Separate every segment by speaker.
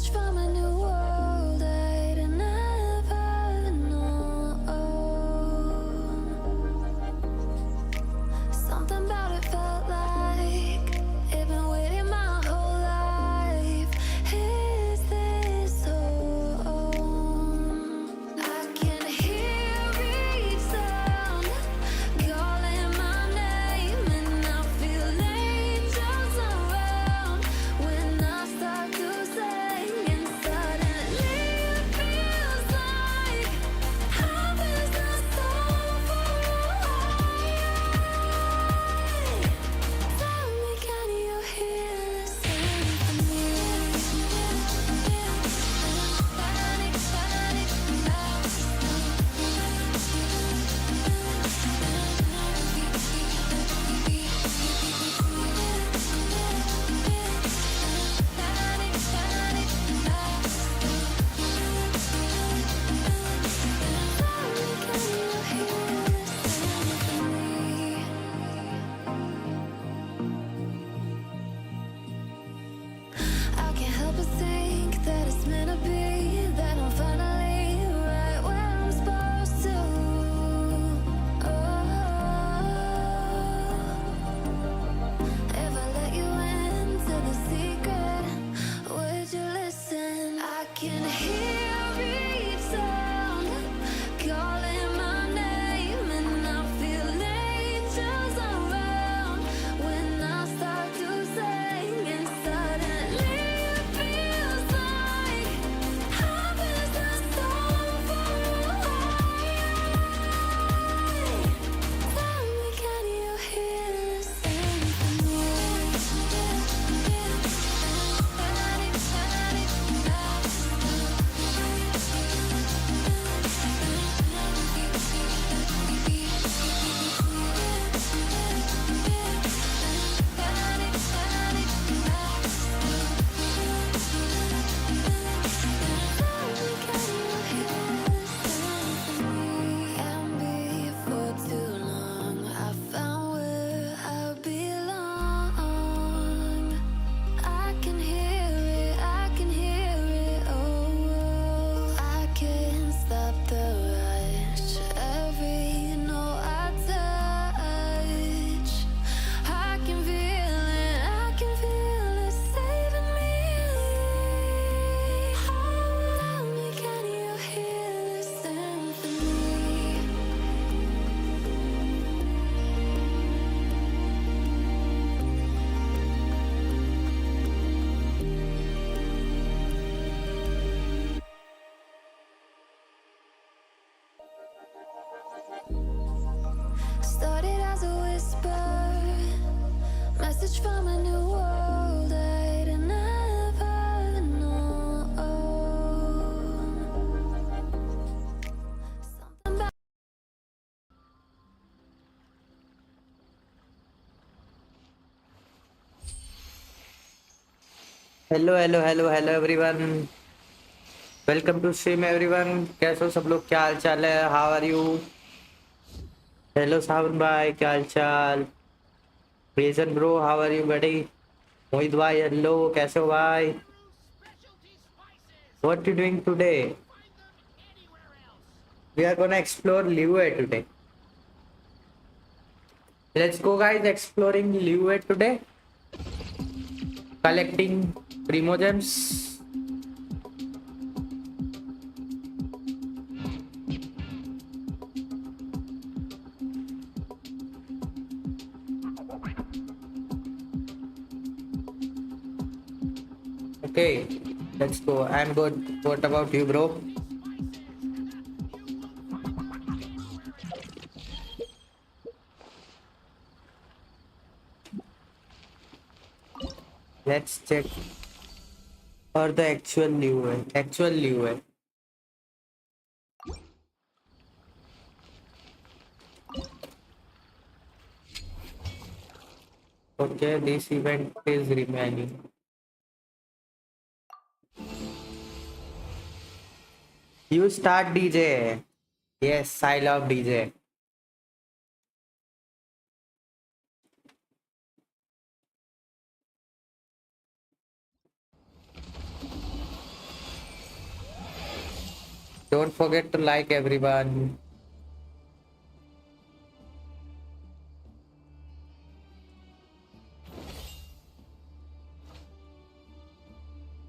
Speaker 1: Message from a new world I'd never known. Something about it felt like it'd been waiting my whole life. Is this home? I can hear each sound calling my name, and I feel angels around when I start to sing, and suddenly it feels like heaven's not so far away. Tell me, can you hear the symphony? Panic, panic, I can't help but think that it's meant to be, that I'm finally right where I'm supposed to. If I let you into the secret, would you listen? I can hear each sound calling my name, and I feel angels around when I start to sing, and suddenly it feels like heaven's not so far away. Tell me, can you hear the symphony? Panic, panic, Can't be for too long. I found where I belong. I can hear it, I can hear it. Oh, I can't stop the rush. Every note I touch, I can feel it, I can feel it saving me. Tell me, can you hear the symphony? Started as a whisper, message from a new world I'd never known. Something about
Speaker 2: hello everyone. Welcome to stream everyone. कैसे हो सब लोग? क्या हाल चाल है? How are you? Hello Sawan भाई, क्या हाल चाल? प्रेजन bro, how are you buddy? Mohit भाई हेलो, कैसे हो भाई? What you doing today? We are gonna explore Liyue today. Let's go guys, exploring Liyue today, collecting primogems. Okay, let's go. I'm good. What about you, bro? Let's check for the actual Liyue. Actual Liyue. Okay, this event is remaining. You start DJ. Yes, I love DJ. Don't forget to like everyone.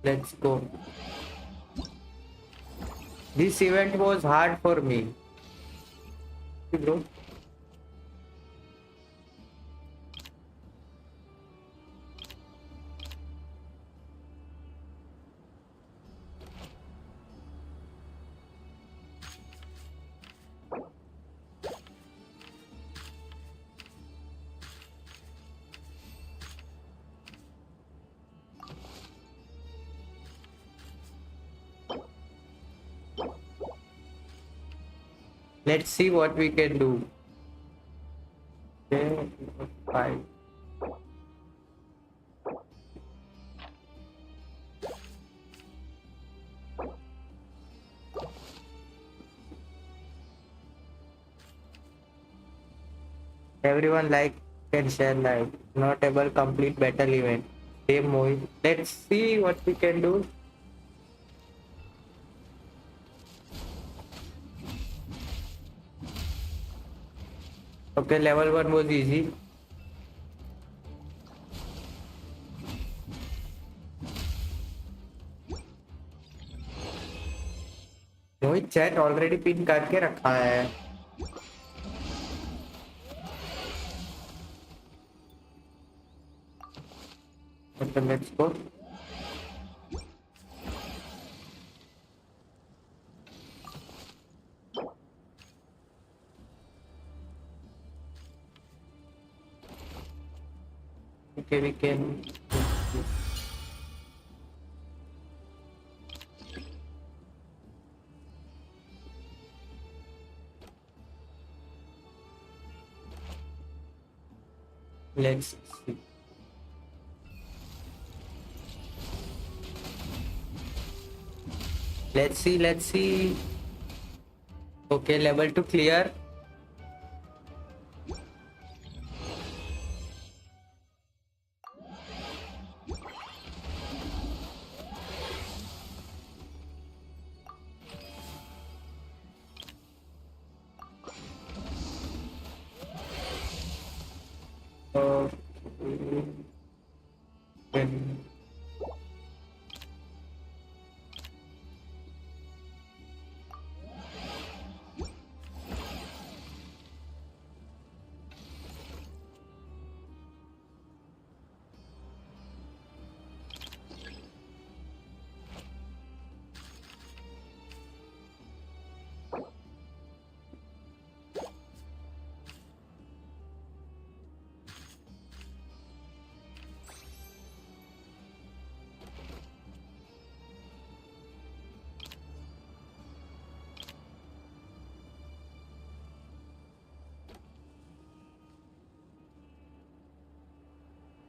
Speaker 2: Let's go. This event was hard for me, bro. Let's see what we can do. Okay, 5. Everyone like and share like notable complete battle event. Same movie. Let's see what we can do. Okay, level 1 was easy. Mohit chat already pin करके रखा है. Okay, let's go. Okay, we can. Let's see. Let's see. Okay, level 2 clear. Then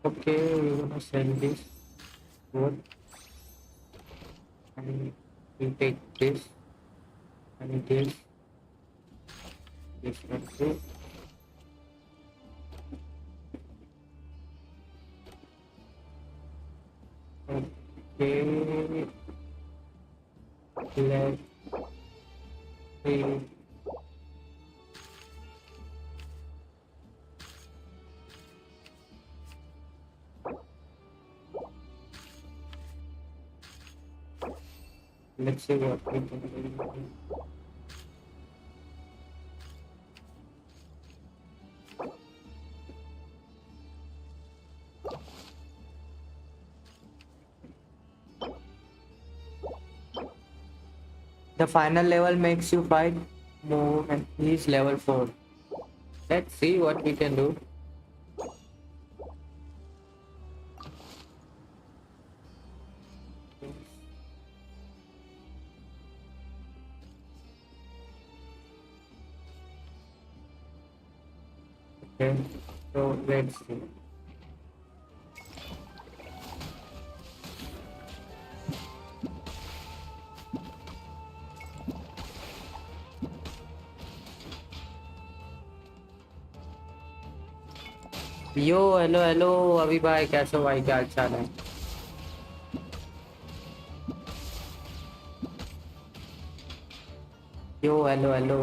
Speaker 2: okay, we're gonna send this both, and we take this and this one too. Okay, let's see. Let's see what we can do. The final level makes you fight more and he's level 4. Let's see what we can do. Okay, so let's see. Yo hello hello अभी भाई कैसे हो भाई, क्या हाल चाल है? Yo hello hello.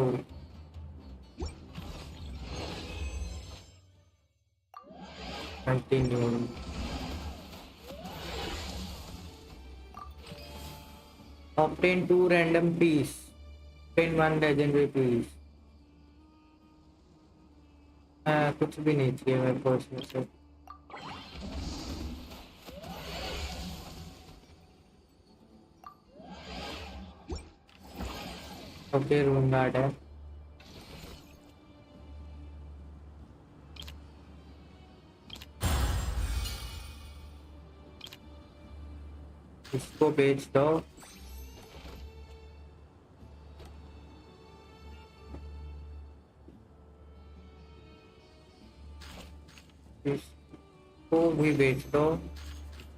Speaker 2: Continue. obtain 2 random piece, obtain 1 legendary piece। कुछ भी नहीं चाहिए मेरे को इसमें से। ओके रूम गार्ड है। इसको बेच दो। इसको भी बेच दो।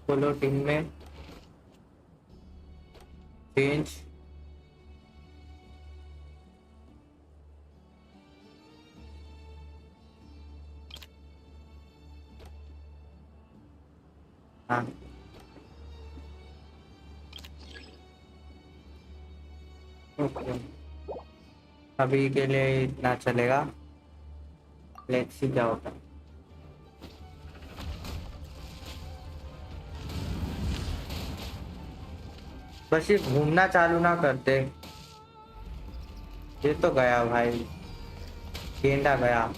Speaker 2: बोलो टीम में चेंज। हाँ ओके, अभी के लिए इतना चलेगा। लेट्स सी क्या होता है। बस ये घूमना चालू ना करते। ये तो गया भाई, गेंडा गया।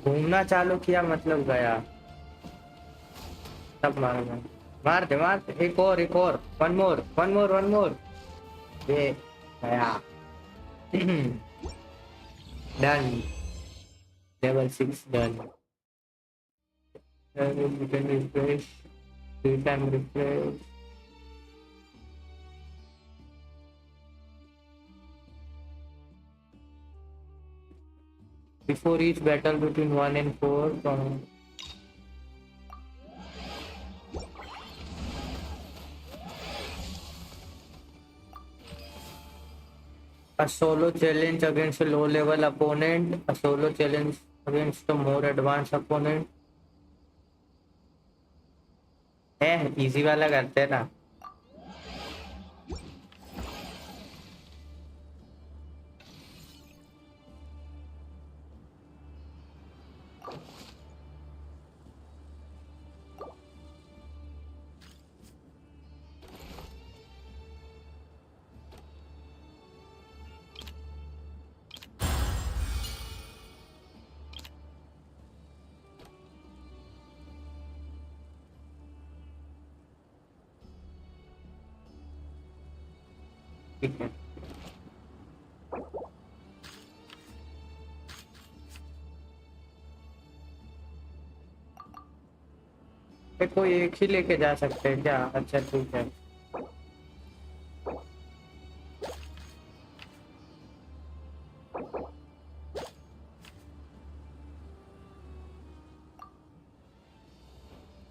Speaker 2: घूमना चालू किया मतलब गया। तब मारूंगा। मार दे एक और एक और। One more one more one more. ये गया। Done. Level 6 done. You can refresh, 3 time refresh। Before each battle between 1 and 4 from a solo challenge against a low level opponent, a solo challenge against a more advanced opponent। है easy वाला करते हैं ना। ठीक है, कोई एक ही लेके जा सकते हैं क्या? अच्छा ठीक है।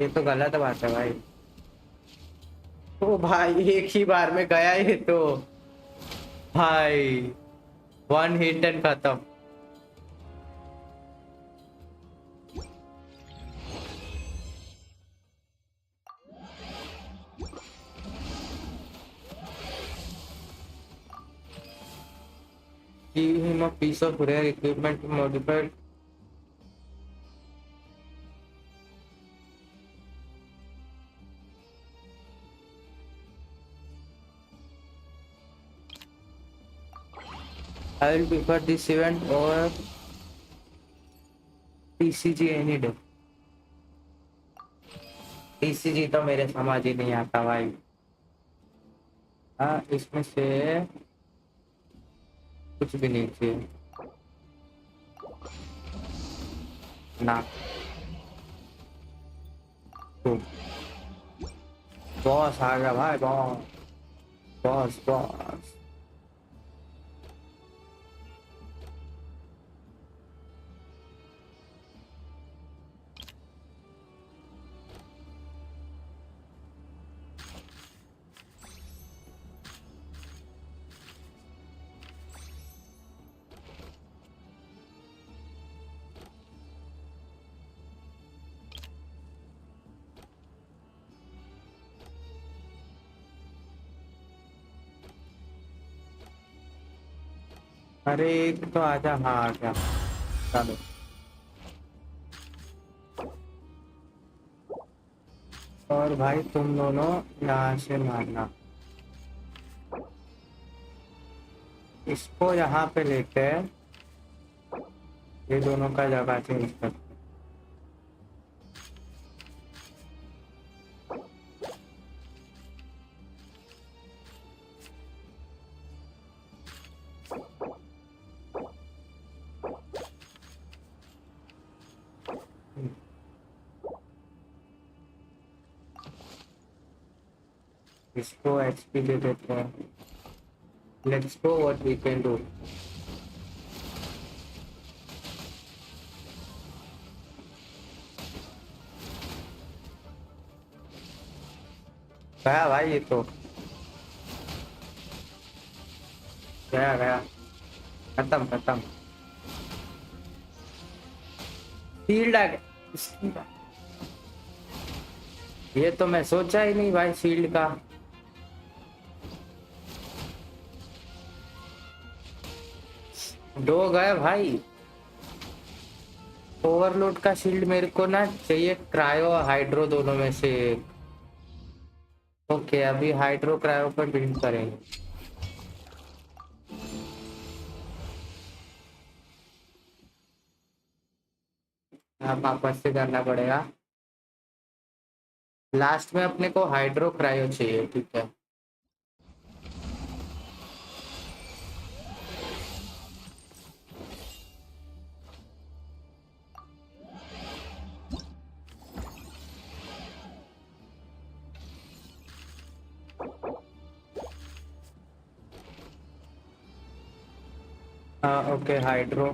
Speaker 2: ये तो गलत बात है भाई। ओ भाई एक ही बार में गया ये तो। भाई 1 हिट एंड खत्म। Give him a piece of rare equipment modified। I will prefer this event over TCG any day। TCG तो मेरे समझ ही नहीं आता भाई। हाँ इसमें से कुछ भी नहीं चाहिए ना। तो बॉस आ गया भाई, बॉस बॉस बॉस। अरे एक तो आजा, हाँ आ गया। चलो और भाई तुम दोनों यहाँ से मारना, इसको यहाँ पे लेके ये दोनों का जगह चेंज कर। इसको एचपी दे देते हैं। Let's go what we can do. गया भाई, ये तो गया गया, खत्म खत्म। शील्ड आ गया, ये तो मैं सोचा ही नहीं भाई शील्ड का। दो गए भाई। ओवरलोड का शील्ड मेरे को ना चाहिए, क्रायो और हाइड्रो दोनों में से एक। ओके अभी हाइड्रो क्रायो पर बिल्ड करेंगे। अब वापस से करना पड़ेगा। लास्ट में अपने को हाइड्रो क्रायो चाहिए, ठीक है। ओके हाइड्रो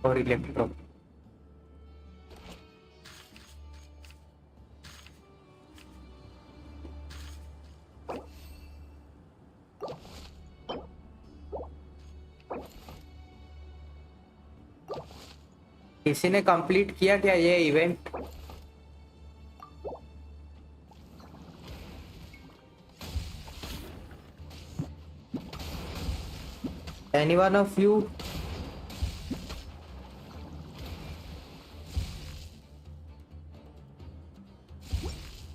Speaker 2: और इलेक्ट्रो। किसी ने कंप्लीट किया क्या ये event? Any one of you?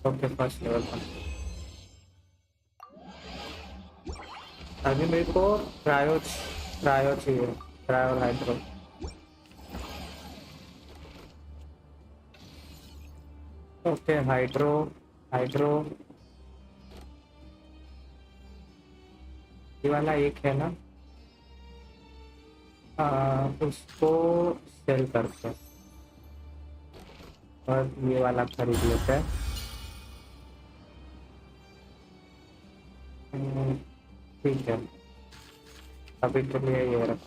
Speaker 2: Okay first level पर। अभी मेरे को क्रायो क्रायो चाहिए, cryo hydro. Okay hydro hydro, ये वाला एक है ना, उसको सेल करते हैं और ये वाला खरीद लेते हैं। ठीक है अभी के लिए ये रख।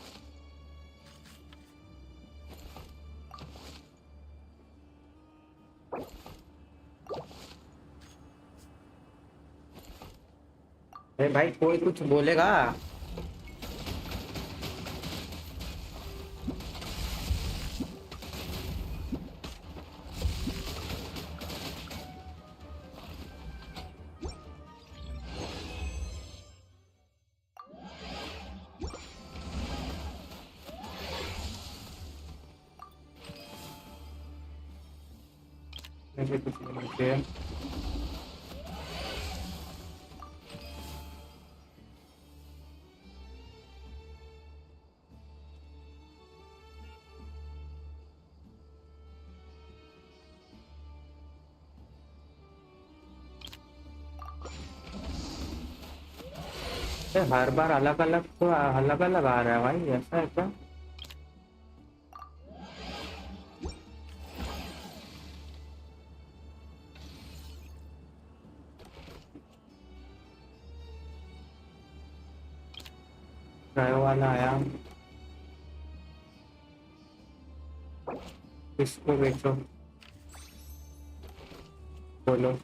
Speaker 2: अरे भाई कोई कुछ बोलेगा? मुझे कुछ नहीं चाहिए। हर बार अलग अलग तो अलग अलग आ रहा है भाई, ऐसा है क्या? क्रायो वाला आया, इसको बेचो, बोलो।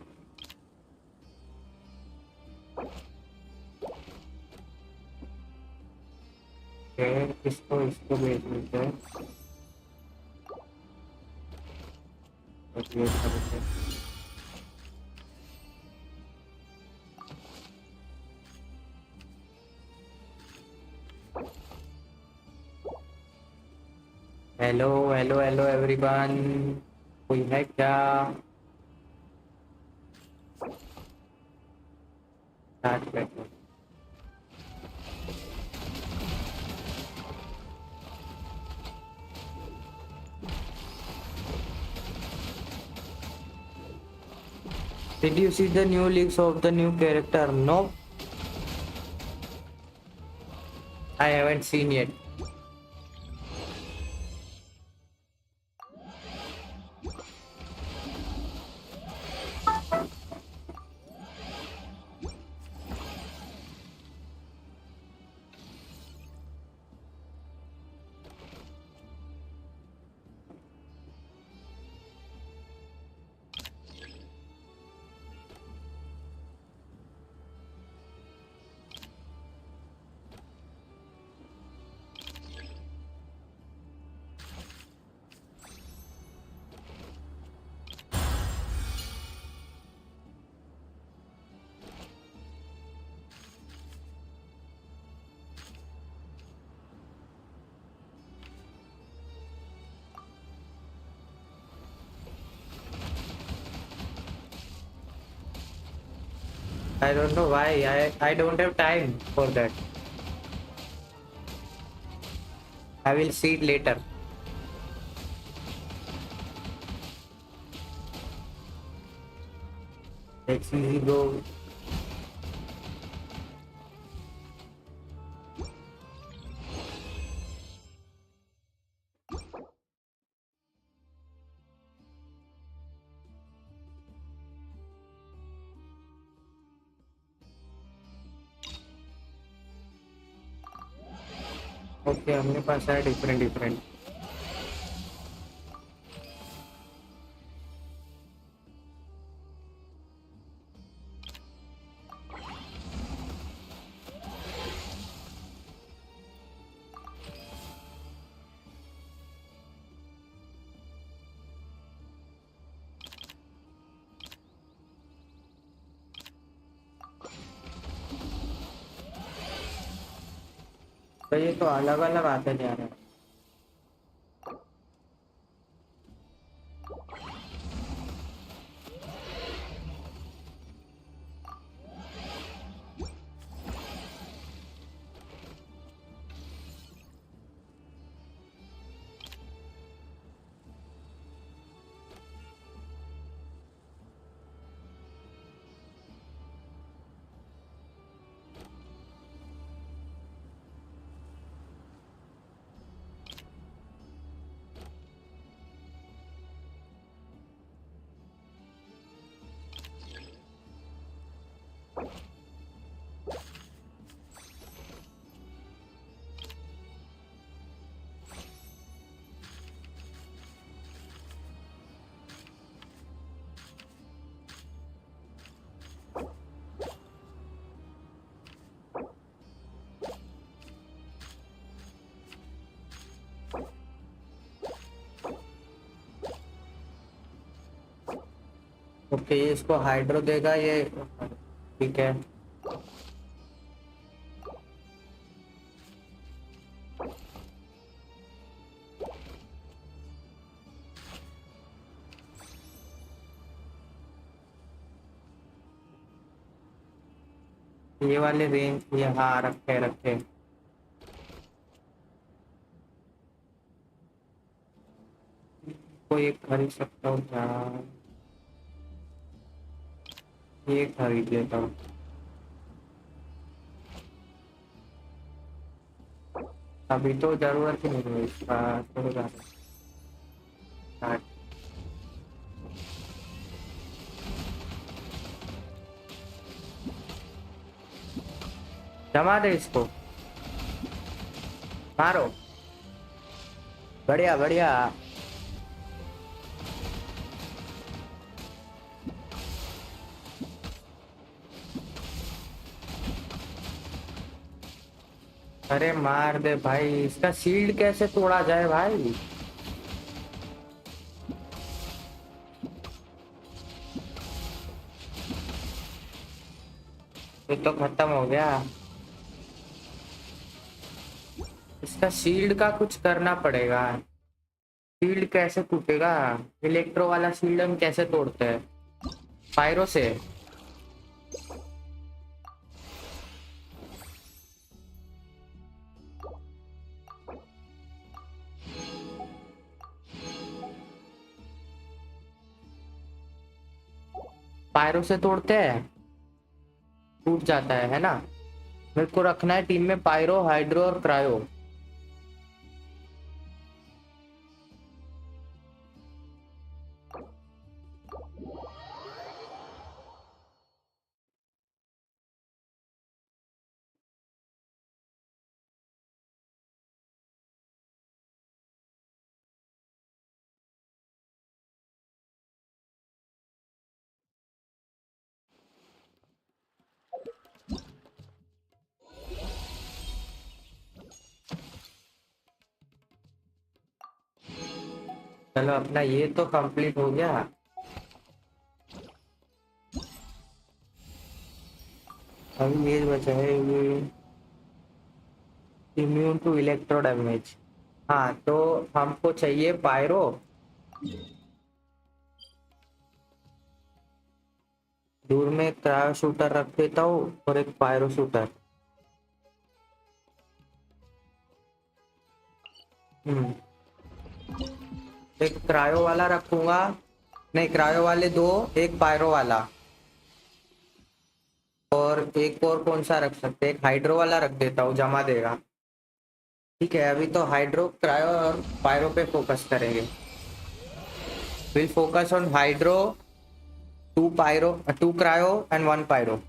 Speaker 2: इसको इसको बेच देते हैं और ये करते हैं। हेलो हेलो हेलो एवरीवन, कोई है क्या? स्टार्ट करते हैं। Did you see the new leaks of the new character? No, I haven't seen yet. I don't know why. I don't have time for that. I will see it later. Let's easy go. Okay, हमने पास है different. तो ये तो अलग अलग आते जा रहे हैं। ओके, ये इसको हाइड्रो देगा ये। ठीक है। ये वाले रेंज ये, हाँ रखे रखे। कोई एक खरीद सकता हूँ क्या? ये खरीद लेता हूँ। अभी तो जरूरत ही नहीं है इसका। थोड़ा ज़्यादा। जमा दे इसको, मारो। बढ़िया बढ़िया। अरे मार दे भाई, इसका शील्ड कैसे तोड़ा जाए भाई? ये तो खत्म हो गया। इसका शील्ड का कुछ करना पड़ेगा। शील्ड कैसे टूटेगा? इलेक्ट्रो वाला शील्ड हम कैसे तोड़ते हैं? पायरो से। पायरो से तोड़ते हैं, टूट जाता है ना? मेरे को रखना है टीम में पायरो, हाइड्रो और क्रायो। चलो अपना ये तो कंप्लीट हो गया। अभी ये बचा है ये इम्यून टू इलेक्ट्रो डैमेज। हाँ तो हमको चाहिए पायरो, दूर में एक क्रायो शूटर रख देता हूँ और एक पायरो शूटर। एक क्रायो वाला रखूंगा, नहीं क्रायो वाले दो, एक पायरो वाला, और एक और कौन सा रख सकते हैं? एक हाइड्रो वाला रख देता हूँ, जमा देगा। ठीक है, अभी तो हाइड्रो, क्रायो और पायरो पे फोकस करेंगे। Will focus on hydro, two pyro, two cryo and one pyro.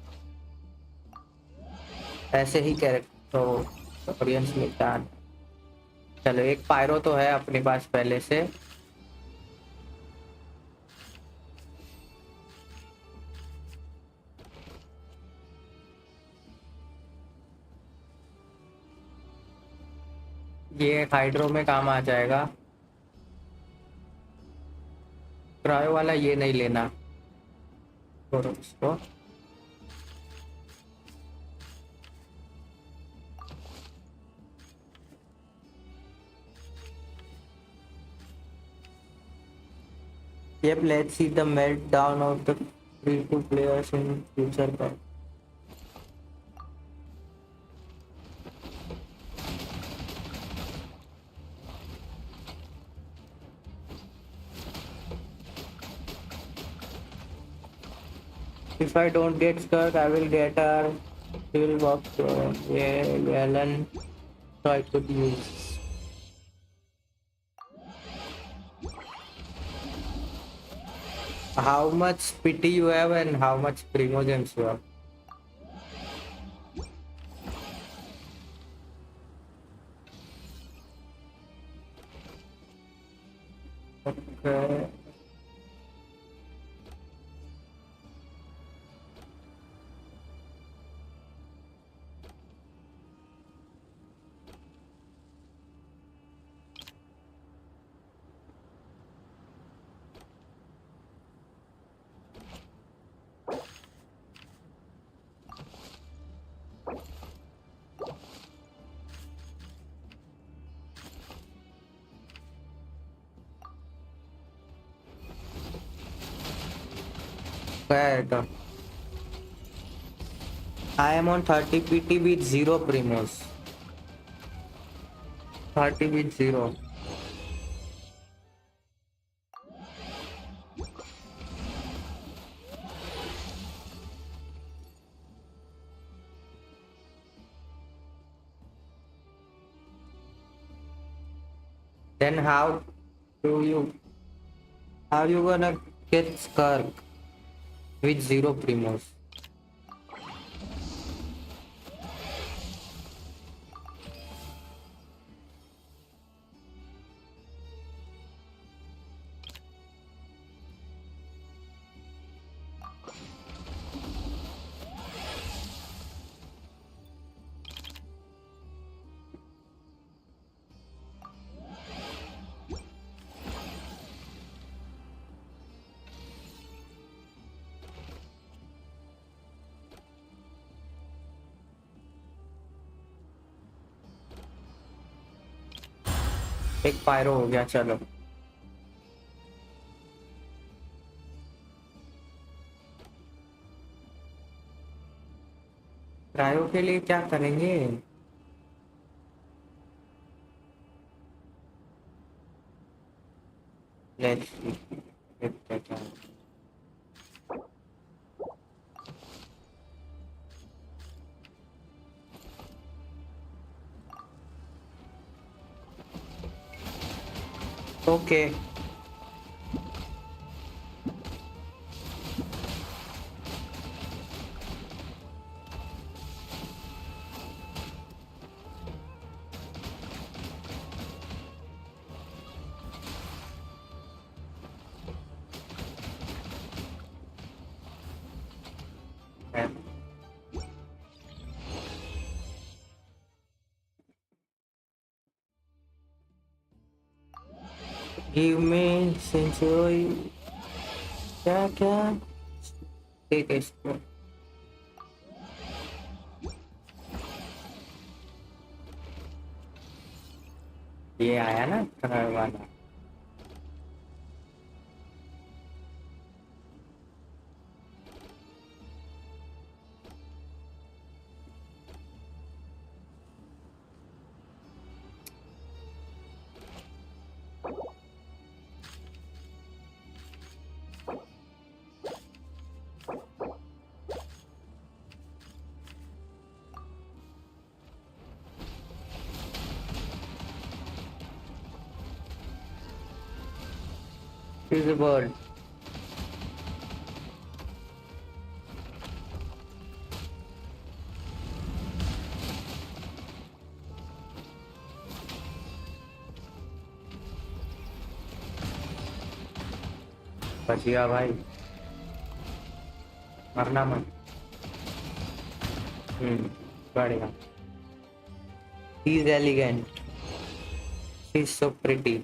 Speaker 2: ऐसे ही कैरेक्टर तो ऑडियंस मिलता है। चलो एक पायरो तो है अपने पास पहले से। ये हाइड्रो में काम आ जाएगा। क्रायो वाला ये नहीं लेना, छोड़ो इसको। Yep, let's see the meltdown of the free-to players in future pack. If I don't get stuck, I will get our civil box Alan, so I could use. How much pity you have and how much primogems you have? Okay. Correct. I am on 30 PT with 0 primos. 30 with 0. Then do you how you gonna get Skirk with 0 primos? एक pyro हो गया। चलो cryo के लिए क्या करेंगे? Let's see. Okay give me century. क्या क्या? ठीक है इसको। ये आया ना कलर वाला। Is a bird. बच गया भाई, मरना मत। बढ़िया। He is elegant. She is so pretty.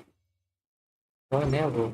Speaker 2: कौन है वो?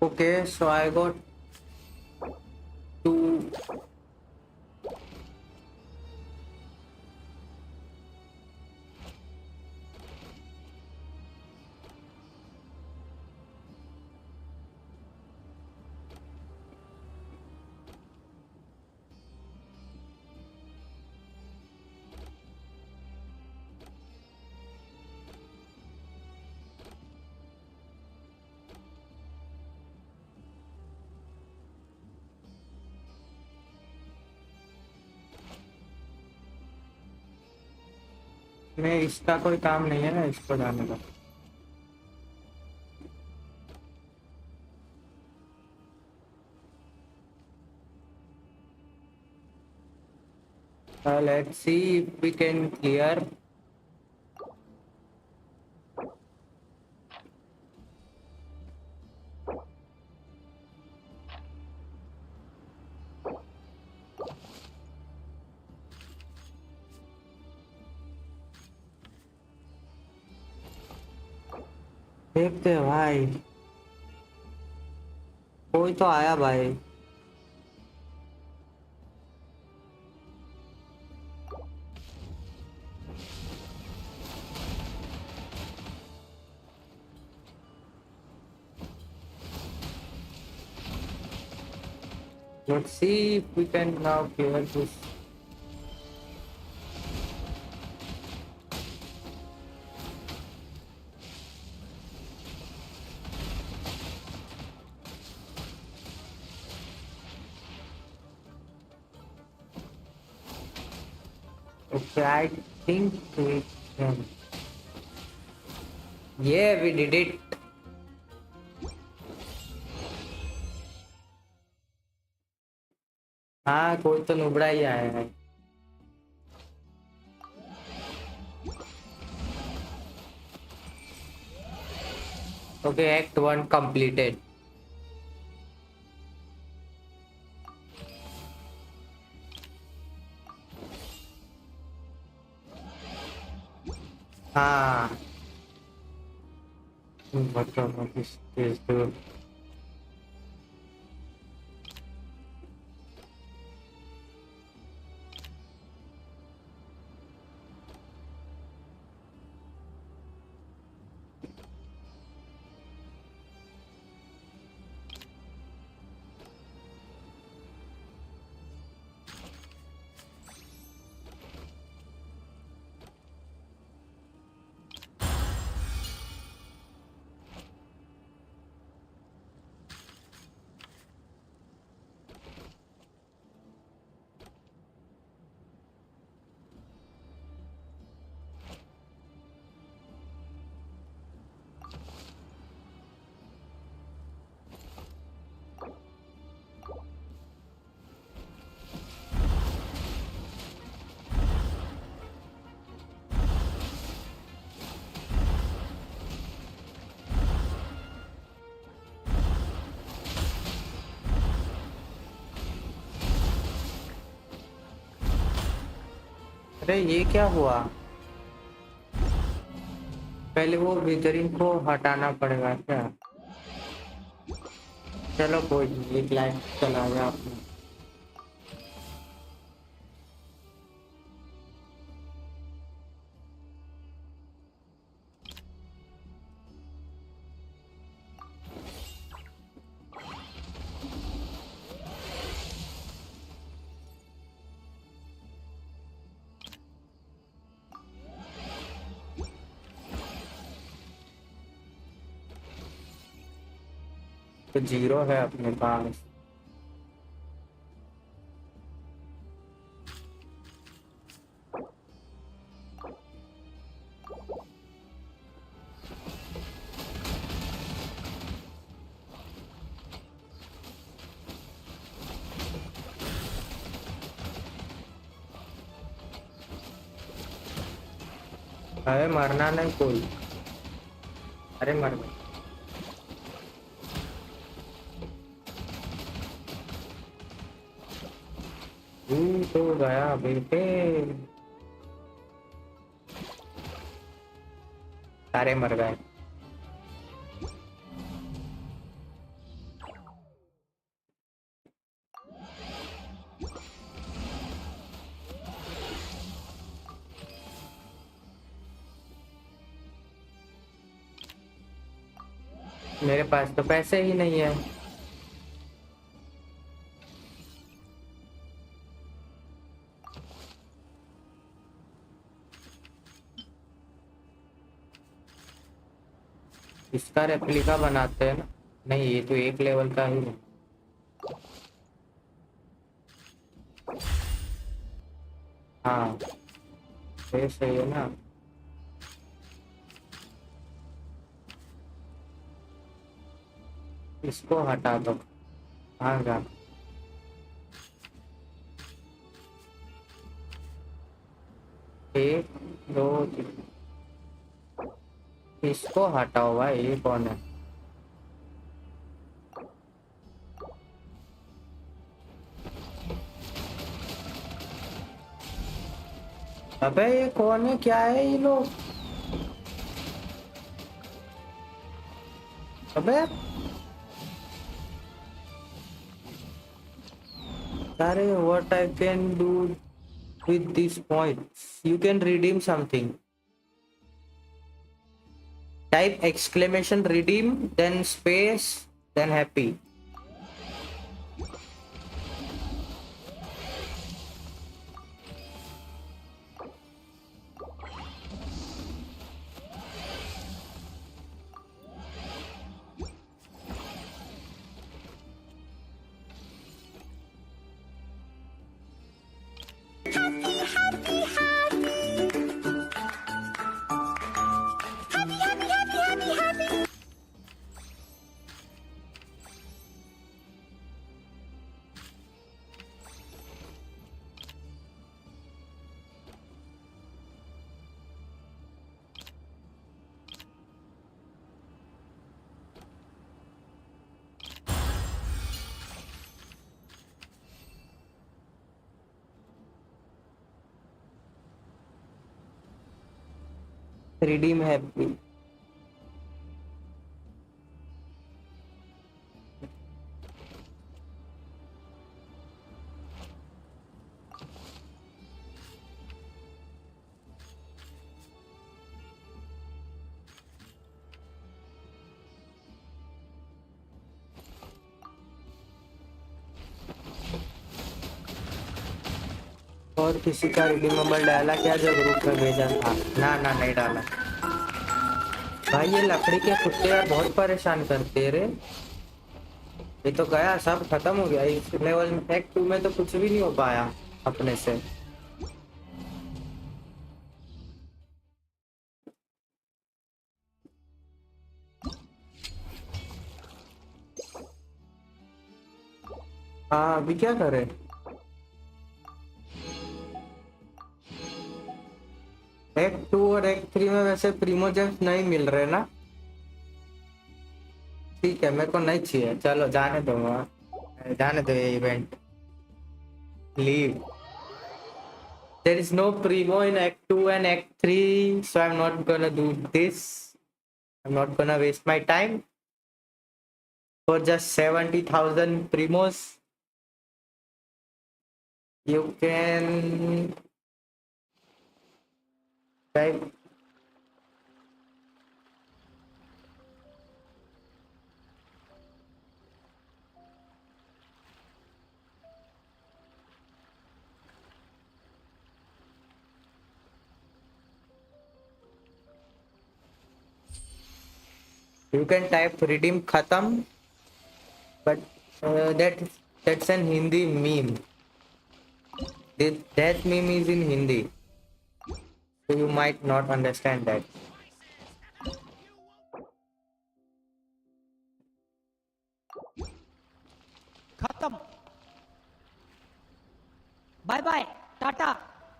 Speaker 2: Okay, so I got two. में इसका कोई काम नहीं है ना इसको जाने का। Let's see if we can clear. देखते हैं भाई, कोई तो आया भाई। Let's see if we can now clear this. Okay, I think we can. Yeah, we did it. हाँ, कोई तो नुबड़ा ही आया है. Okay, Act 1 completed. हाँ. What is this, dude? अरे ये क्या हुआ? पहले वो विदरिंग को हटाना पड़ेगा क्या? चलो कोई नहीं, एक लाइन चला गया आपने. तो जीरो है अपने पास. अरे मरना नहीं कोई. अरे मर गए. तो गया बेटे. सारे मर गए. मेरे पास तो पैसे ही नहीं है. इसका रेप्लिका बनाते हैं ना. नहीं, ये तो एक लेवल का ही है. हाँ, ये सही है ना. इसको हटा दो. हाँ जा. एक, दो, तीन. इसको हटाओ भाई. ये कौन है? अबे ये कौन है? क्या है ये लोग? अबे अरे what I can do with these points? You can redeem something. Type exclamation redeem, then space, then happy.
Speaker 1: Happy, happy, happy.
Speaker 2: Redeem happy. और किसी का रिडीमेबल डाला क्या जो ग्रुप में भेजा था? ना ना, नहीं डाला भाई। ये लकड़ी के कुत्ते यार बहुत परेशान करते रे। ये तो गया, सब खत्म हो गया। इस लेवल में एक्ट 2 में तो कुछ भी नहीं हो पाया अपने से। हाँ, अभी क्या करें? एक्ट 2 और एक्ट 3 में वैसे प्रीमोजेंस नहीं मिल रहे ना? ठीक है, मेरे को नहीं चाहिए, चलो जाने दो वहाँ। जाने दो ये event. Leave. There is no primo in Act 2 and Act 3, so I'm not gonna do this. I'm not gonna waste my time for just 70,000 primos. You can type. You can type redeem khatam, but that's an Hindi meme. That meme is in Hindi, so you might not understand that.
Speaker 3: खत्म। Bye bye, tata,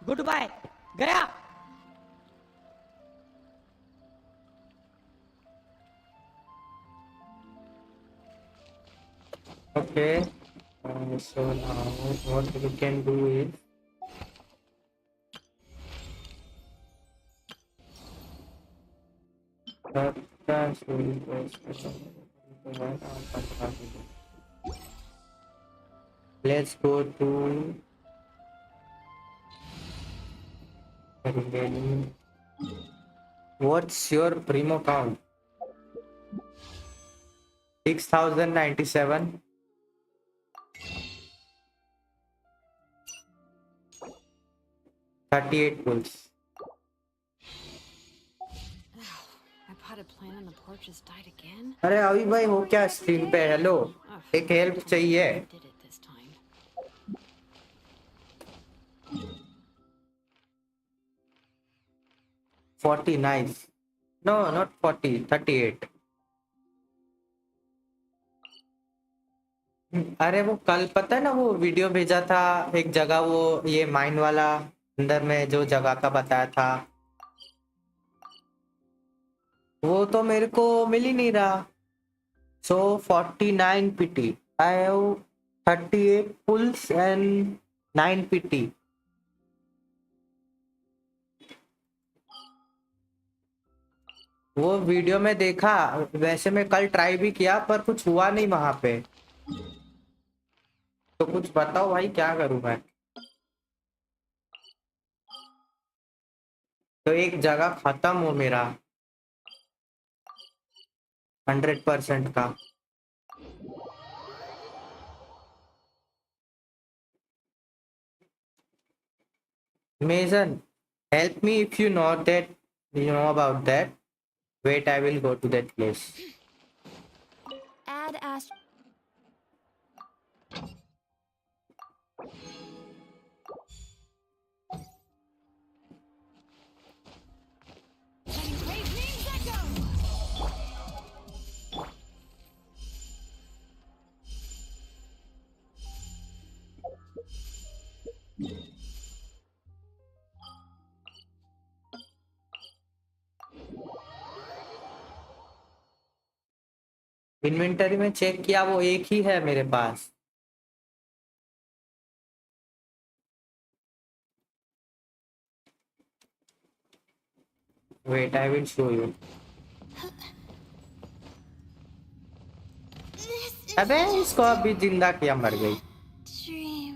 Speaker 3: goodbye, गया।
Speaker 2: Okay, so now what we can do is let's go to what's your primo count? 6097. 38 pulls.
Speaker 4: My potted plant on the porch has died again.
Speaker 2: अरे अभी भाई हो क्या screen पे? Hello, एक help चाहिए।
Speaker 4: Did it this time.
Speaker 2: 40 nice. No, not 40, 38. अरे वो कल पता है ना, वो वीडियो भेजा था एक जगह, वो ये माइन वाला अंदर में जो जगह का बताया था, वो तो मेरे को मिल ही नहीं रहा। So 49 PT. I have 38 pulls and 9 PT. वो वीडियो में देखा, वैसे मैं कल ट्राई भी किया पर कुछ हुआ नहीं वहां पे। तो कुछ बताओ भाई, क्या करूं मैं? तो एक जगह खत्म हो मेरा 100% का। Mason, help me if you know that, you know about that. Wait, I will go to that place.
Speaker 1: Add Ast.
Speaker 2: Inventory में चेक किया, वो एक ही है मेरे पास। Wait I will show you.
Speaker 1: This
Speaker 2: अबे
Speaker 1: is
Speaker 2: इसको
Speaker 1: just
Speaker 2: अभी जिंदा किया, मर गई।
Speaker 1: a dream.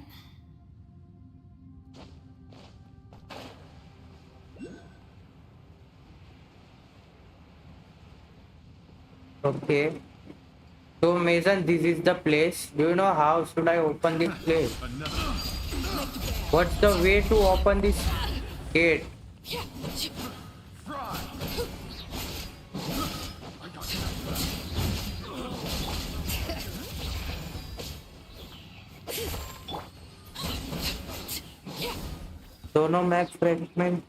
Speaker 2: Okay, so Mason, this is the place. Do you know how should I open this place? What's the way to open this gate? दोनों map fragment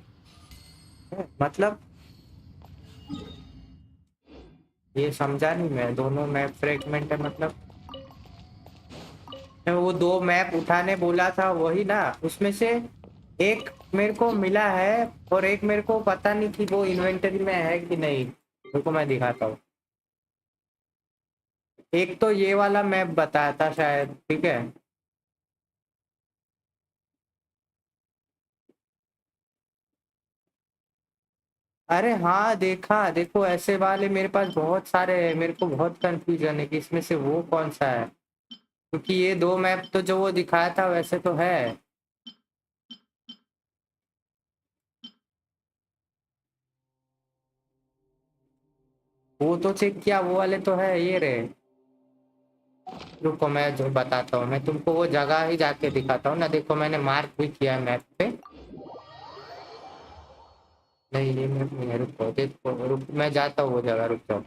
Speaker 2: मतलब ये समझा नहीं मैं। दोनों मैप फ्रेगमेंट है मतलब वो दो मैप उठाने बोला था वही ना, उसमें से एक मेरे को मिला है और एक मेरे को पता नहीं कि वो इन्वेंटरी में है कि नहीं। मेरे को मैं दिखाता हूँ। एक तो ये वाला मैप बताया था शायद, ठीक है। अरे हाँ देखा, देखो ऐसे वाले मेरे पास बहुत सारे हैं। मेरे को बहुत कंफ्यूजन है कि इसमें से वो कौन सा है, क्योंकि ये दो मैप तो जो वो दिखाया था वैसे तो है। वो तो चेक किया, वो वाले तो है ये रहे। रुको मैं जो बताता हूँ, मैं तुमको वो जगह ही जाके दिखाता हूँ ना। देखो मैंने मार्क भी किया है मैप पे। नहीं ये मैप नहीं है, रुको देखो, रुक मैं जाता हूँ वो जगह, रुक जाओ।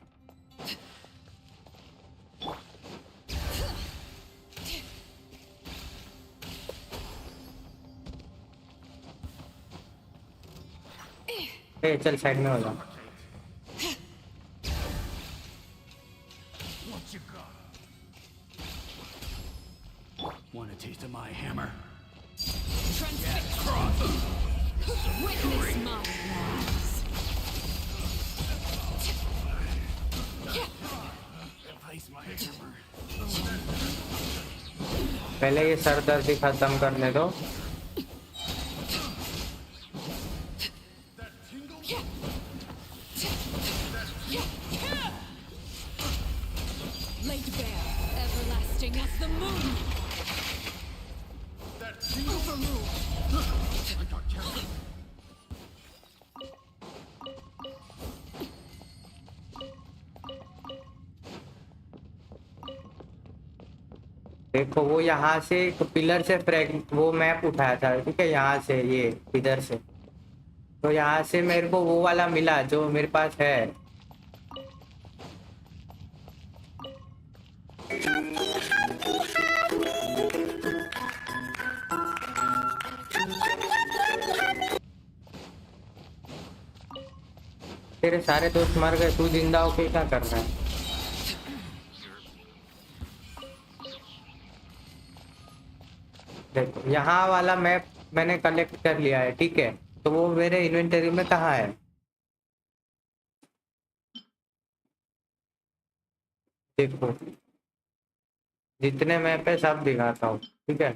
Speaker 2: ए चल साइड में हो जा।
Speaker 5: Want a taste of my hammer?
Speaker 4: Witness my wrath.
Speaker 5: Place my hammer.
Speaker 2: पहले ये सरदर्दी खत्म करने दो।
Speaker 4: Laid bare, everlasting as the moon. Overruled.
Speaker 2: देखो वो यहाँ से एक पिलर से फ्रैग वो मैप उठाया था, ठीक है, यहाँ से ये इधर से। तो यहाँ से मेरे को वो वाला मिला जो मेरे पास है। तेरे सारे दोस्त मर गए, तू जिंदा होके क्या कर रहा है? देखो यहाँ वाला मैप मैंने कलेक्ट कर लिया है, ठीक है। तो वो मेरे इन्वेंटरी में कहाँ है? देखो जितने मैप है सब दिखाता हूँ, ठीक है।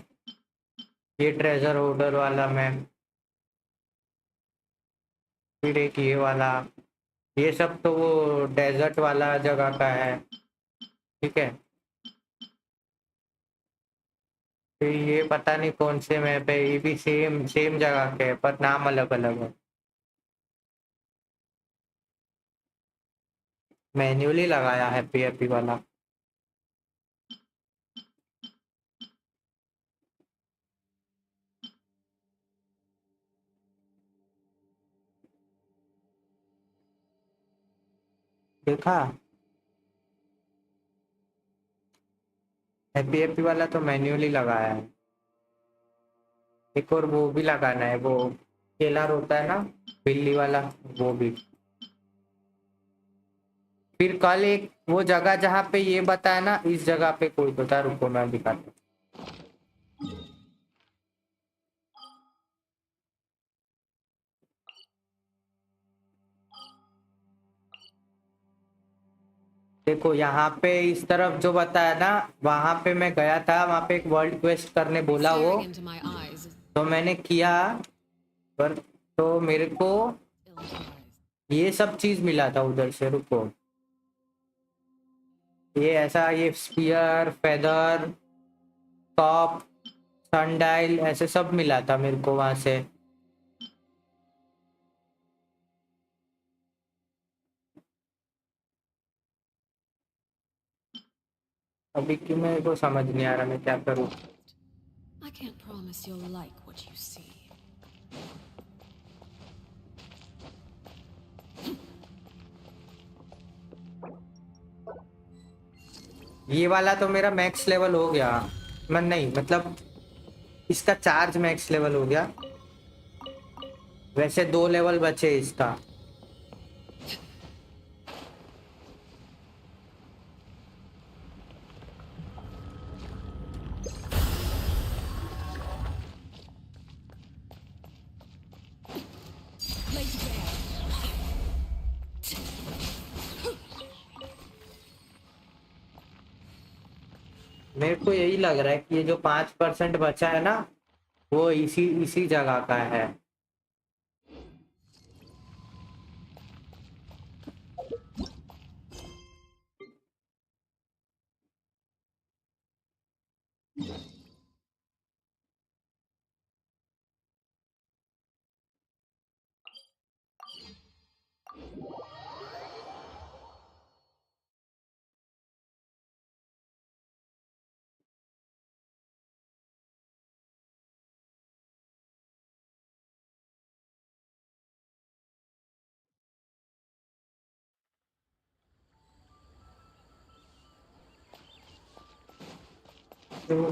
Speaker 2: ये ट्रेजर होल्डर वाला मैप, फिर एक ये वाला, ये सब तो वो डेजर्ट वाला जगह का है, ठीक है। फिर ये पता नहीं कौन से मैप है, ये भी सेम सेम जगह के है पर नाम अलग अलग है। मैन्युअली लगाया है हैप्पी हैप्पी वाला। देखा हैप्पी हैप्पी वाला तो मैन्युअली लगाया है। एक और वो भी लगाना है, वो केलर होता है ना बिल्ली वाला, वो भी। फिर कल एक वो जगह जहाँ पे ये बताया ना, इस जगह पे कोई तो था, रुको मैं दिखाता हूँ। देखो यहाँ पे इस तरफ जो बताया ना, वहां पे मैं गया था, वहां पे एक वर्ल्ड क्वेस्ट करने बोला वो,
Speaker 4: Staring into my eyes,
Speaker 2: तो मैंने किया। पर तो मेरे को
Speaker 4: ill-advised.
Speaker 2: ये सब चीज मिला था उधर से, रुको। ये ऐसा, ये स्पीयर, फेदर, टॉप, सनडाइल, ऐसे सब मिला था मेरे को वहां से। अभी कि मेरे को समझ नहीं आ रहा मैं क्या करूँ।
Speaker 4: I can't promise you'll like what you see.
Speaker 2: ये वाला तो मेरा मैक्स लेवल हो गया। मैं नहीं, मतलब इसका चार्ज मैक्स लेवल हो गया। वैसे 2 लेवल बचे इसका। मेरे को यही लग रहा है कि ये जो 5% बचा है ना, वो इसी इसी जगह का है।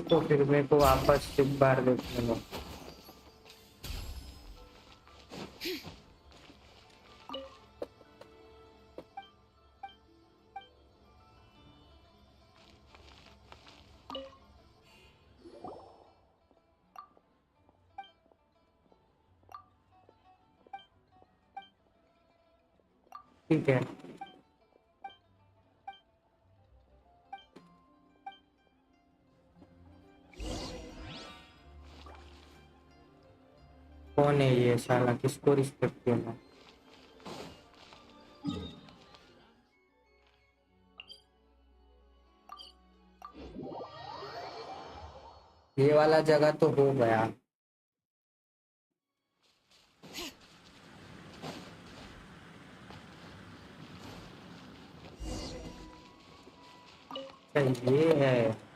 Speaker 2: तो फिर मेरे को वापस एक बार देखने दो। ठीक है। कौन है ये साला, किसको रिस्पेक्ट देना। ये वाला जगह तो हो गया। अच्छा, ये है।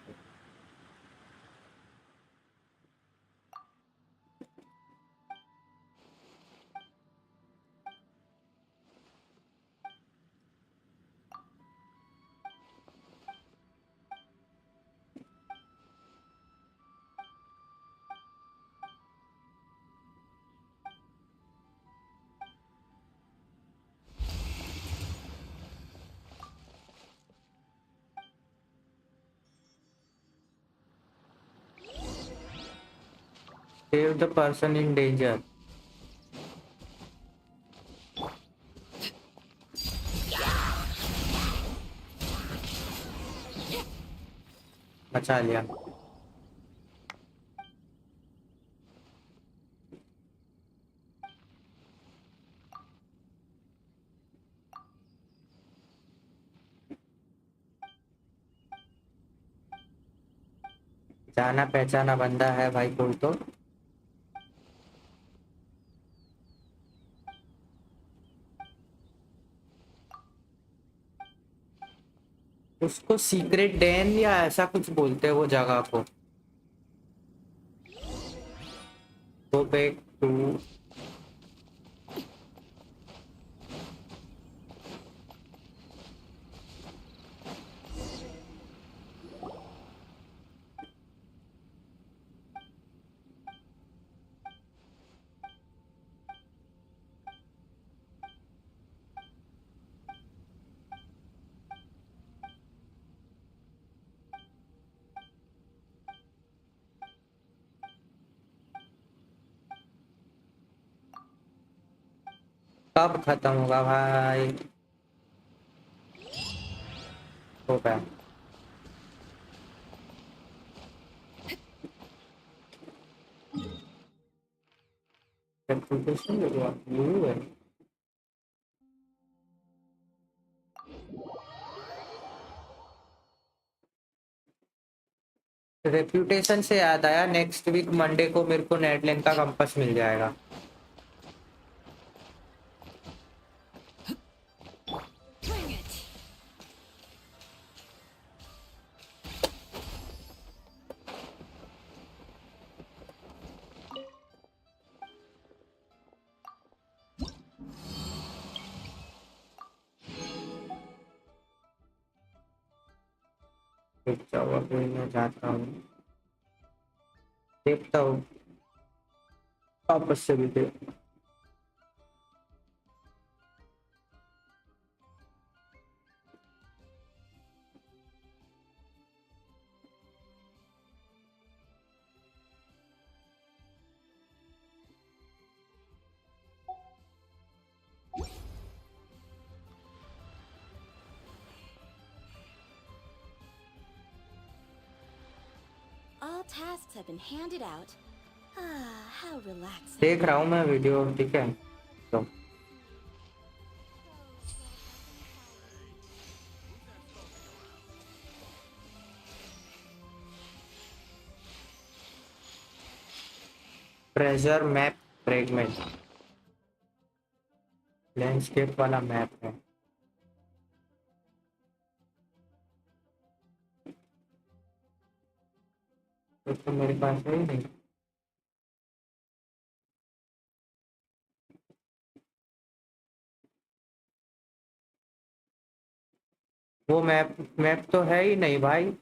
Speaker 2: Save the person in danger. बचा लिया। जाना पहचाना बंदा है भाई कोई तो। उसको सीक्रेट डैन या ऐसा कुछ बोलते हैं वो जगह को। Go back to. कब खत्म होगा भाई। हो गया। एप्लीकेशन लियू है। रेप्यूटेशन से याद आया, नेक्स्ट वीक मंडे को मेरे को नेटलिंक का कंपास मिल जाएगा।
Speaker 4: Bring it.
Speaker 2: अभी मैं जाता हूँ, देखता हूँ वापस से भी देख।
Speaker 6: All tasks have been handed out. Ah, how relaxing.
Speaker 2: देख रहा हूँ मैं वीडियो, ठीक है तो ट्रेजर मैप फ्रेगमेंट लैंडस्केप वाला मैप है। तो मेरे पास है ही नहीं। वो मैप मैप तो है ही नहीं भाई।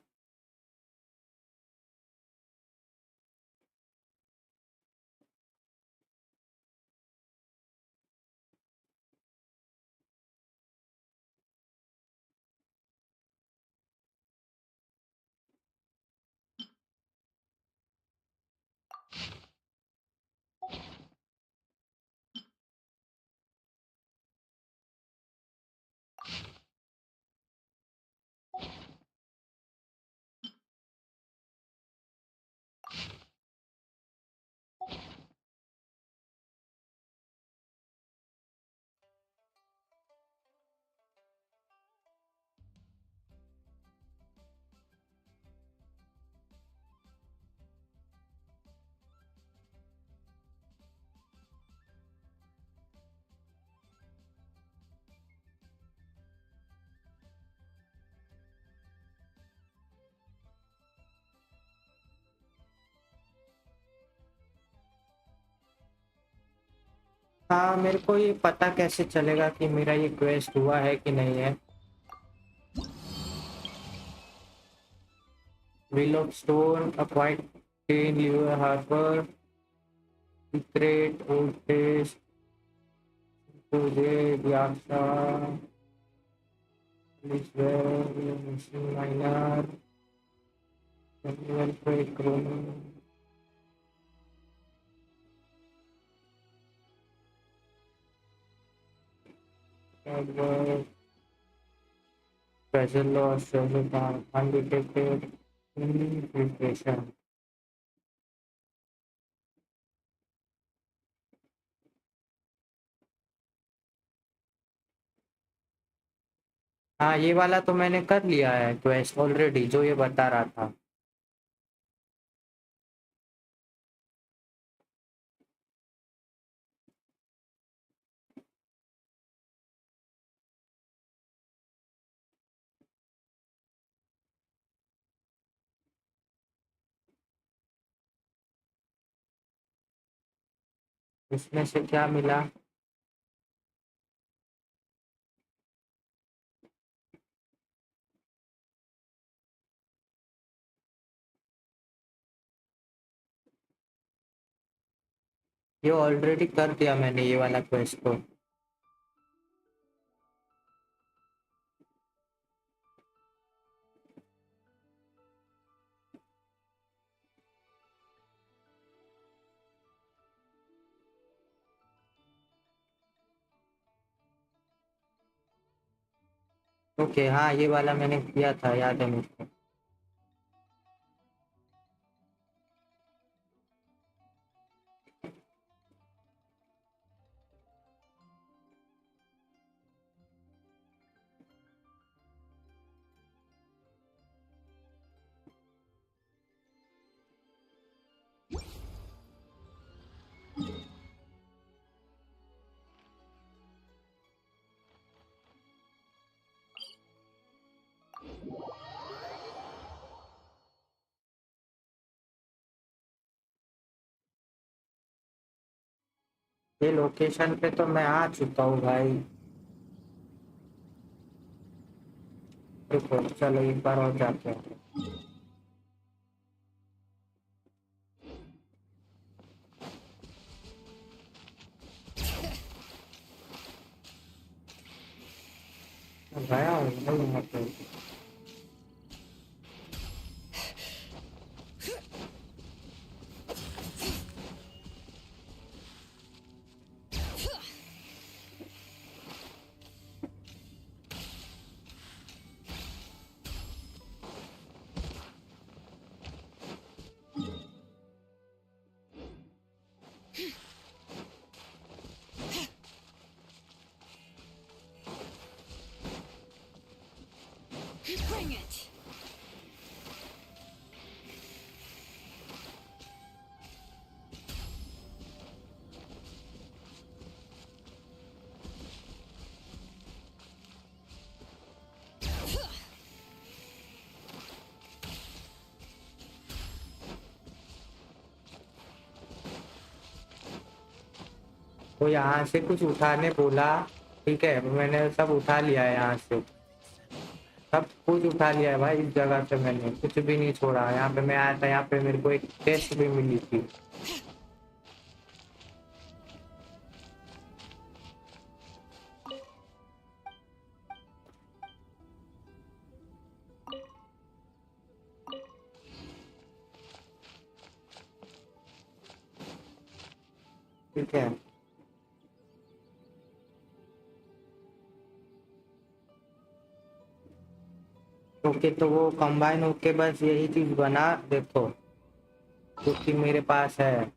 Speaker 2: हाँ, मेरे को ये पता कैसे चलेगा कि मेरा ये क्वेस्ट हुआ है कि नहीं है। Wheel of stone, appoint Liyue harbour, secret old test, व्याख्या, minor, treasure loss, treasure found, undetected, infiltration। हाँ, ये वाला तो मैंने कर लिया है क्वेस्ट ऑलरेडी, जो ये बता रहा था। इसमें से क्या मिला? ये ऑलरेडी कर दिया मैंने ये वाला क्वेस्ट तो। ओके, हाँ ये वाला मैंने किया था, याद है मुझको। ये लोकेशन पे तो मैं आ चुका हूँ भाई। रुको चलो एक बार और जाते हैं। गया हूँ मैं यहाँ पे।
Speaker 4: Bring it!
Speaker 2: वो यहाँ से कुछ उठाने बोला, ठीक है मैंने सब उठा लिया है यहाँ से, सब कुछ उठा लिया है भाई। इस जगह से मैंने कुछ भी नहीं छोड़ा। यहाँ पे मैं आया था, यहाँ पे मेरे को एक टेस्ट भी मिली थी। ठीक है ओके, तो वो कंबाइन होके बस यही चीज बना, देखो क्योंकि मेरे पास है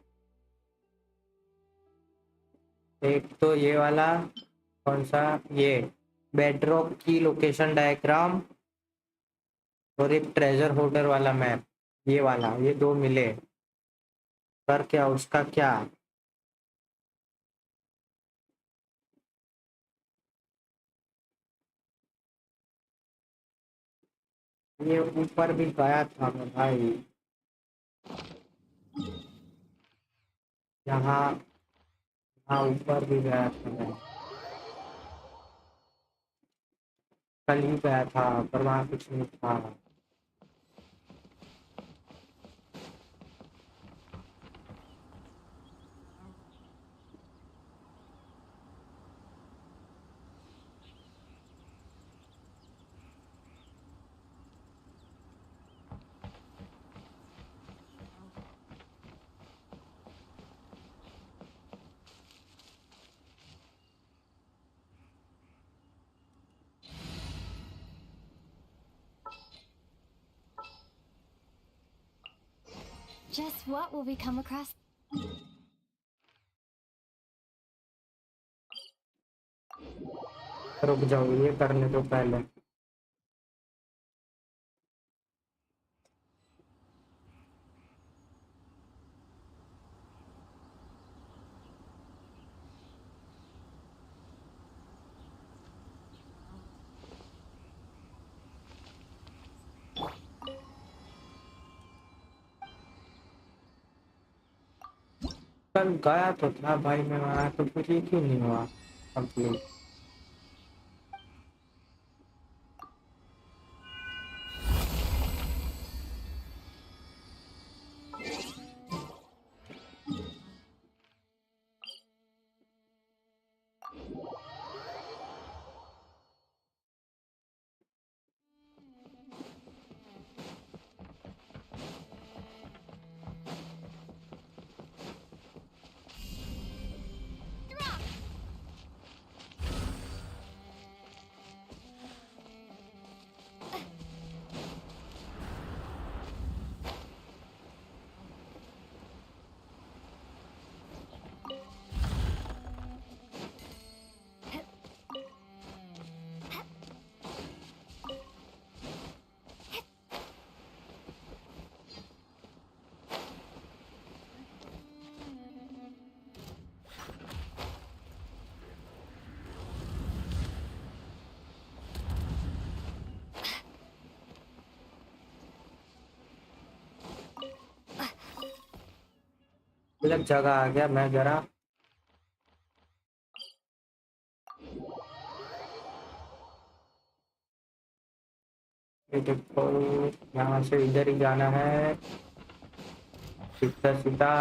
Speaker 2: एक तो ये वाला, कौन सा, ये बेडरॉक की लोकेशन डायग्राम और एक ट्रेजर होल्डर वाला मैप, ये वाला, ये दो मिले। पर क्या उसका क्या, ये ऊपर भी गया था मैं भाई, यहाँ यहाँ ऊपर भी गया था मैं, कल ही गया था पर वहाँ कुछ नहीं था।
Speaker 1: Just what will we come across?
Speaker 2: रुक जाओ ये करने तो पहले। कल गया तो था भाई मैं वहाँ, तो फिर ये क्यों नहीं हुआ कंप्लीट। अलग जगह आ गया मैं जरा, देखो यहाँ से इधर ही जाना है, सीधा सीधा।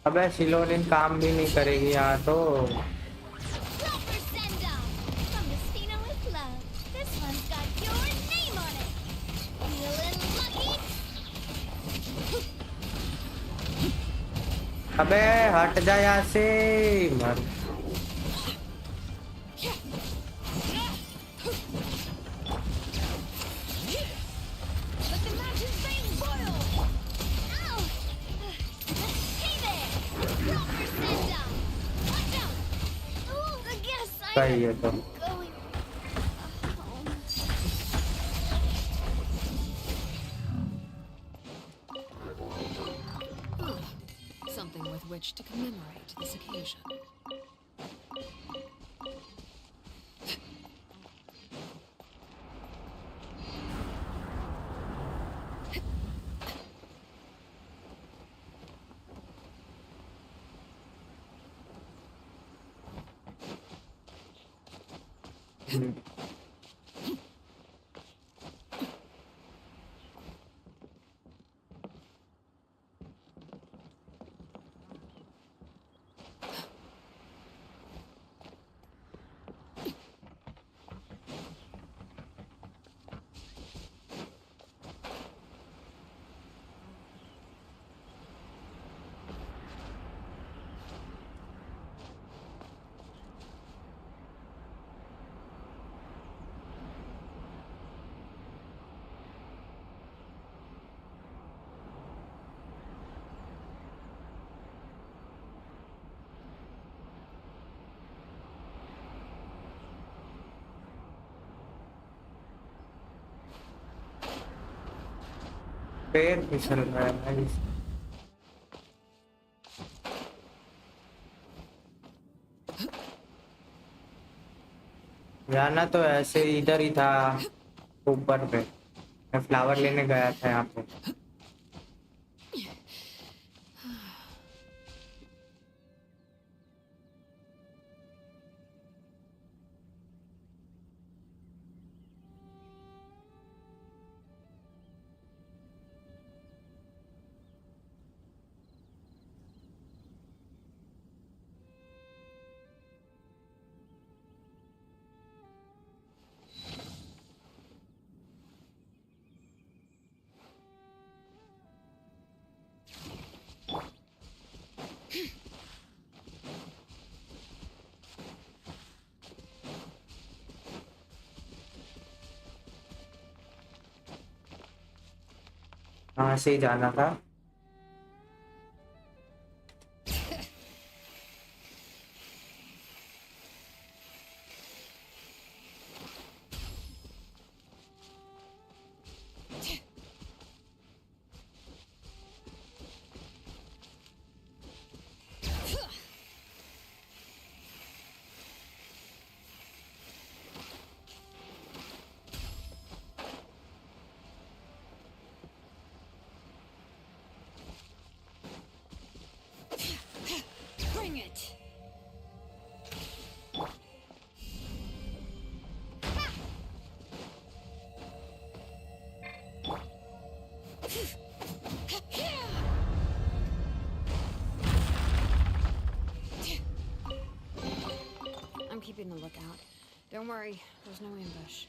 Speaker 2: अबे सिलोनिन काम भी नहीं करेगी यहाँ तो।
Speaker 6: Proper send-off from Messina with love. This one's got your name on it. Feeling lucky?
Speaker 2: अबे हट जा यहाँ से मर।
Speaker 6: Let the match's veins boil. Ow! Hey there! Proper send-off. Watch out! Ooh, I guess
Speaker 2: सही है तो।
Speaker 6: I'm going home.
Speaker 4: Something with which to commemorate this occasion.
Speaker 2: पैर फिसल रहा है भाई। जाना तो ऐसे इधर ही था, ऊपर पे। मैं फ्लावर लेने गया था यहाँ पे। कहाँ से जाना था?
Speaker 4: Bring it! I'm keeping a lookout. Don't worry, there's no ambush.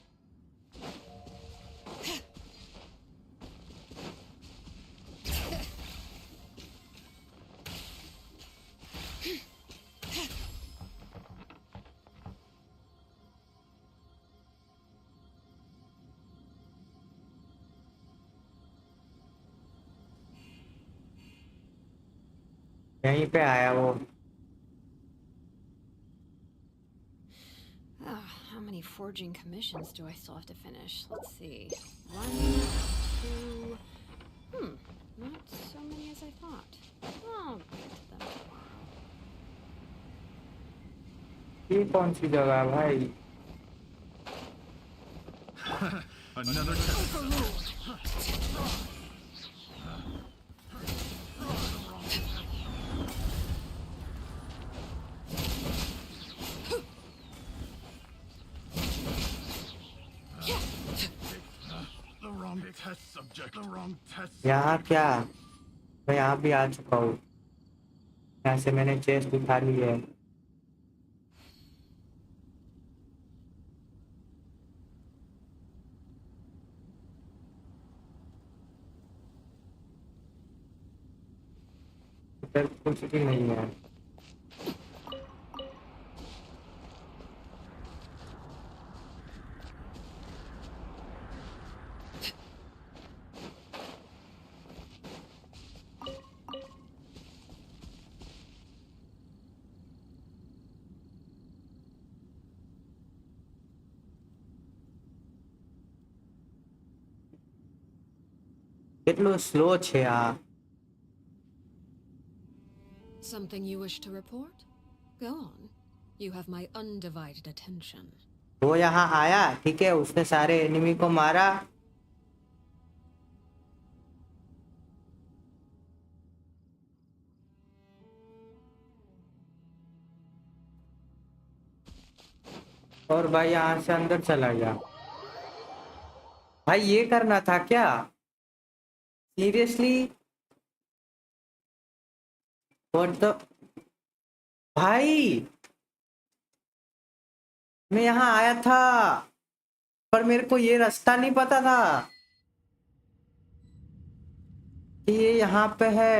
Speaker 2: यहीं पे आया वो।
Speaker 4: How many forging commissions do I still have to finish? Let's see. 1, 2... not so many as I thought. I'll get to them tomorrow.
Speaker 2: ये कौन सी जगह है भाई?
Speaker 5: Another test. test subject. The wrong test.
Speaker 2: यहाँ क्या? मैं यहाँ भी आ चुका हूँ। यहाँ से मैंने चेस्ट उठा ली है। इधर कुछ भी नहीं है। કેટલું સ્લો છે આ।
Speaker 4: Something you wish to report? Go on. You have my undivided attention.
Speaker 2: वो यहाँ आया, ठीक है, उसने सारे एनिमी को मारा। और भाई यहाँ से अंदर चला गया। भाई ये करना था क्या? सीरियसली? व्हाट द भाई, मैं यहाँ आया था पर मेरे को ये रास्ता नहीं पता था कि ये यहाँ पे है।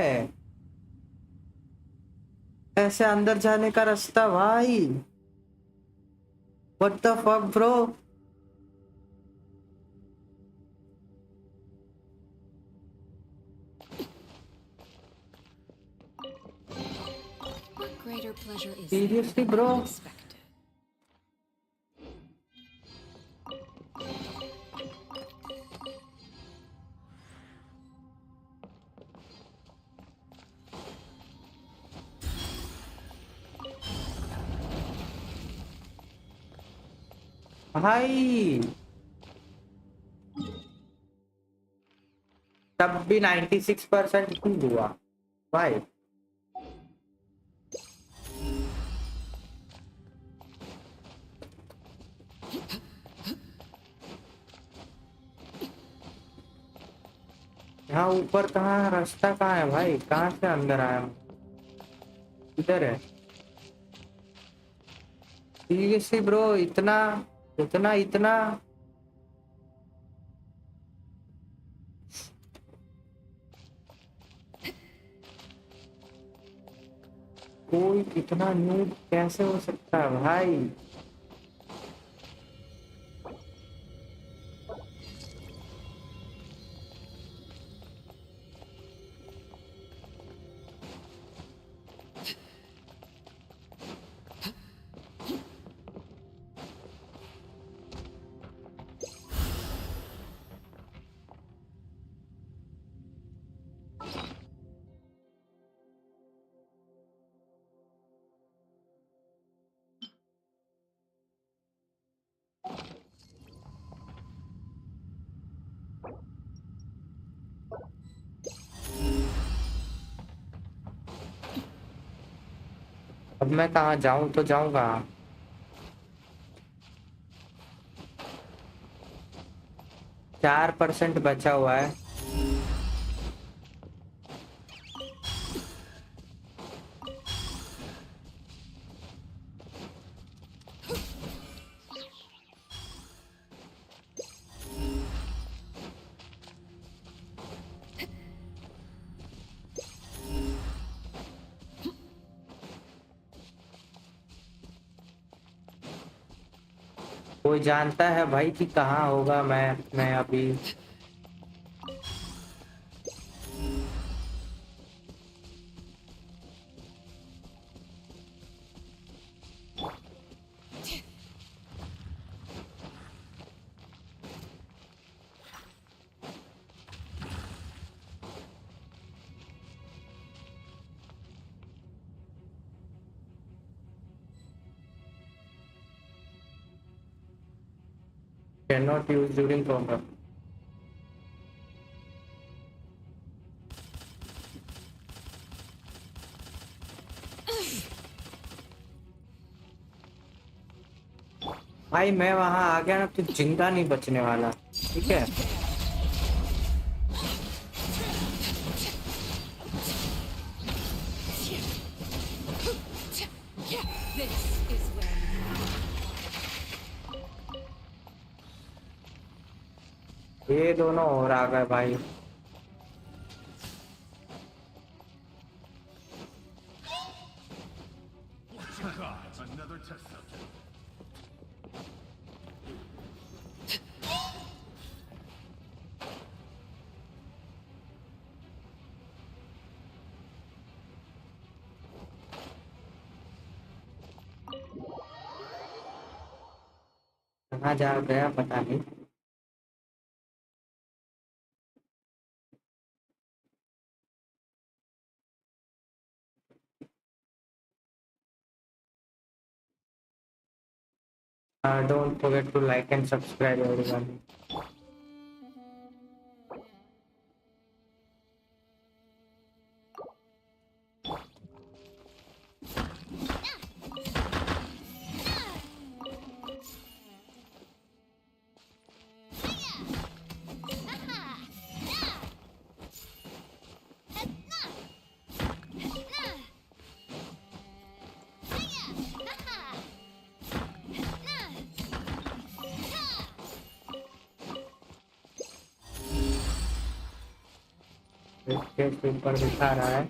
Speaker 2: ऐसे अंदर जाने का रास्ता भाई। What the fuck bro.
Speaker 4: What greater pleasure is
Speaker 2: Seriously,
Speaker 4: there than
Speaker 2: bro?
Speaker 4: unexpected?
Speaker 2: भाई तब भी 96% क्यों हुआ भाई? यहाँ ऊपर कहाँ रास्ता कहाँ है भाई? कहाँ से अंदर आया? इधर है। सीरियसली ब्रो, इतना इतना इतना कोई इतना न्यूड कैसे हो सकता है भाई? अब मैं कहाँ जाऊं तो जाऊं कहाँ? 4% बचा हुआ है। कोई जानता है भाई कि कहाँ होगा? मैं अभी cannot use during combat। भाई मैं वहां आ गया ना तो जिंदा नहीं बचने वाला, ठीक है?
Speaker 4: This is where
Speaker 2: ये दोनों और आ गए भाई।
Speaker 5: What you got? Another test subject.
Speaker 2: कहाँ जा गया पता नहीं। Don't forget to like and subscribe everyone. इसके ऊपर दिखा रहा है।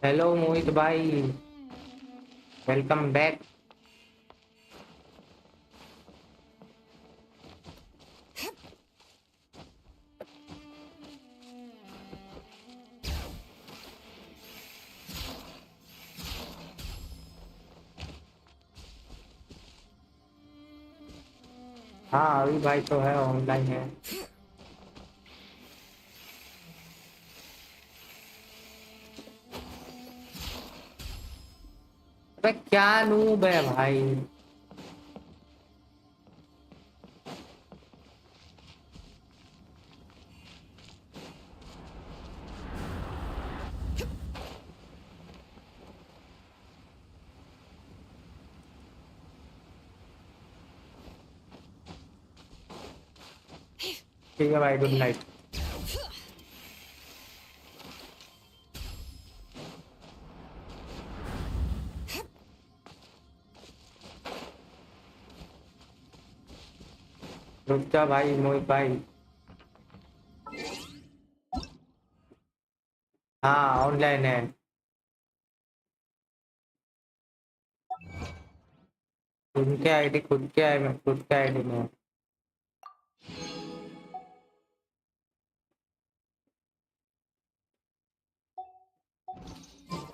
Speaker 2: हेलो मोहित भाई, वेलकम बैक। हाँ अभी भाई तो है, ऑनलाइन है। अबे क्या नूब है भाई। ठीक है भाई, गुड नाइट। रुक जा भाई मोहित भाई। हाँ ऑनलाइन है। उनके आईडी खुद के है, मैं खुद के आईडी में।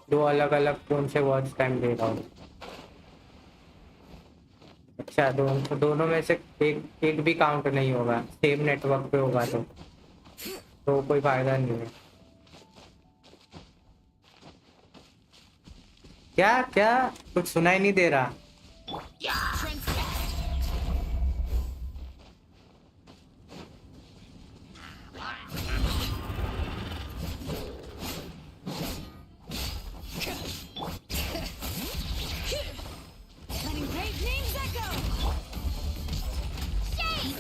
Speaker 2: दो अलग अलग फोन से वॉच टाइम दे रहा हूँ। अच्छा दोनों में से एक भी काउंट नहीं होगा, सेम नेटवर्क पे होगा तो कोई फायदा नहीं है। क्या क्या कुछ सुनाई नहीं दे रहा।
Speaker 6: Letting great names echo. Shade.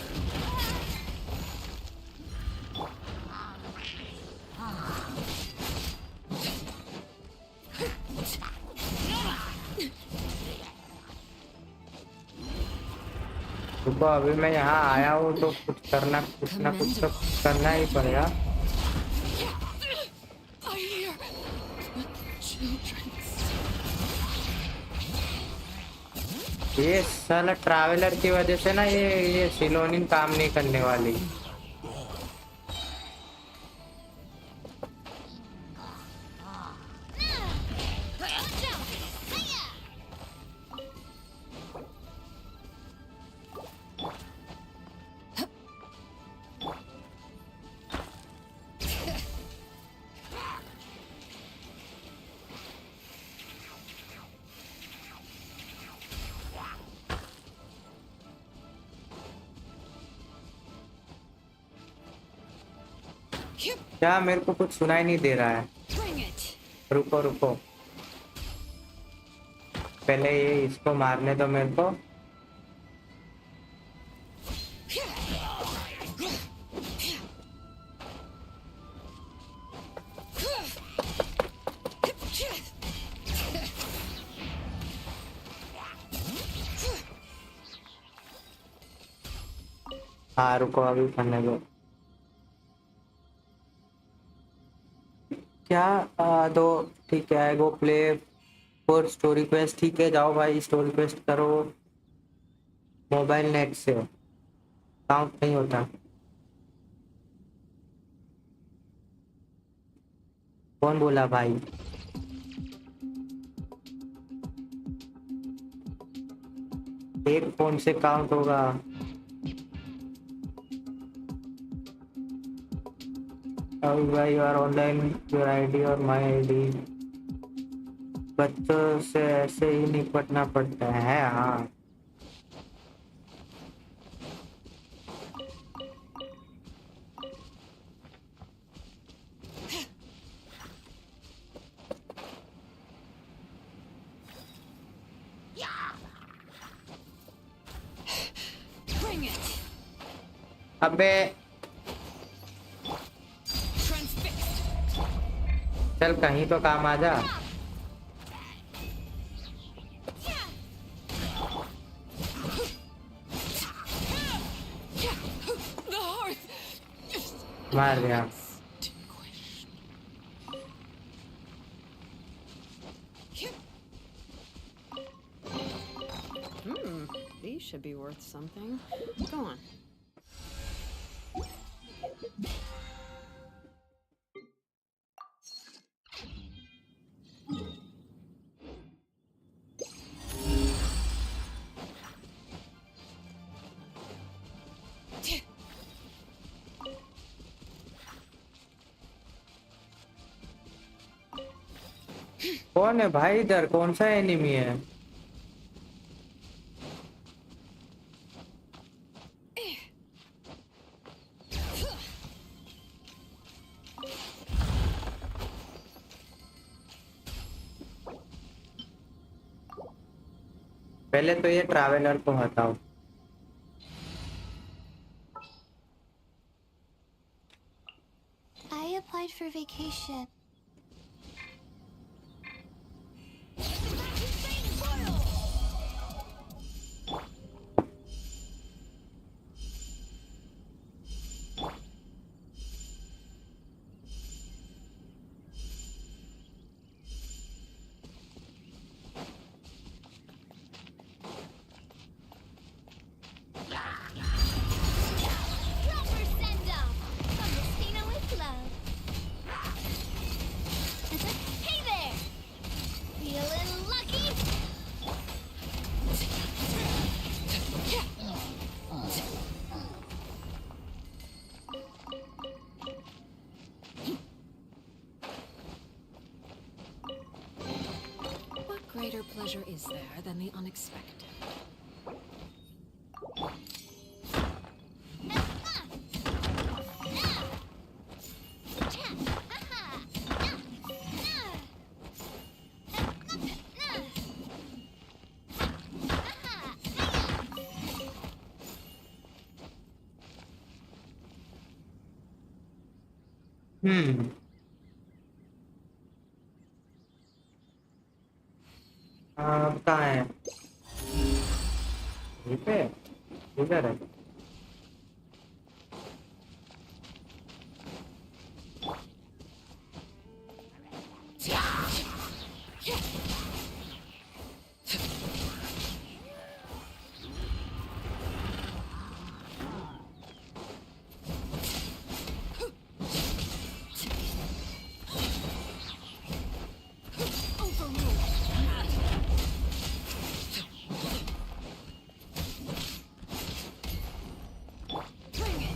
Speaker 2: रुको अभी मैं यहाँ आया हूँ तो कुछ ना कुछ तो करना ही पड़ेगा।
Speaker 4: I hear children.
Speaker 2: ये साला ट्रैवलर की वजह से ना ये सिलोनिन काम नहीं करने वाली। क्या मेरे को कुछ सुनाई नहीं दे रहा है। रुको रुको पहले ये इसको मारने दो मेरे को। हाँ रुको अभी करने दो। क्या दो। ठीक है go play for story quest. ठीक है जाओ भाई स्टोरी क्वेस्ट करो। मोबाइल नेट से काउंट नहीं होता। कौन बोला भाई? एक फोन से काउंट होगा। अभी भाई you are online your ID और माय आईडी। बच्चों से ऐसे ही निपटना पड़ता है। हाँ
Speaker 4: Bring it.
Speaker 2: अबे
Speaker 4: Transfixed.
Speaker 2: चल कहीं तो काम आ जा।
Speaker 4: The hearth.
Speaker 2: मार दिया।
Speaker 4: These should be worth something. Go on.
Speaker 2: कौन है भाई इधर? कौन सा एनिमी है? पहले तो ये ट्रैवलर को हटाओ।
Speaker 6: I applied for vacation. Proper send-off from Messina with love. Hey there! Feeling lucky?
Speaker 4: What greater pleasure is there than the unexpected?
Speaker 2: हम्म अब कहाँ है? यहीं पे इधर है।
Speaker 4: Bring it.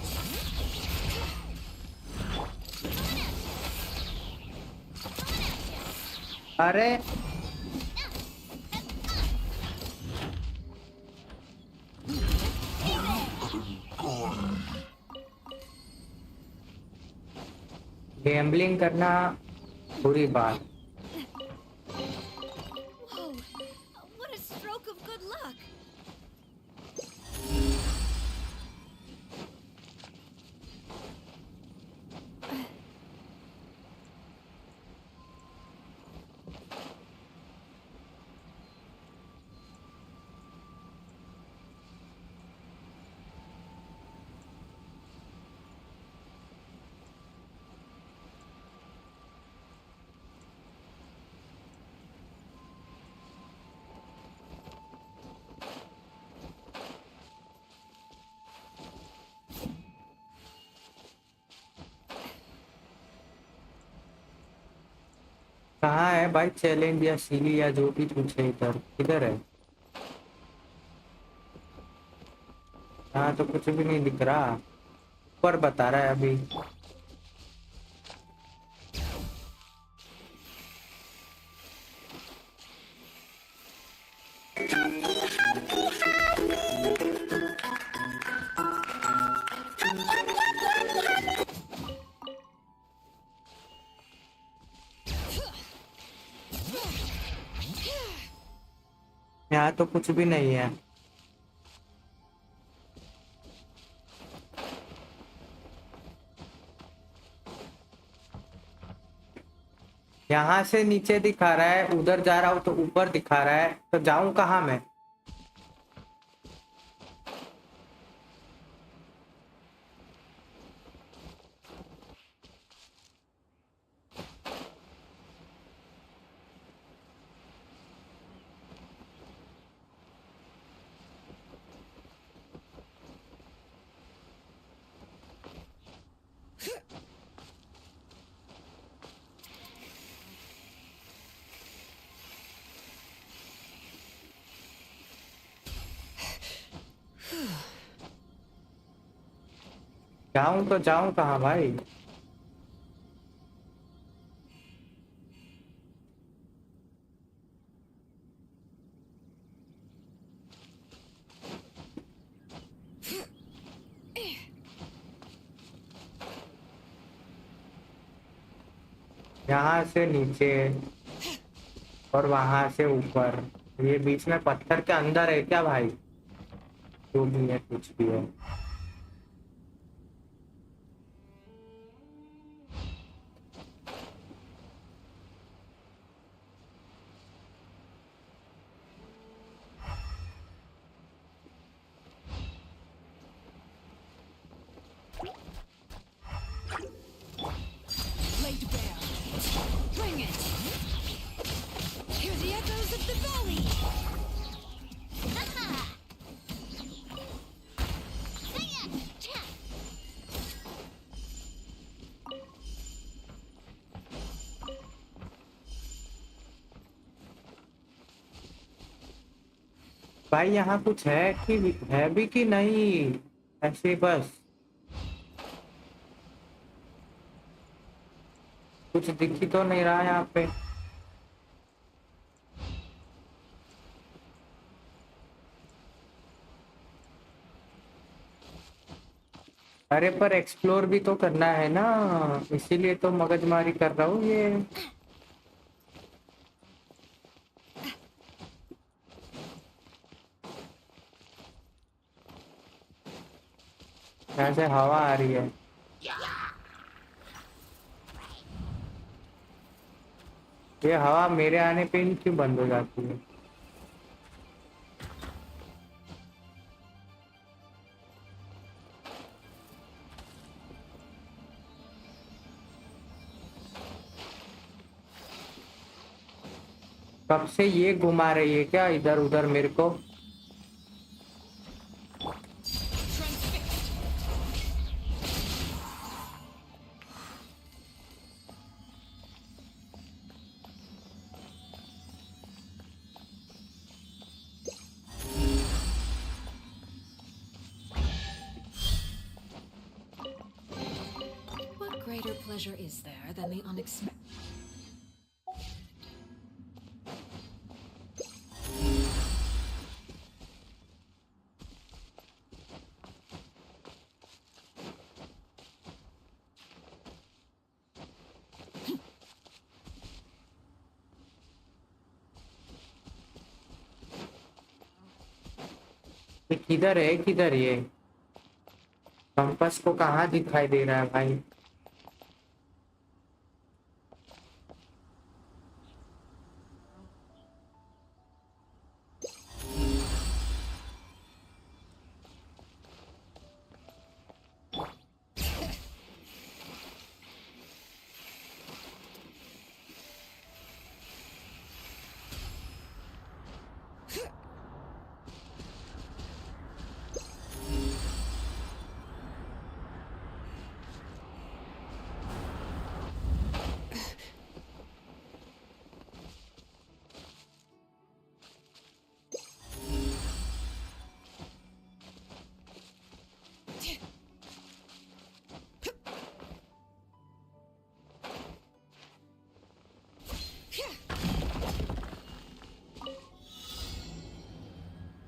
Speaker 2: अरे गैम्बलिंग करना बुरी बात।
Speaker 6: Whoa! What a stroke of good luck!
Speaker 2: कहाँ है भाई चैलेंज या सीली या जो भी कुछ है इधर किधर है? यहाँ तो कुछ भी नहीं दिख रहा, ऊपर बता रहा है अभी। यहाँ तो कुछ भी नहीं है। यहाँ से नीचे दिखा रहा है, उधर जा रहा हूँ तो ऊपर दिखा रहा है, तो जाऊं कहाँ मैं? जाऊं तो जाऊं कहाँ भाई? यहाँ से नीचे और वहां से ऊपर, ये बीच में पत्थर के अंदर है क्या भाई? जो भी है कुछ भी है।
Speaker 4: Laid bare. Bring it. Hear the echoes of the valley.
Speaker 6: Haha! Hiya! Cha!
Speaker 2: भाई यहाँ कुछ है कि है भी कि नहीं? ऐसे बस कुछ दिख ही तो नहीं रहा यहाँ पे। अरे पर एक्सप्लोर भी तो करना है ना, इसीलिए तो मगजमारी कर रहा हूँ ये। यहाँ से हवा आ रही है। ये हवा मेरे आने पे ही क्यों बंद हो जाती है? कब से ये घुमा रही है क्या इधर उधर मेरे को?
Speaker 4: What greater pleasure is there than the unexpected?
Speaker 2: ये किधर है किधर ये? कंपास को कहाँ दिखाई दे रहा है भाई?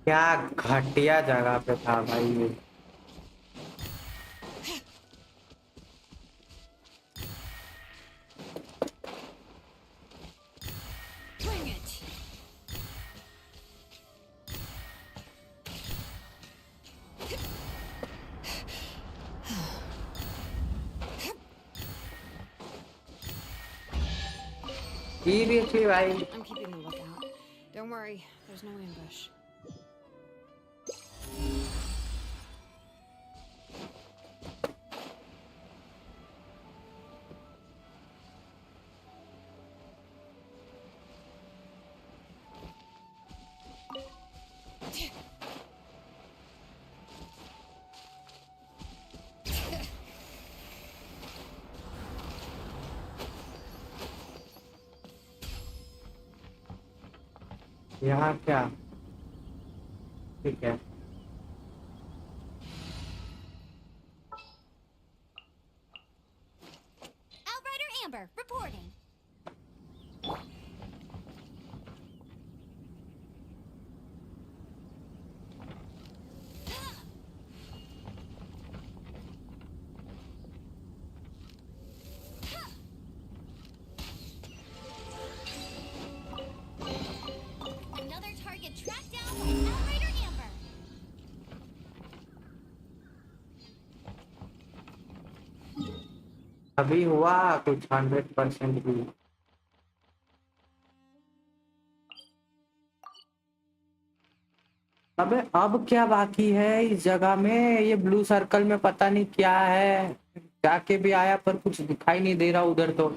Speaker 2: क्या घटिया जगह पे था भाई ये।
Speaker 4: Bring it.
Speaker 2: सीरियसली भाई
Speaker 4: I'm keeping the lookout. Don't worry, there's no ambush.
Speaker 2: यहाँ क्या? ठीक है।
Speaker 6: Outrider Amber, reporting. Another target tracked down by Outrider Amber.
Speaker 2: अभी हुआ कुछ 100% भी। अबे अब क्या बाकी है इस जगह में? ये ब्लू सर्कल में पता नहीं क्या है। जाके भी आया पर कुछ दिखाई नहीं दे रहा उधर तो।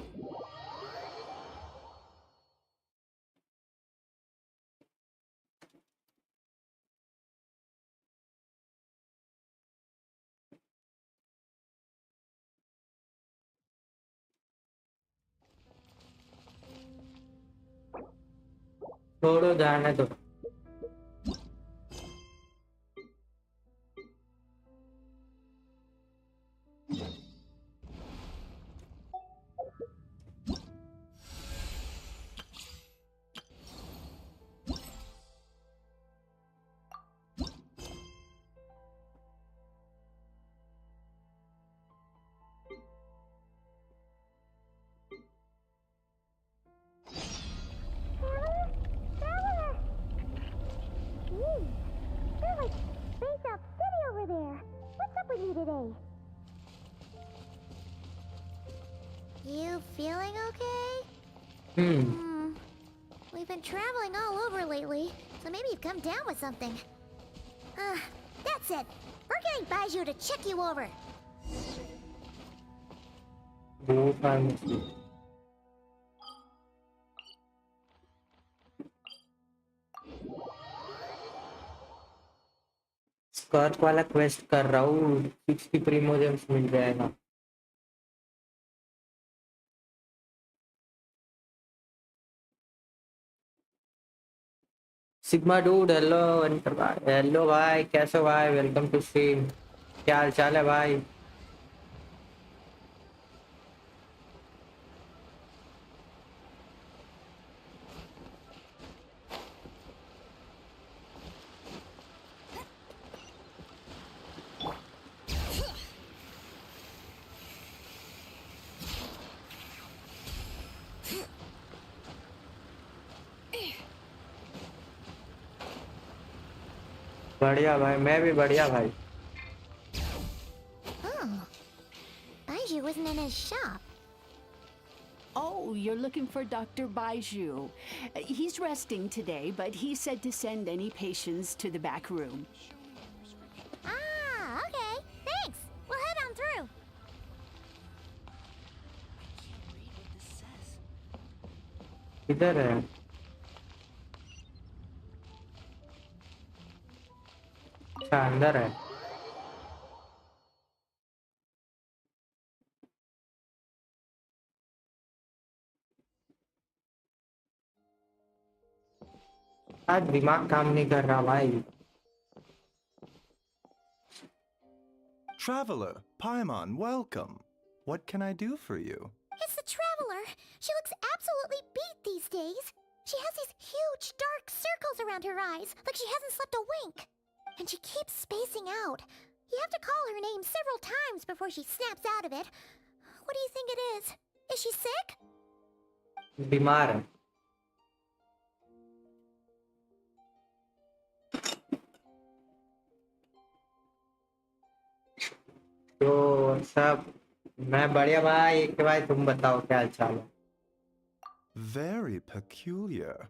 Speaker 2: छोड़ो जाने दो।
Speaker 6: There's like space out city over there. What's up with you today? You feeling okay? We've been traveling all over lately, so maybe you've come down with something. That's it. We're getting Baiju to check you over.
Speaker 2: वो pharmacy skirt वाला quest कर रहा हूँ। 60 primogems मिल जाएगा। Sigma dude hello enter भाई। Hello भाई कैसे हो भाई? Welcome to stream. क्या हाल चाल है भाई? बढ़िया भाई, मैं भी बढ़िया भाई।
Speaker 6: Oh, Baiju wasn't in his shop.
Speaker 7: Oh, you're looking for Dr. Baiju. He's resting today, but he said to send any patients to the back room.
Speaker 6: Ah, okay. Thanks. We'll head on through.
Speaker 2: किधर है? अच्छा अंदर है। आज दिमाग काम नहीं कर रहा भाई।
Speaker 8: Traveler, Paimon, welcome. What can I do for you?
Speaker 6: It's the Traveler. She looks absolutely beat these days. She has these huge dark circles around her eyes, like she hasn't slept a wink. And she keeps spacing out. You have to call her name several times before she snaps out of it. What do you think it is? Is she sick?
Speaker 2: बीमार है। तो सब मैं बढ़िया भाई। एक भाई तुम बताओ क्या हाल चाल है?
Speaker 8: Very peculiar.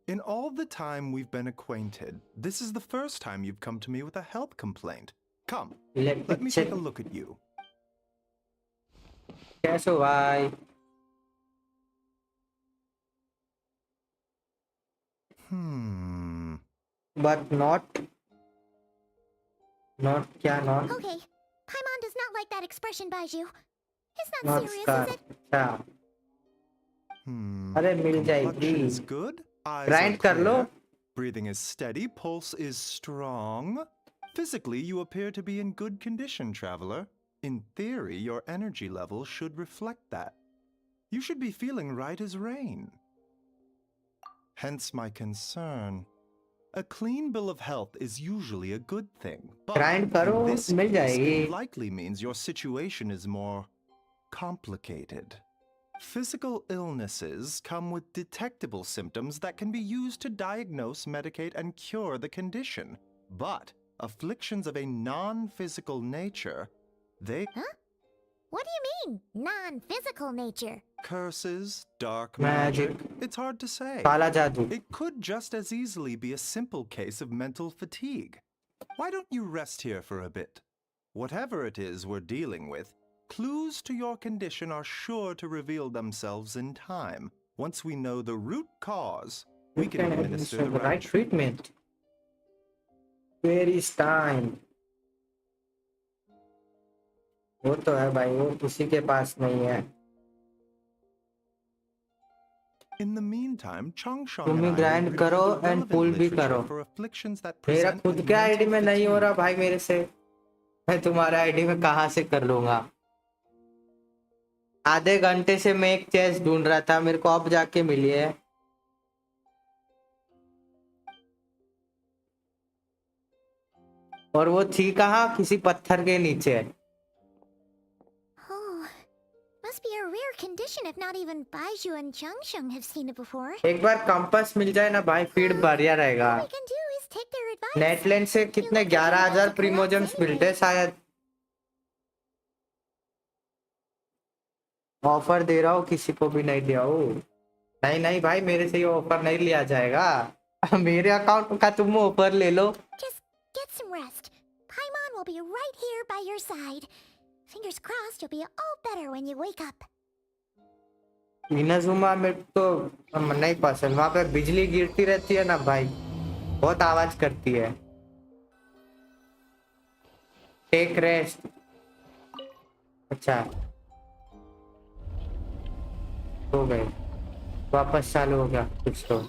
Speaker 8: In all the time we've been acquainted, this is the first time you've come to me with a health complaint. Come, let me take a look at you.
Speaker 2: कैसे हो भाई? But not क्या not
Speaker 6: Okay. Paimon does not like that expression, Baiju. It's not
Speaker 2: not
Speaker 6: serious,
Speaker 2: scar.
Speaker 6: is it?
Speaker 2: अच्छा अरे मिल जाएगी।
Speaker 8: Complexion is good. Eyes
Speaker 2: Grind
Speaker 8: are
Speaker 2: कर लो।
Speaker 8: clear. Breathing is steady. Pulse is strong. Physically, you appear to be in good condition, traveler. In theory, your energy level should reflect that. You should be feeling right as rain. Hence my concern. A clean bill of health is usually a good thing, but
Speaker 2: Grind करो
Speaker 8: in this
Speaker 2: mill
Speaker 8: case,
Speaker 2: जाएगी।
Speaker 8: it likely means your situation is more complicated. Physical illnesses come with detectable symptoms that can be used to diagnose, medicate, and cure the condition. But afflictions of a non-physical nature, they...
Speaker 6: Huh? What do you mean, non-physical nature?
Speaker 8: Curses, dark
Speaker 2: Magic.
Speaker 8: magic, it's hard to say.
Speaker 2: काला जादू।
Speaker 8: It could just as easily be a simple case of mental fatigue. Why don't you rest here for a bit? Whatever it is we're dealing with, clues to your condition are sure to reveal themselves in time. Once we know the root cause, we can administer the right
Speaker 2: treatment. Where is time? वो तो है भाई, वो किसी के पास नहीं है।
Speaker 8: In the meantime, Changshan
Speaker 2: तुम
Speaker 8: and
Speaker 2: he
Speaker 8: I will
Speaker 2: grind
Speaker 8: review
Speaker 2: करो
Speaker 8: the
Speaker 2: एंड
Speaker 8: relevant
Speaker 2: पुल भी
Speaker 8: literature
Speaker 2: करो।
Speaker 8: for afflictions that
Speaker 2: मेरा
Speaker 8: present
Speaker 2: खुद
Speaker 8: with
Speaker 2: के आईडी
Speaker 8: mental
Speaker 2: में नहीं हो
Speaker 8: fatigue.
Speaker 2: रहा भाई मेरे से। मैं तुम्हारे आईडी में कहाँ से कर लूंगा? आधे घंटे से मैं एक चेस ढूंढ रहा था, मेरे को अब जाके मिली है। और वो थी कहाँ? किसी पत्थर के नीचे।
Speaker 6: Oh, must be a rare condition if not even Baiju and Changsheng have seen it before.
Speaker 2: एक बार कंपास मिल जाए ना भाई, फीड बढ़िया रहेगा।
Speaker 6: All we can do is take their advice.
Speaker 2: नेटलैंड से कितने 11,000 प्रीमोजन्स मिलते हैं शायद। ऑफर दे रहा हूँ, किसी को भी नहीं दिया हो। नहीं नहीं भाई, मेरे से ये ऑफर नहीं लिया जाएगा। मेरे अकाउंट का तुम ऑफर ले लो।
Speaker 6: Just get some rest. Paimon will be right here by your side. Fingers crossed you'll be all better when you wake up.
Speaker 2: Inazuma मेरे तो नहीं पसंद। वहाँ पे बिजली गिरती रहती है ना भाई, बहुत आवाज करती है। Take rest. अच्छा हो गए, वापस चालू हो गया कुछ तो।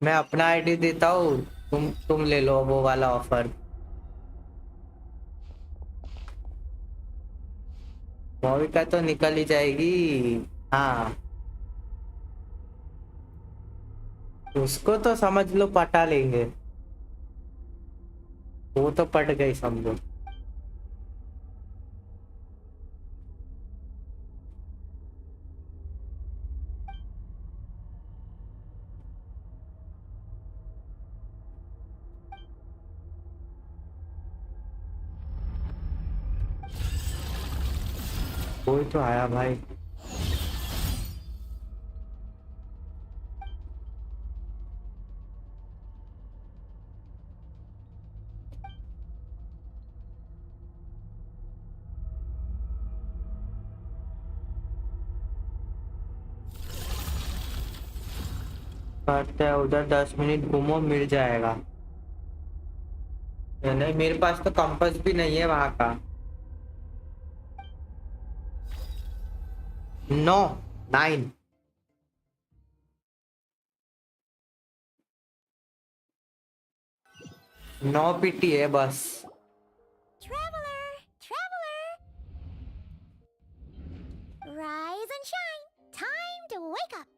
Speaker 2: मैं अपना आईडी देता हूँ, तुम ले लो वो वाला ऑफर। मोविका तो निकल ही जाएगी। हाँ उसको तो समझ लो पटा लेंगे, वो तो पट गई समझो। कोई तो आया भाई। करते हैं उधर, 10 मिनट घूमो मिल जाएगा। नहीं मेरे पास तो कंपास भी नहीं है वहां का। 9 पीटी है बस।
Speaker 6: Traveler, traveler, wake up.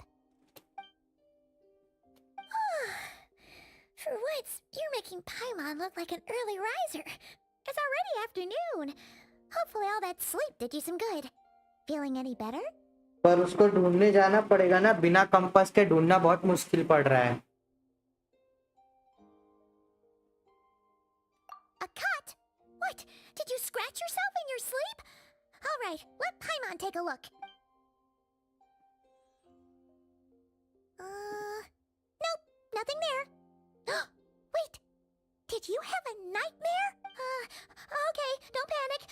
Speaker 6: For once, you're making Paimon look like an early riser. It's already afternoon. Hopefully all that sleep did you some good. Feeling any better?
Speaker 2: पर उसको ढूंढने जाना पड़ेगा ना, बिना कंपास के ढूंढना बहुत मुश्किल पड़ रहा है.
Speaker 6: A cut? What? Did you scratch yourself in your sleep? All right, let Paimon take a look. Nope, nothing there. Wait, did you have a nightmare? Okay, don't panic.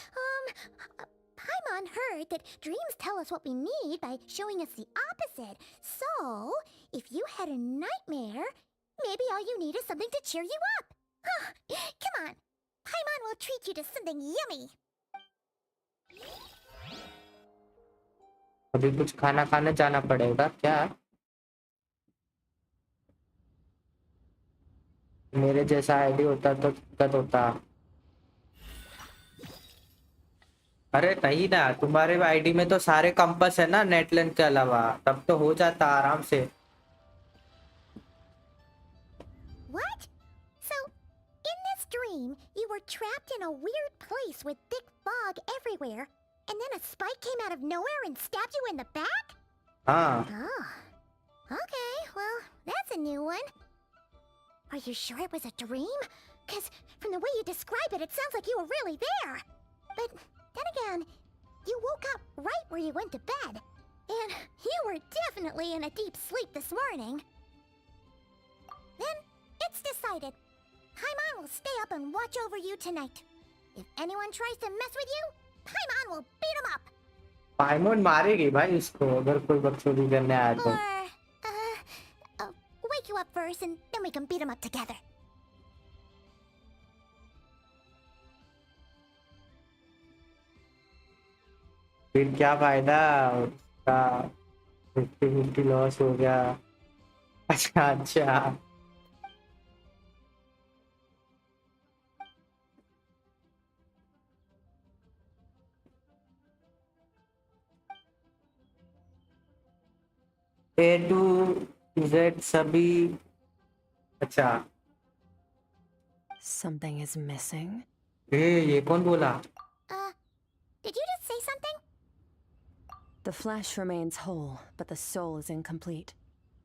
Speaker 6: Paimon heard that dreams tell us what we need by showing us the opposite. So, if you had a nightmare, maybe all you need is something to cheer you up. Come on, Paimon will treat you to something yummy.
Speaker 2: अभी कुछ खाना खाने जाना पड़ेगा क्या? मेरे जैसा ID होता तो दिक्कत होता. अरे नहीं ना, तुम्हारे आईडी में तो सारे कंपास है ना नेटलैंड के अलावा, तब तो हो जाता आराम से.
Speaker 6: What? So, in this dream, you were trapped in a weird place with thick fog everywhere, and then a spike came out of nowhere and stabbed you in the back?
Speaker 2: हाँ.
Speaker 6: Oh. Okay, well, that's a new one. Are you sure it was a dream? Because from the way you describe it, it sounds like you were really there. But then again, you woke up right where you went to bed. And you were definitely in a deep sleep this morning. Then, it's decided. Paimon will stay up and watch over you tonight. If anyone tries to mess with you, Paimon will beat him up.
Speaker 2: पाइमोन मारेगी भाई उसको अगर कोई बकचोदी करने आया तो.
Speaker 6: Or, wake you up first and then we can beat him up together.
Speaker 2: फिर क्या फायदा उसका? 50-50 लॉस हो गया. अच्छा अच्छा. ए टू जेड सभी. अच्छा.
Speaker 9: Something is missing.
Speaker 2: ये कौन बोला?
Speaker 6: Did you just say something?
Speaker 9: The flesh remains whole, but the soul is incomplete.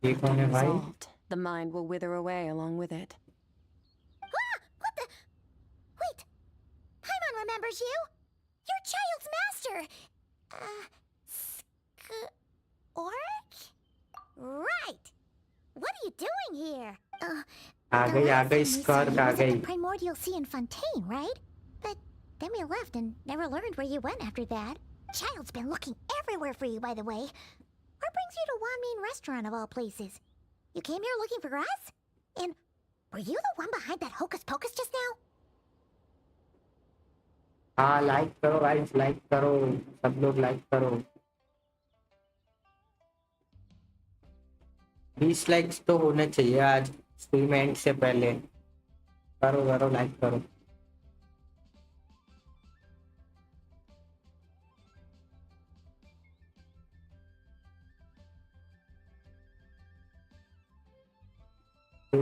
Speaker 2: ये कौन है भाई?
Speaker 9: Resolved, the mind will wither away along with it.
Speaker 6: What the? Wait. Paimon remembers you. You're Child's master. Orc? Right. What are you doing here?
Speaker 2: आ गई स्कॉर्क आ गई.
Speaker 6: The primordial sea in Fontaine, right? But then we left and never learned where you went after that. Child's been looking everywhere for you, by the way. What brings you to Wanmin Restaurant of all places? You came here looking for us? And were you the one behind that hocus pocus just now?
Speaker 2: हाँ like करो guys, like करो सब लोग, like करो. 20 likes तो होने चाहिए आज स्ट्रीम एंड से पहले. करो लाइक करो.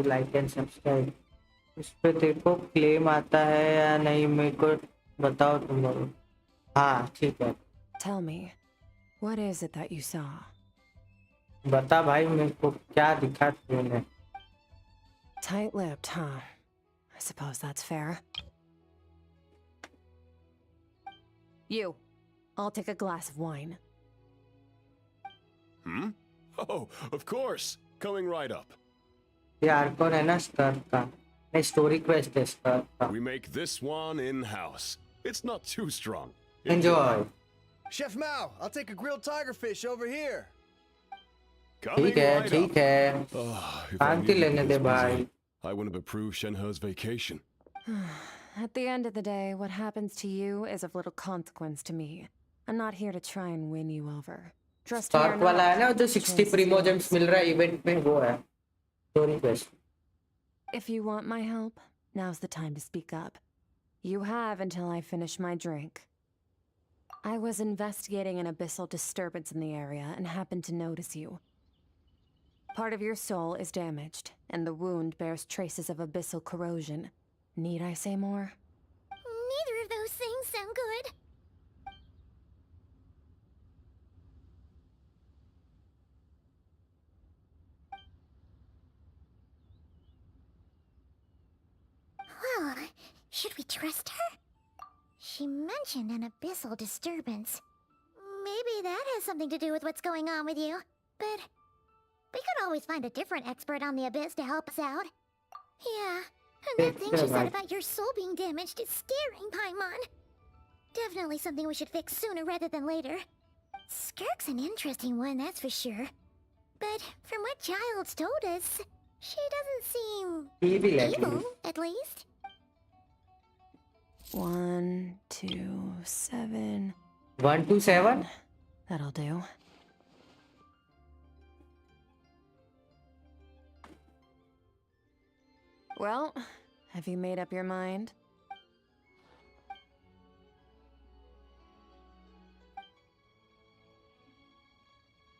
Speaker 2: Like and subscribe. इस पे देखो क्लेम आता है या नहीं मेरे को बताओ तुम लोग. हाँ ठीक है.
Speaker 9: Tell me, what is it that you saw?
Speaker 2: बता भाई मेरे को क्या दिखा तुमने.
Speaker 9: Tight-lipped, huh? I suppose that's fair. You, I'll take a glass of wine.
Speaker 5: Hmm? Oh, of course. Coming right up.
Speaker 2: यार कौन है ना स्टार का? नहीं स्टोरी क्वेस्ट है स्टार का.
Speaker 5: We make this one in-house. It's not too strong.
Speaker 2: Enjoy.
Speaker 10: Chef Mao, I'll take a grilled tiger fish over here.
Speaker 5: Coming right
Speaker 2: ठीक
Speaker 5: up.
Speaker 2: है.
Speaker 5: If I
Speaker 2: शांति
Speaker 5: knew
Speaker 2: लेने
Speaker 5: this
Speaker 2: they
Speaker 5: was
Speaker 2: भाई.
Speaker 5: it, I wouldn't have approved Shenhe's vacation.
Speaker 9: At the end of the day, what happens to you is of little consequence to me. I'm not here to try and win you over. Trust me or
Speaker 2: Stark वाला है ना
Speaker 9: not,
Speaker 2: जो 60 primogems मिल रहा है event में, वो है story quest.
Speaker 9: if you want my help, now's the time to speak up. You have until I finish my drink. I was investigating an abyssal disturbance in the area and happened to notice you. Part of your soul is damaged, and the wound bears traces of abyssal corrosion. Need I say more?
Speaker 6: Neither of those things sound good. Well, should we trust her? She mentioned an abyssal disturbance. Maybe that has something to do with what's going on with you. But we could always find a different expert on the abyss to help us out. Yeah, and that thing she said about your soul being damaged is scaring, Paimon. Definitely something we should fix sooner rather than later. Skirk's an interesting one, that's for sure. But from what Child's told us, she doesn't seem evil, at least.
Speaker 9: 127.
Speaker 2: 127?
Speaker 9: That'll do. Well, have you made up your mind?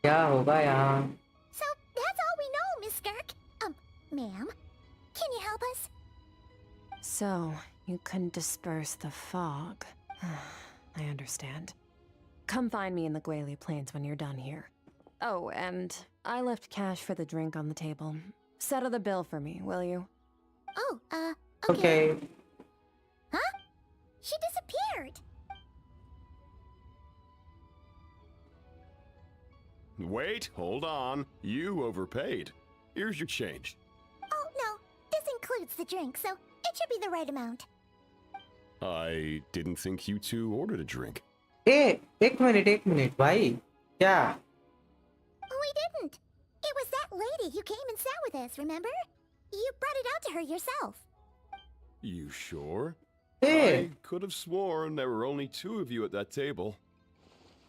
Speaker 2: क्या होगा यहाँ?
Speaker 6: So, that's all we know, Miss Skirk. Ma'am, can you help us?
Speaker 9: So, you couldn't disperse the fog. I understand. Come find me in the Gwali Plains when you're done here. Oh, and I left cash for the drink on the table. Settle the bill for me, will you?
Speaker 6: Oh,
Speaker 2: Okay.
Speaker 6: Huh? She disappeared.
Speaker 5: Wait, hold on. You overpaid. Here's your change.
Speaker 6: Oh, no. This includes the drink, so it should be the right amount.
Speaker 5: I didn't think you two ordered a drink.
Speaker 2: Hey, एक minute, भाई. क्या?
Speaker 6: We didn't. It was that lady who came and sat with us, remember? You brought it out to her yourself.
Speaker 5: You sure?
Speaker 2: Hey,
Speaker 5: I could have sworn there were only 2 of you at that table.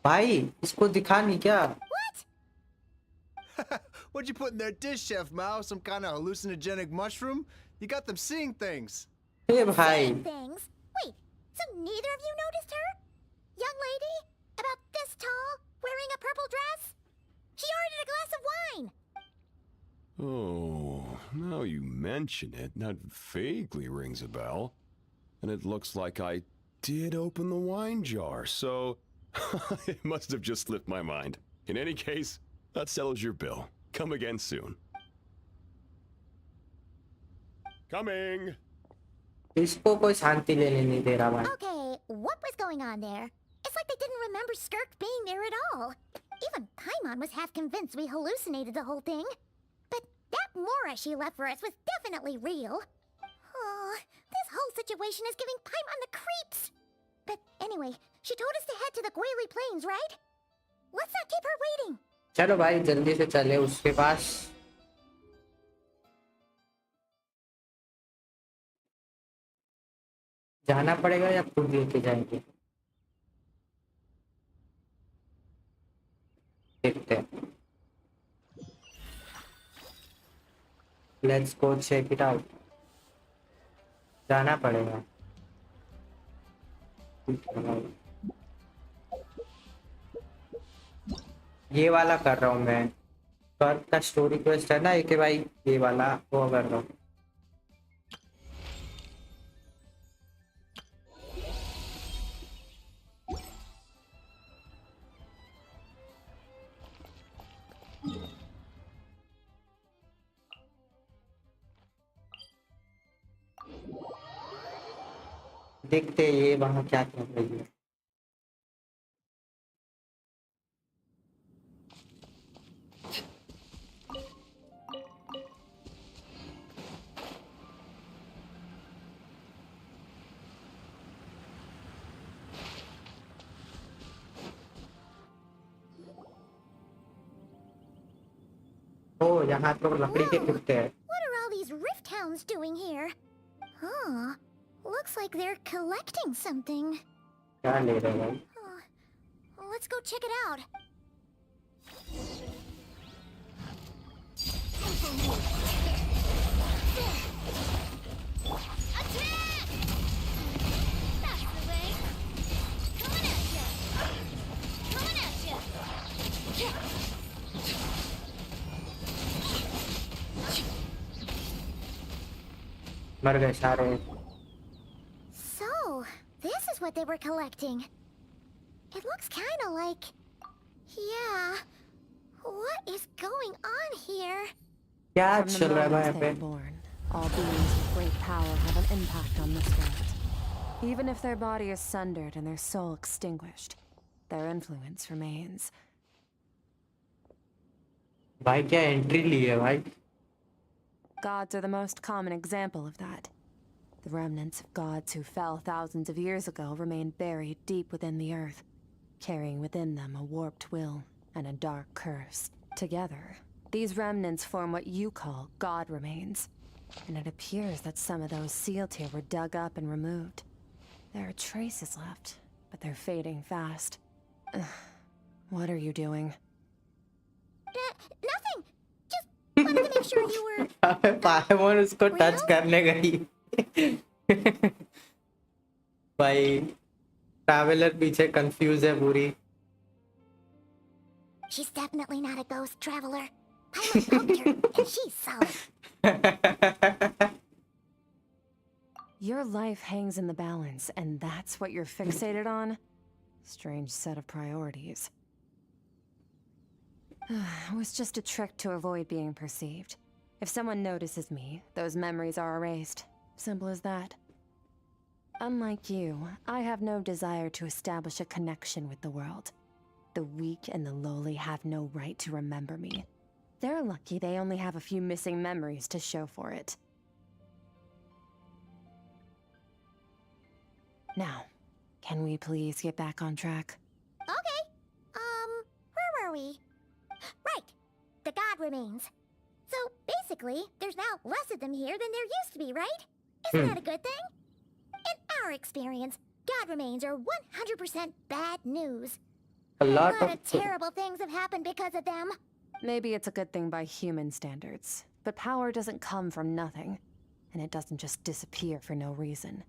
Speaker 2: भाई, इसको दिखा नहीं क्या?
Speaker 6: What?
Speaker 10: What'd you put in their dish, Chef Mao? Some kind of hallucinogenic mushroom? You got them seeing things.
Speaker 2: Hey, भाई.
Speaker 6: Seeing things? Wait, so neither of you noticed her? Young lady? About this tall? Wearing a purple dress? She ordered a glass of wine.
Speaker 5: Oh, now you mention it, that vaguely rings a bell. And it looks like I did open the wine jar, so it must have just slipped my mind. In any case, that settles your bill. Come again soon. Coming!
Speaker 2: इसको कोई शांति लेने नहीं दे रहा भाई.
Speaker 6: Okay, what was going on there? It's like they didn't remember Skirk being there at all. Even Paimon was half convinced we hallucinated the whole thing. But that Mora she left for us was definitely real. Oh, this whole situation is giving Paimon the creeps. But anyway, she told us to head to the Gwali Plains, right? Let's not keep her waiting.
Speaker 2: चलो भाई जल्दी से चले उसके पास. जाना पड़ेगा या खुद लेके जाएंगे? देखते हैं. Let's go check it out. जाना पड़ेगा. ये वाला कर रहा हूँ मैं. कर्व का स्टोरी क्वेस्ट है ना एक भाई, ये वाला वो कर रहा हूँ. देखते ये वहां क्या कर रही है. ओ यहाँ तो लकड़ी के टुकड़े हैं.
Speaker 6: What are all these rift hounds doing here? Huh. Looks like they're collecting something.
Speaker 2: क्या ले रहे हैं?
Speaker 6: Let's go check it out. Attack! That's the way. Coming at ya.
Speaker 2: मर गए सारे.
Speaker 6: So, this is what they were collecting. It looks kinda like... Yeah... What is going on here?
Speaker 2: क्या
Speaker 9: From the
Speaker 2: चल रहा है भाई
Speaker 9: moment
Speaker 2: यहाँ
Speaker 9: they
Speaker 2: पे?
Speaker 9: are born, all beings with great power have an impact on this world. Even if their body is sundered and their soul extinguished, their influence remains.
Speaker 2: भाई क्या entry ली है भाई?
Speaker 9: Gods are the most common example of that. The remnants of gods who fell thousands of years ago remain buried deep within the earth, carrying within them a warped will and a dark curse. Together, these remnants form what you call god remains, and it appears that some of those sealed here were dug up and removed. There are traces left, but they're fading fast. What are you doing?
Speaker 6: Nothing! Just wanted to make sure you were...
Speaker 2: पायमोन उसको touch करने गई. भाई traveller पीछे confuse है पूरी.
Speaker 6: She's definitely not a ghost traveler. I poked her, and she's solid.
Speaker 9: Your life hangs in the balance, and that's what you're fixated on? Strange set of priorities. It was just a trick to avoid being perceived. If someone notices me, those memories are erased. Simple as that. Unlike you, I have no desire to establish a connection with the world. The weak and the lowly have no right to remember me. They're lucky they only have a few missing memories to show for it. Now, can we please get back on track?
Speaker 6: Okay. Where were we? Right. The god remains. So, basically, there's now less of them here than there used to be, right? Isn't that a good thing? In our experience, god remains are 100% bad news.
Speaker 2: A lot
Speaker 6: of terrible things have happened because of them.
Speaker 9: Maybe it's a good thing by human standards, but power doesn't come from nothing, and it doesn't just disappear for no reason.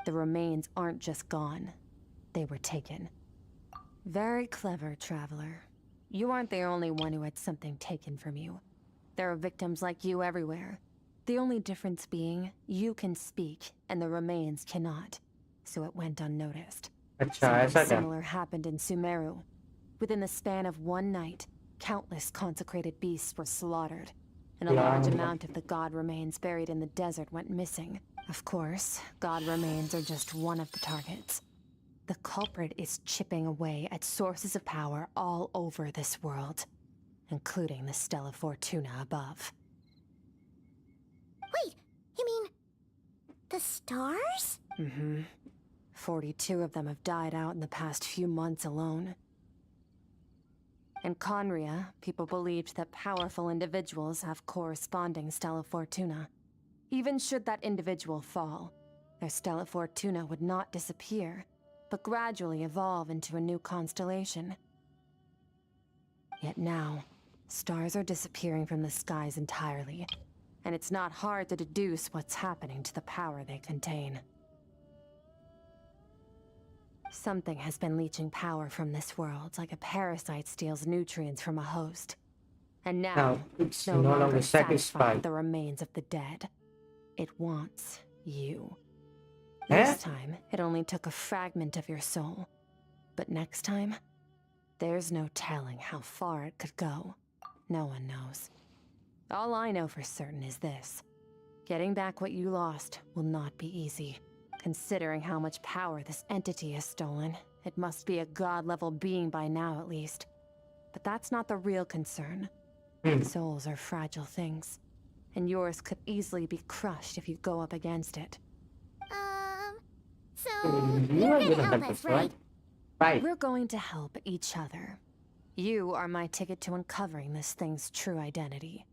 Speaker 9: The remains aren't just gone. They were taken. Very clever, Traveler. You aren't the only one who had something taken from you. There are victims like you everywhere. The only difference being, you can speak, and the remains cannot. So it went unnoticed. Something similar happened in Sumeru. Within the span of one night, countless consecrated beasts were slaughtered, and a large amount of the god remains buried in the desert went missing. Of course, god remains are just one of the targets. The culprit is chipping away at sources of power all over this world, including the Stella Fortuna above.
Speaker 6: Wait, you mean... the stars?
Speaker 9: Mm-hmm. 42 of them have died out in the past few months alone. In Conria, people believed that powerful individuals have corresponding Stella Fortuna. Even should that individual fall, their Stella Fortuna would not disappear, but gradually evolve into a new constellation. Yet now, stars are disappearing from the skies entirely, and it's not hard to deduce what's happening to the power they contain. Something has been leeching power from this world, like a parasite steals nutrients from a host. And now,
Speaker 2: it's
Speaker 9: no
Speaker 2: no
Speaker 9: longer
Speaker 2: longer
Speaker 9: satisfied with
Speaker 2: satisfied.
Speaker 9: the remains of the dead. It wants you.
Speaker 2: Eh?
Speaker 9: This time, it only took a fragment of your soul. But next time, there's no telling how far it could go. No one knows. All I know for certain is this. Getting back what you lost will not be easy. Considering how much power this entity has stolen, it must be a god-level being by now at least. But that's not the real concern. Souls are fragile things, and yours could easily be crushed if you go up against it.
Speaker 6: So you're gonna help us, right?
Speaker 2: Right.
Speaker 9: We're going to help each other. You are my ticket to uncovering this thing's true identity.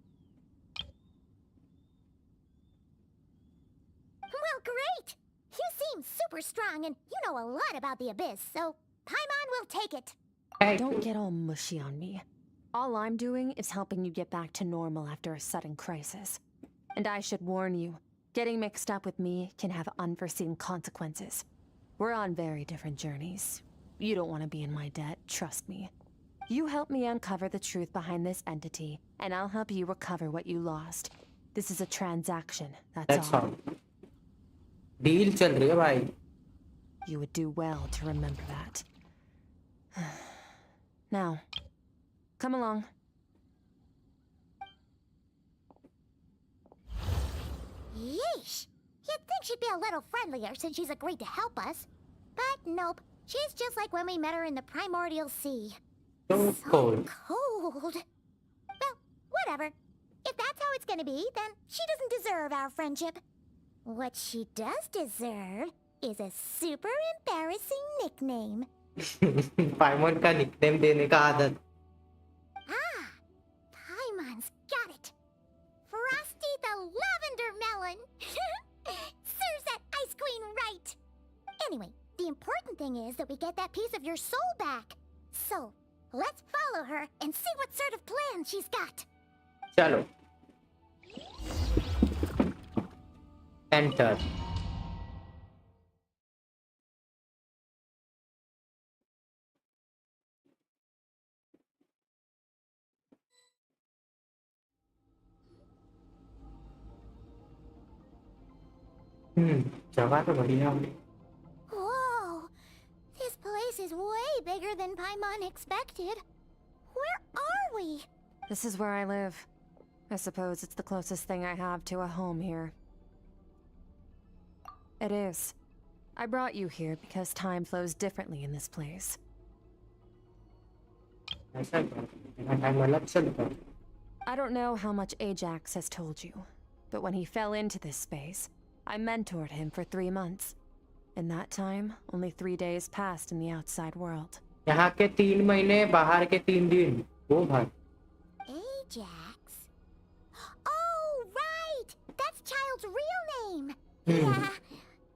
Speaker 6: Well, great! You seem super strong, and you know a lot about the Abyss, so Paimon will take it.
Speaker 9: Don't get all mushy on me. All I'm doing is helping you get back to normal after a sudden crisis. And I should warn you, getting mixed up with me can have unforeseen consequences. We're on very different journeys. You don't want to be in my debt, trust me. You help me uncover the truth behind this entity, and I'll help you recover what you lost. This is a transaction, that's all.
Speaker 2: Deal चल रही है भाई.
Speaker 9: You would do well to remember that. Now, come along.
Speaker 6: Yeesh! You'd think she'd be a little friendlier since she's agreed to help us. But nope, she's just like when we met her in the primordial sea.
Speaker 2: So cold.
Speaker 6: Cold. Well, whatever. If that's how it's gonna be, then she doesn't deserve our friendship. What she does deserve is a super embarrassing nickname.
Speaker 2: पाइमन का nickname देने का आदत.
Speaker 6: Ah, Paimon's got it. Frosty the Lavender Melon. Serves that Ice Queen right. Anyway, the important thing is that we get that piece of your soul back. So, let's follow her and see what sort of plan she's got.
Speaker 2: चलो. Enter. जगह तो बढ़िया है.
Speaker 6: Whoa! This place is way bigger than Paimon expected. Where are we?
Speaker 9: This is where I live. I suppose it's the closest thing I have to a home here. It is. I brought you here because time flows differently in this place.
Speaker 2: ऐसा है. Time अलग चलता है.
Speaker 9: I don't know how much Ajax has told you, but when he fell into this space, I mentored him for 3 months. In that time, only 3 days passed in the outside world.
Speaker 2: यहाँ के 3 महीने, बाहर के 3 दिन. वो भाई.
Speaker 6: Ajax? Oh, right! That's Child's real name! Yeah,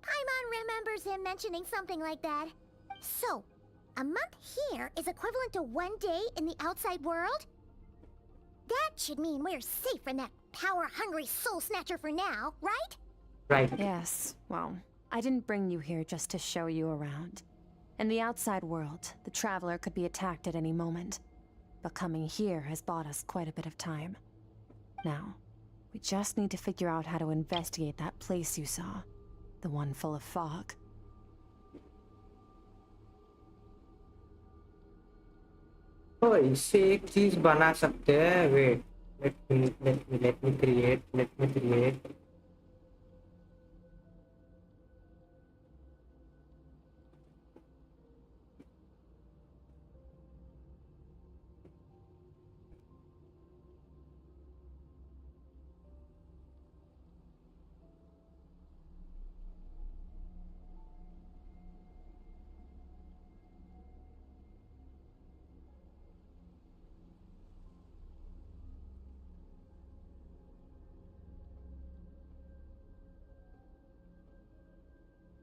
Speaker 6: Paimon remembers him mentioning something like that. So, a month here is equivalent to 1 day in the outside world? That should mean we're safe from that power-hungry soul snatcher for now, right?
Speaker 2: Right.
Speaker 9: Yes, well, I didn't bring you here just to show you around. In the outside world, the Traveler could be attacked at any moment. But coming here has bought us quite a bit of time. Now, we just need to figure out how to investigate that place you saw. The one full of fog.
Speaker 2: तो इससे एक चीज बना सकते हैं. Wait. Let me create.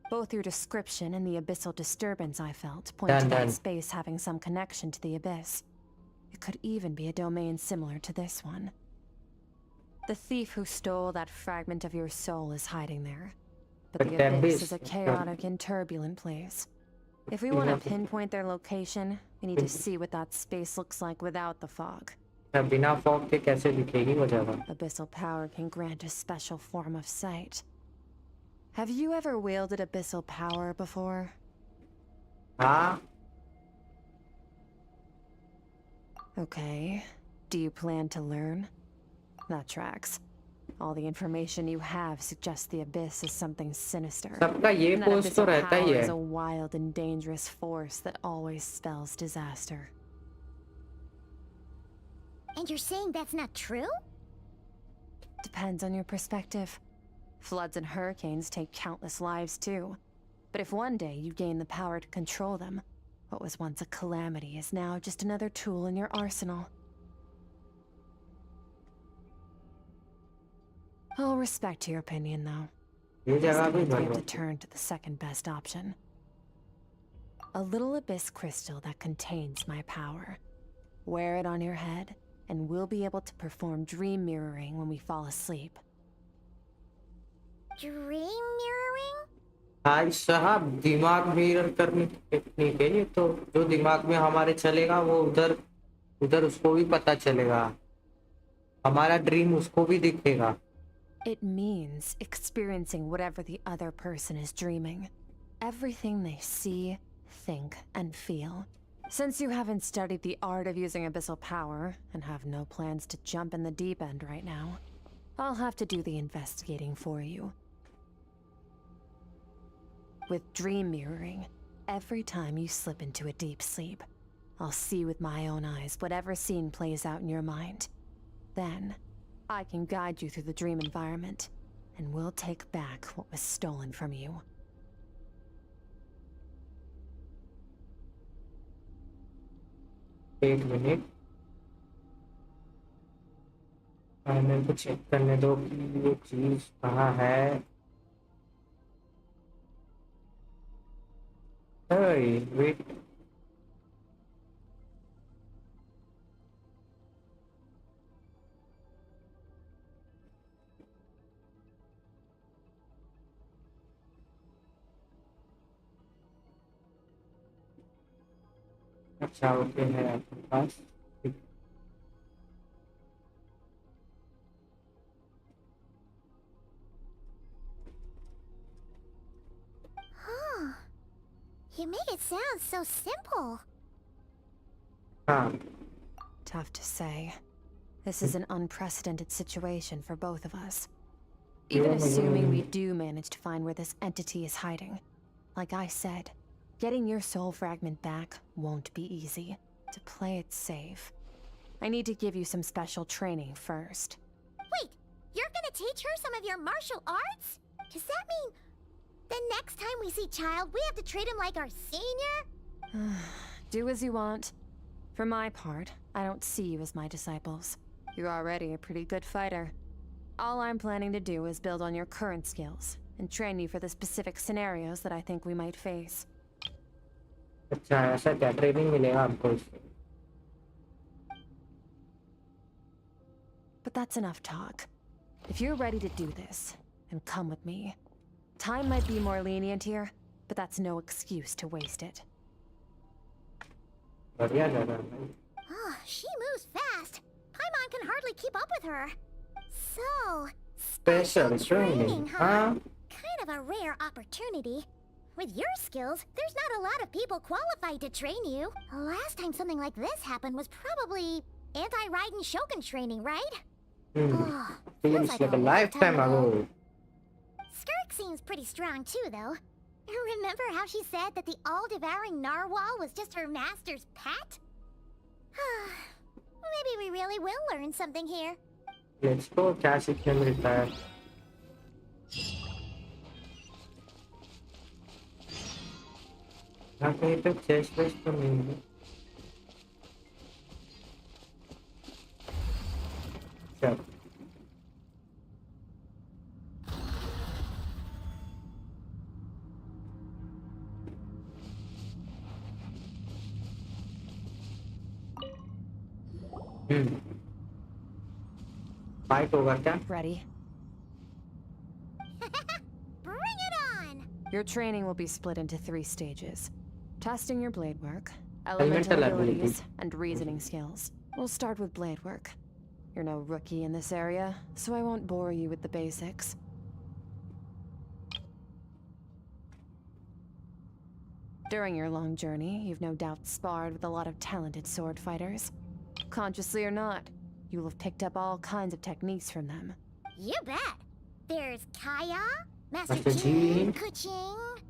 Speaker 9: Both your description and the abyssal disturbance I felt point to that space having some connection to the abyss. It could even be a domain similar to this one. The thief who stole that fragment of your soul is hiding there. But the abyss is a chaotic and turbulent place. If we want to pinpoint their location, we need to see what that space looks like without the fog.
Speaker 2: बिना fog के कैसे दिखेगी वो जगह?
Speaker 9: Abyssal power can grant a special form of sight. Have you ever wielded abyssal power before?
Speaker 2: हाँ.
Speaker 9: Okay. Do you plan to learn? That tracks. All the information you have suggests the abyss is something sinister.
Speaker 2: सबका ये
Speaker 9: And that
Speaker 2: post तो
Speaker 9: abyssal
Speaker 2: रहता ही
Speaker 9: power
Speaker 2: है.
Speaker 9: is a wild and dangerous force that always spells disaster.
Speaker 6: And you're saying that's not true?
Speaker 9: Depends on your perspective. Floods and hurricanes take countless lives too. But if one day you gain the power to control them, what was once a calamity is now just another tool in your arsenal. I'll respect your opinion, though.
Speaker 2: ये जगह भी
Speaker 9: We have
Speaker 2: बढ़िया.
Speaker 9: to turn to the second best option. A little abyss crystal that contains my power. Wear it on your head, and we'll be able to perform dream mirroring when we fall asleep.
Speaker 6: Dream mirroring?
Speaker 2: भाई साहब दिमाग mirror करने की technique है ये तो. जो दिमाग में हमारे चलेगा वो उधर उधर उसको भी पता चलेगा, हमारा ड्रीम उसको भी दिखेगा।
Speaker 9: It means experiencing whatever the other person is dreaming. Everything they see, think, and feel. Since you haven't studied the art of using abyssal power, and have no plans to jump in the deep end right now, I'll have to do the investigating for you. With dream mirroring, every time you slip into a deep sleep, I'll see with my own eyes whatever scene plays out in your mind. Then, I can guide you through the dream environment, and we'll take back what was stolen from you.
Speaker 2: एक minute, मेरे को check करने दो कि ये चीज कहाँ है। वेट, अच्छा ओके है आपके पास।
Speaker 6: Huh. You make it sound so simple.
Speaker 2: हाँ,
Speaker 9: Tough to say. This is an unprecedented situation for both of us. Even assuming we do manage to find where this entity is hiding. Like I said, getting your soul fragment back won't be easy. To play it safe, I need to give you some special training first.
Speaker 6: Wait, you're gonna teach her some of your martial arts? Does that mean the next time we see Child, we have to treat him like our senior?
Speaker 9: Do as you want. For my part, I don't see you as my disciples. You're already a pretty good fighter. All I'm planning to do is build on your current skills and train you for the specific scenarios that I think we might face.
Speaker 2: अच्छा ऐसा क्या training मिलेगा हमको इससे?
Speaker 9: But that's enough talk. If you're ready to do this, then come with me. Time might be more lenient here, but that's no excuse to waste it.
Speaker 2: बढ़िया जा रहा है।
Speaker 6: Oh, she moves fast. Paimon can hardly keep up with her. So,
Speaker 2: Special training, huh?
Speaker 6: Kind of a rare opportunity. With your skills, there's not a lot of people qualified to train you. Last time something like this happened was probably anti-Raiden Shogun training, right? Oh, feels
Speaker 2: Feels like a lifetime ago.
Speaker 6: Skirk seems pretty strong too, though. Remember how she said that the all-devouring narwhal was just her master's pet? Maybe we really will learn something here.
Speaker 2: Let's go, क्या सीखने मिलता है? यहाँ कहीं पे chest waste तो नहीं है। चल फाइट होगा क्या?
Speaker 9: Ready?
Speaker 6: Bring it on!
Speaker 9: Your training will be split into 3 stages. Testing your blade work,
Speaker 2: Elemental
Speaker 9: elemental abilities,
Speaker 2: ability.
Speaker 9: and reasoning skills. We'll start with blade work. You're no rookie in this area, so I won't bore you with the basics. During your long journey, you've no doubt sparred with a lot of talented sword fighters. Consciously or not, you will have picked up all kinds of techniques from them.
Speaker 6: You bet! There's Kaya, Master
Speaker 2: Master
Speaker 6: Jean,
Speaker 2: Jean.
Speaker 6: Kuching...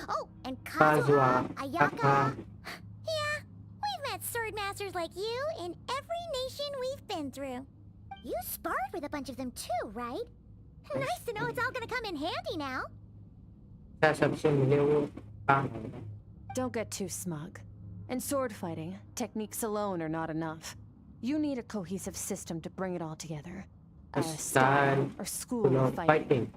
Speaker 6: Oh, and
Speaker 2: Kazuha,
Speaker 6: Kazuha, Ayaka.
Speaker 2: Ayaka.
Speaker 6: Yeah, we've met sword masters like you in every nation we've been through. You sparred with a bunch of them too, right? Nice to know it's all gonna come in handy now.
Speaker 2: क्या सबसे मिले वो काम है?
Speaker 9: Don't get too smug. In sword fighting, techniques alone are not enough. You need a cohesive system to bring it all together. A style or school of fighting.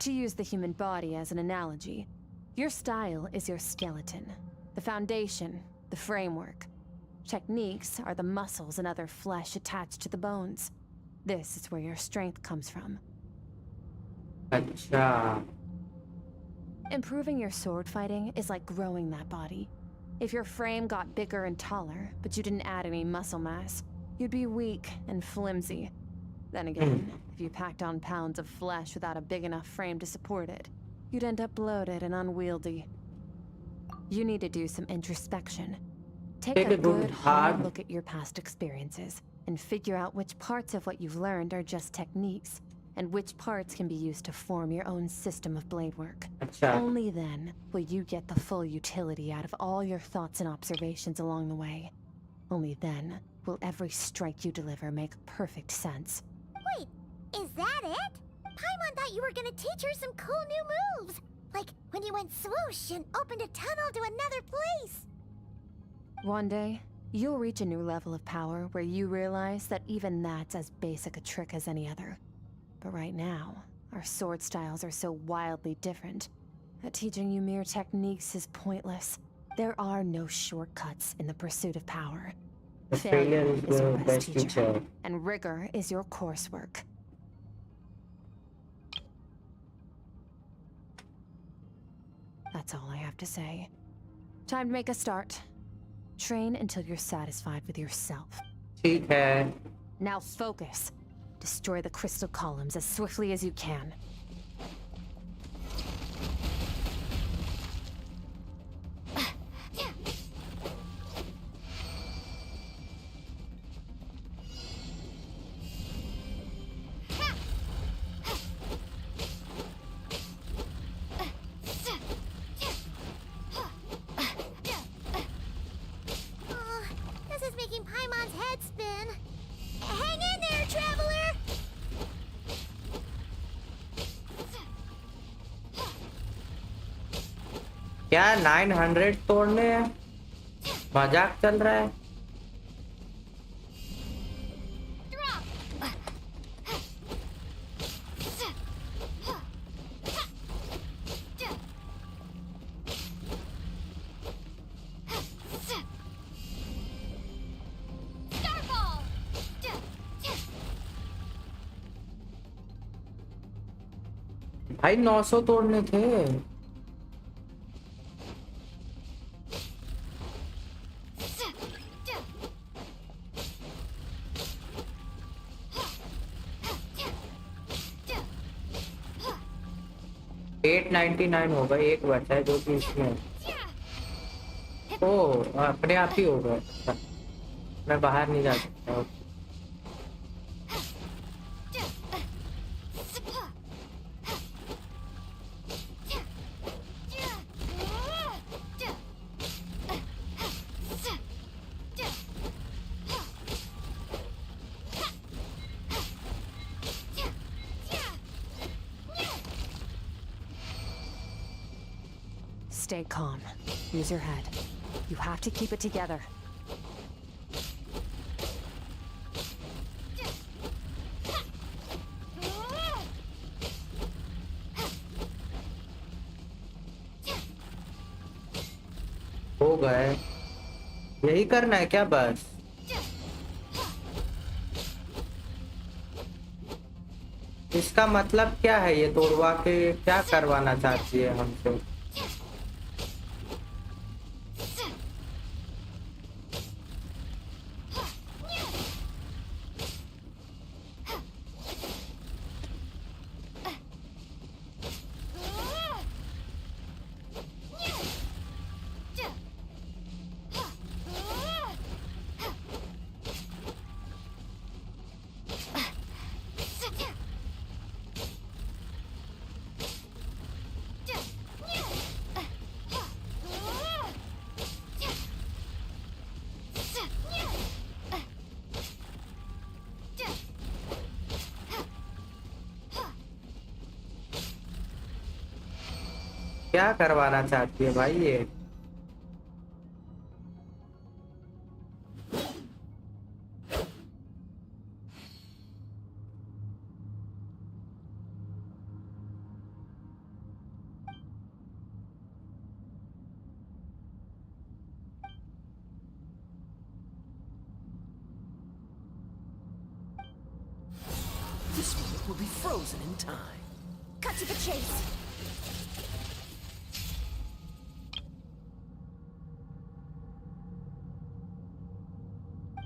Speaker 9: To use the human body as an analogy, your style is your skeleton, the foundation, the framework. Techniques are the muscles and other flesh attached to the bones. This is where your strength comes from.
Speaker 2: अच्छा
Speaker 9: Improving your sword fighting is like growing that body. If your frame got bigger and taller, but you didn't add any muscle mass, you'd be weak and flimsy. Then again, if you packed on pounds of flesh without a big enough frame to support it, you'd end up bloated and unwieldy. You need to do some introspection. Take a good hard look at your past experiences and figure out which parts of what you've learned are just techniques and which parts can be used to form your own system of blade work. Only then will you get the full utility out of all your thoughts and observations along the way. Only then will every strike you deliver make perfect sense.
Speaker 6: Wait, is that it? Paimon thought you were gonna teach her some cool new moves. Like when you went swoosh and opened a tunnel to another place.
Speaker 9: One day, you'll reach a new level of power where you realize that even that's as basic a trick as any other. But right now, our sword styles are so wildly different that teaching you mere techniques is pointless. There are no shortcuts in the pursuit of power. Failure is your best teacher, and rigor is your coursework. That's all I have to say. Time to make a start. Train until you're satisfied with yourself.
Speaker 2: ठीक है.
Speaker 9: Now focus. Destroy the crystal columns as swiftly as you can.
Speaker 6: This is making Paimon's head spin. Hang in there, traveler!
Speaker 2: क्या 900 तोड़ने हैं? मजाक चल रहा है? भाई 900 तोड़ने थे. 899 होगा. एक बचा है जो कि इसमें. ओ अपने आप ही होगा. मैं बाहर नहीं जा सकता.
Speaker 9: Stay calm. Use your head. You have to keep it together.
Speaker 2: हो गए. यही करना है क्या बस? इसका मतलब क्या है? ये तोड़वा के क्या करवाना चाहती है हमसे? क्या करवाना चाहती है भाई ये?
Speaker 11: This one will be frozen in time.
Speaker 6: Cut to the chase.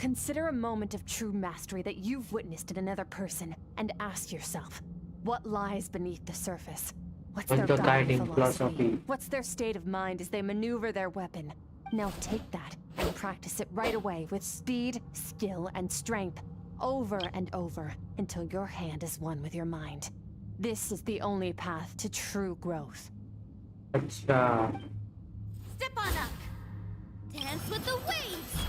Speaker 9: Consider a moment of true mastery that you've witnessed in another person and ask yourself, what lies beneath the surface? What's their guiding philosophy? What's their state of mind as they maneuver their weapon? Now take that and practice it right away with speed, skill, and strength, over and over, until your hand is one with your mind. This is the only path to true growth.
Speaker 2: अच्छा
Speaker 6: Step on up. Dance with the waves.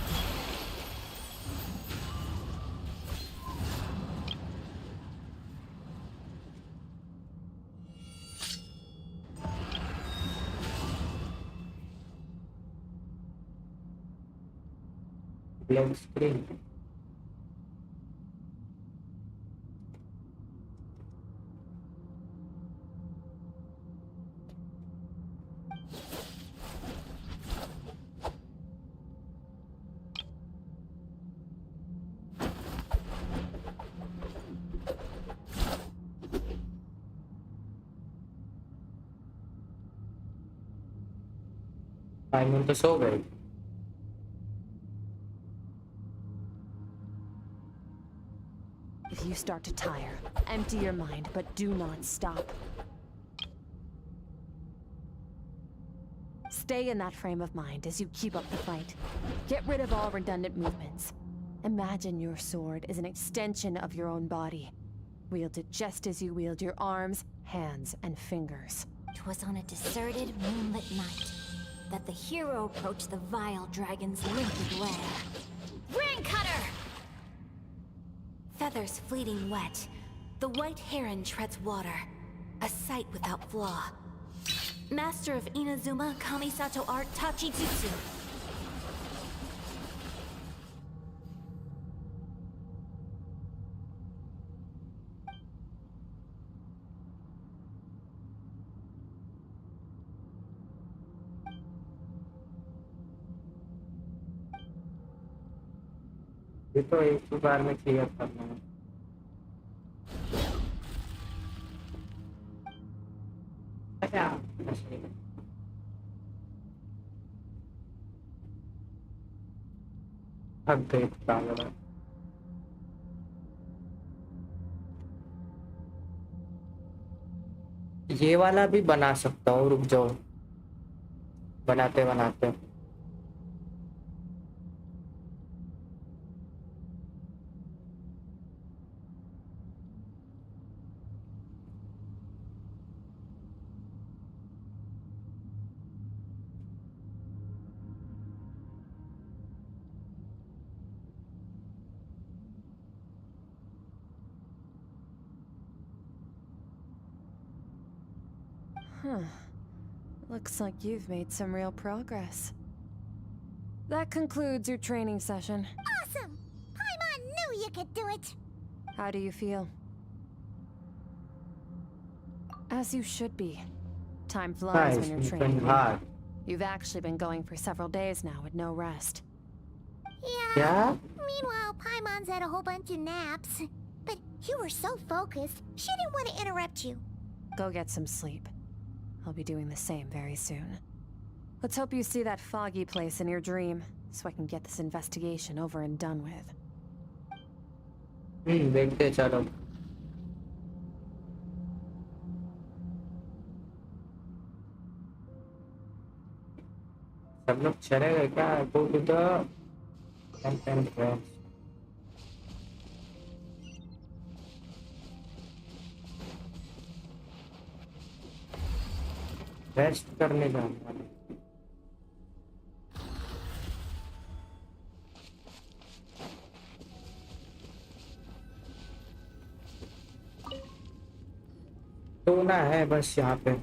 Speaker 2: Black screen time तो सो गए
Speaker 9: If you start to tire, empty your mind, but do not stop. Stay in that frame of mind as you keep up the fight. Get rid of all redundant movements. Imagine your sword is an extension of your own body. Wield it just as you wield your arms, hands, and fingers.
Speaker 6: 'Twas on a deserted, moonlit night that the hero approached the vile dragon's limpid lair. Ring cutter! Feathers fleeting wet, the white heron treads water, a sight without flaw. Master of Inazuma Kamisato art Tachijutsu.
Speaker 2: ये तो एक ही बार में clear करना है अच्छा अब देखता हूँ ये वाला भी बना सकता हूँ रुक जाओ बनाते बनाते
Speaker 9: Huh. Looks like you've made some real progress. That concludes your training session.
Speaker 6: Awesome! Paimon knew you could do it!
Speaker 9: How do you feel? As you should be. Time flies when you're training.
Speaker 2: hard.
Speaker 9: You've actually been going for several days now with no rest.
Speaker 6: Yeah. Meanwhile, Paimon's had a whole bunch of naps. But you were so focused, she didn't want to interrupt you.
Speaker 9: Go get some sleep. I'll be doing the same very soon. Let's hope you see that foggy place in your dream, so I can get this investigation over and done with.
Speaker 2: देखते चलो सब लोग चले गए क्या go to the entrance rest करने जाऊंगा सोना है बस यहाँ पे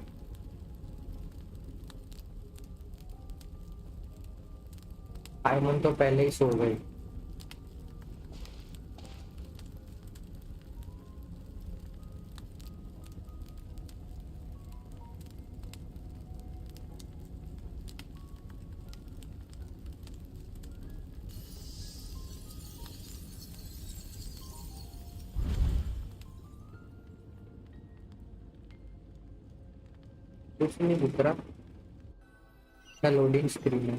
Speaker 2: आयमन तो पहले ही सो गई कुछ नहीं दिख रहा क्या लोडिंग स्क्रीन है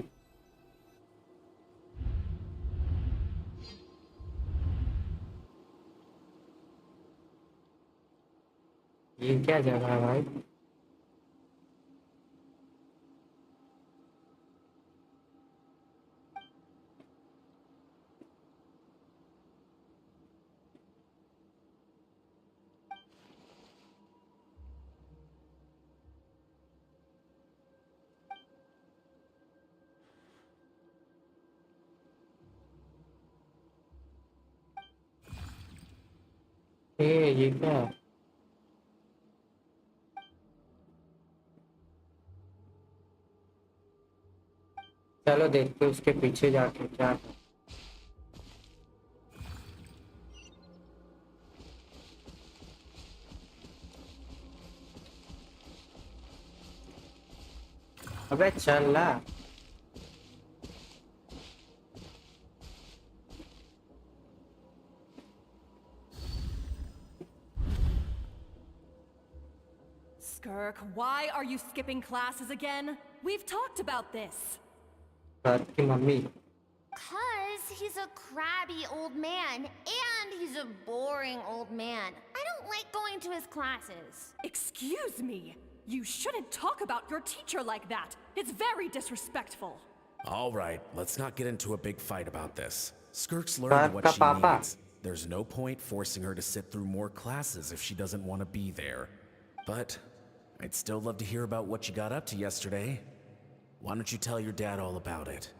Speaker 2: ये क्या जगह है भाई? ये क्या है? चलो देखते हैं उसके पीछे जाके क्या है। अबे चल ला।
Speaker 12: Skirk, why are you skipping classes again? We've talked about this.
Speaker 2: रात की mummy.
Speaker 6: Cause he's a crabby old man, and he's a boring old man. I don't like going to his classes.
Speaker 12: Excuse me. You shouldn't talk about your teacher like that. It's very disrespectful.
Speaker 11: All right, let's not get into a big fight about this. Skirk's learning what she needs. There's no point forcing her to sit through more classes if she doesn't want to be there. But I'd still love to hear about what you got up to yesterday. Why don't you tell your dad all about it?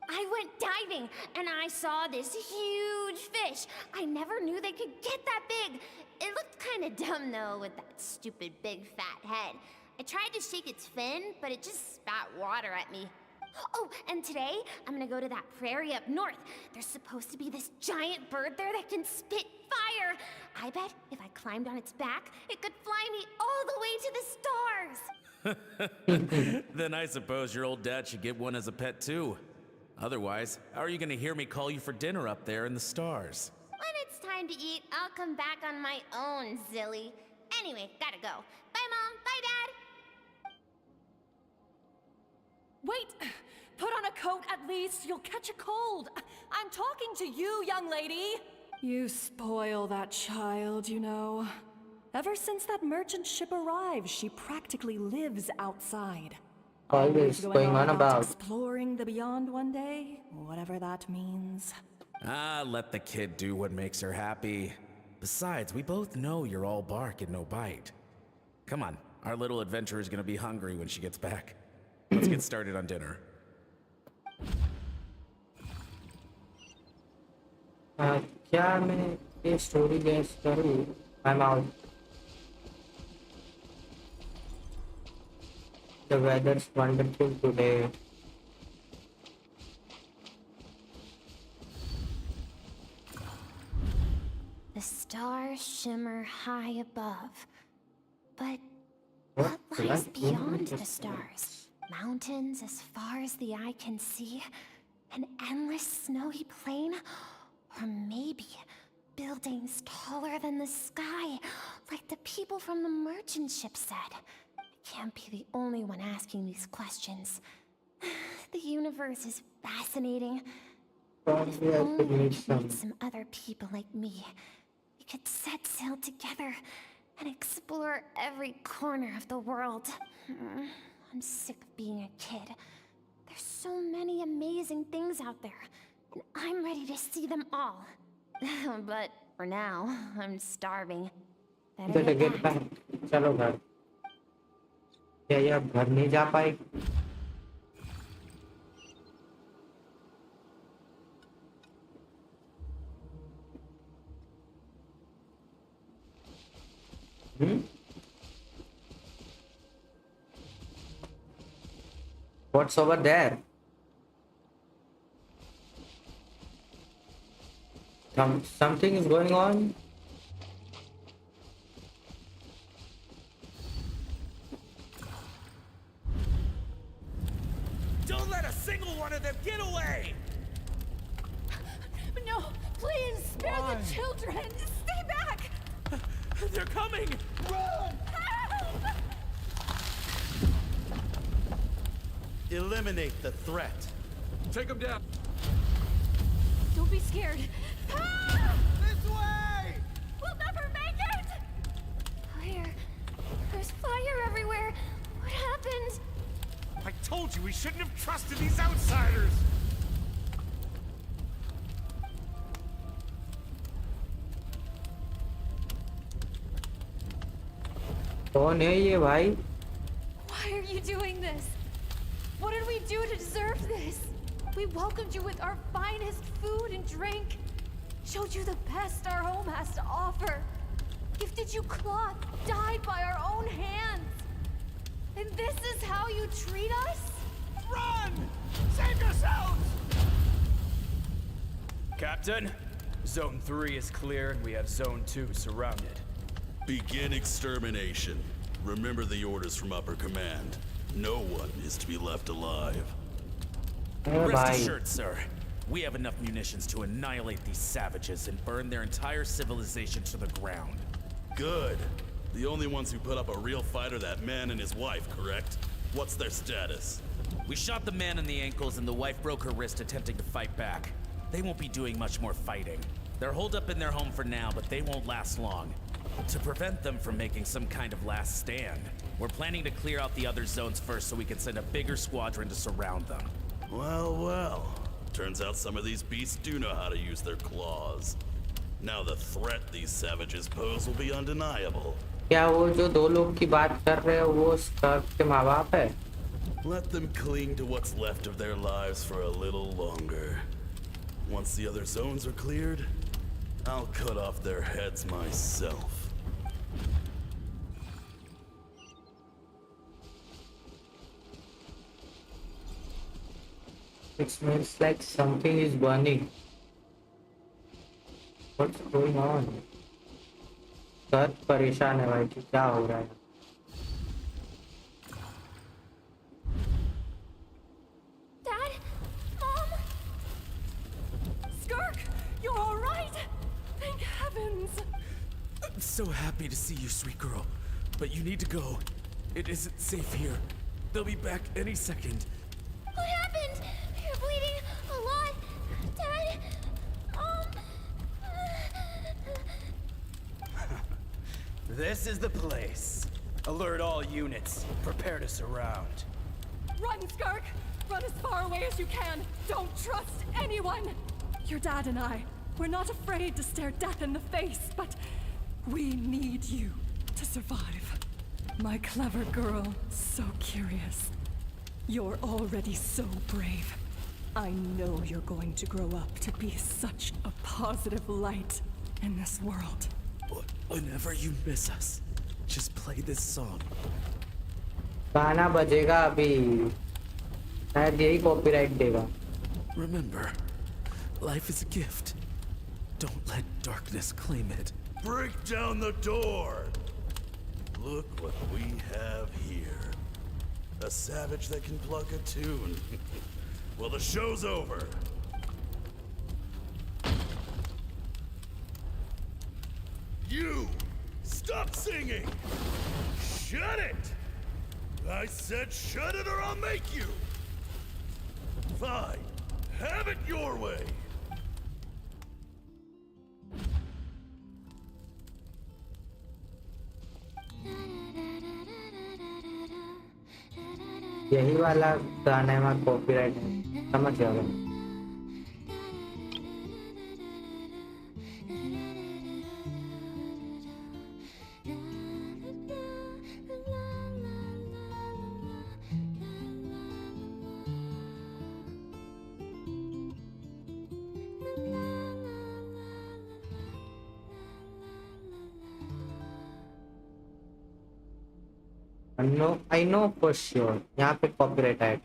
Speaker 6: I went diving, and I saw this huge fish. I never knew they could get that big. It looked kind of dumb, though, with that stupid big fat head. I tried to shake its fin, but it just spat water at me. Oh, and today, I'm gonna go to that prairie up north. There's supposed to be this giant bird there that can spit fire. I bet if I climbed on its back, it could fly me all the way to the stars.
Speaker 11: Then I suppose your old dad should get one as a pet too. Otherwise, how are you gonna hear me call you for dinner up there in the stars?
Speaker 6: When it's time to eat, I'll come back on my own, Zilly. Anyway, gotta go. Bye, Mom. Bye, Dad.
Speaker 12: Wait! Put on a coat at least. You'll catch a cold. I'm talking to you, young lady. You spoil that child, you know. Ever since that merchant ship arrived, she practically lives outside.
Speaker 2: Always going on about
Speaker 12: exploring the beyond one day, whatever that means.
Speaker 11: Ah, let the kid do what makes her happy. Besides, we both know you're all bark and no bite. Come on, our little adventurer is gonna be hungry when she gets back. Let's get started on dinner.
Speaker 2: क्या मैं ये story guess करूँ? I'm out. The weather's wonderful today.
Speaker 6: The stars shimmer high above. But what lies beyond the stars? Mountains as far as the eye can see? An endless snowy plain? Or maybe buildings taller than the sky, like the people from the merchant ship said? I can't be the only one asking these questions. The universe is fascinating. If only we could meet some other people like me, we could set sail together and explore every corner of the world. I'm sick of being a kid. There's so many amazing things out there, and I'm ready to see them all. But for now, I'm starving.
Speaker 2: Better get back. चलो घर. क्या ये अब घर नहीं जा पाए? What's over there? Something is going on.
Speaker 11: Don't let a single one of them get away!
Speaker 12: No, please, spare the children! Stay back!
Speaker 11: They're coming! Run!
Speaker 12: Help!
Speaker 13: Eliminate the threat.
Speaker 5: Take them down.
Speaker 12: Don't be scared.
Speaker 10: This way!
Speaker 12: We'll never make it!
Speaker 6: Where
Speaker 13: told you we shouldn't have trusted these outsiders!
Speaker 2: कौन है ये भाई?
Speaker 12: Why are you doing this? What did we do to deserve this? We welcomed you with our finest food and drink, showed you the best our home has to offer, gifted you cloth dyed by our own hands. And this is how you treat us?
Speaker 13: Run! Save yourselves!
Speaker 14: Captain, Zone 3 is clear and we have Zone 2 surrounded.
Speaker 15: Begin extermination. Remember the orders from upper command. No one is to be left alive.
Speaker 11: Rest assured, sir. We have enough munitions to annihilate these savages and burn their entire civilization to the ground.
Speaker 15: Good. The only ones who put up a real fight are that man and his wife, correct? What's their status?
Speaker 11: We shot the man in the ankles and the wife broke her wrist attempting to fight back. They won't be doing much more fighting. They're holed up in their home for now, but they won't last long. To prevent them from making some kind of last stand, we're planning to clear out the other zones first so we can send a bigger squadron to surround them.
Speaker 15: Well, well. Turns out some of these beasts do know how to use their claws. Now the threat these savages pose will be undeniable.
Speaker 2: क्या वो जो दो लोग की बात कर रहे हैं वो स्कर्ट के माँ बाप है?
Speaker 15: Let them cling to what's left of their lives for a little longer. Once the other zones are cleared, I'll cut off their heads myself.
Speaker 2: It smells like something is burning. What's going on? Sir परेशान है भाई कि क्या हो रहा है?
Speaker 12: Dad? Mom? Skirk, you're all right? Thank heavens.
Speaker 11: I'm so happy to see you, sweet girl. But you need to go. It isn't safe here. They'll be back any second.
Speaker 6: What happened? You're bleeding a lot. Dad?
Speaker 14: This is the place. Alert all units. Prepare to surround.
Speaker 12: Run, Skirk! Run as far away as you can. Don't trust anyone. Your dad and I, we're not afraid to stare death in the face, but we need you to survive. My clever girl, so curious. You're already so brave. I know you're going to grow up to be such a positive light in this world.
Speaker 11: Whenever you miss us, just play this song.
Speaker 2: गाना बजेगा अभी शायद यही copyright देगा.
Speaker 11: Remember, life is a gift. Don't let darkness claim it.
Speaker 15: Break down the door! Look what we have here. A savage that can pluck a tune. Well, the show's over. You! Stop singing! Shut it! I said shut it or I'll make you! Fine. Have it your way!
Speaker 2: यही वाला गाना में copyright है. समझ गया मैं. I know for sure. यहाँ पे copyright है.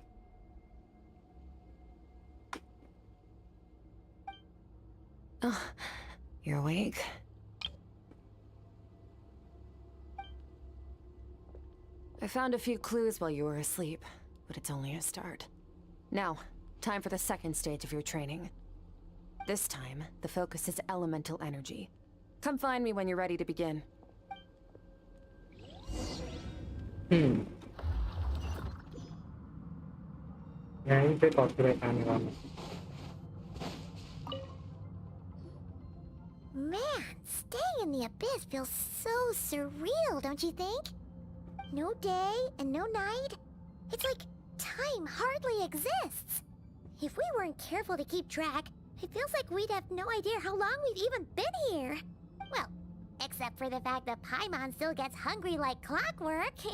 Speaker 9: Oh, you're awake. I found a few clues while you were asleep, but it's only a start. Now, time for the second stage of your training. This time, the focus is elemental energy. Come find me when you're ready to begin.
Speaker 2: यहीं पे copyright आने वाला.
Speaker 6: Man, staying in the abyss feels so surreal, don't you think? No day and no night. It's like Time hardly exists. If we weren't careful to keep track, it feels like we'd have no idea how long we've even been here. Well, except for the fact that Paimon still gets hungry like clockwork. You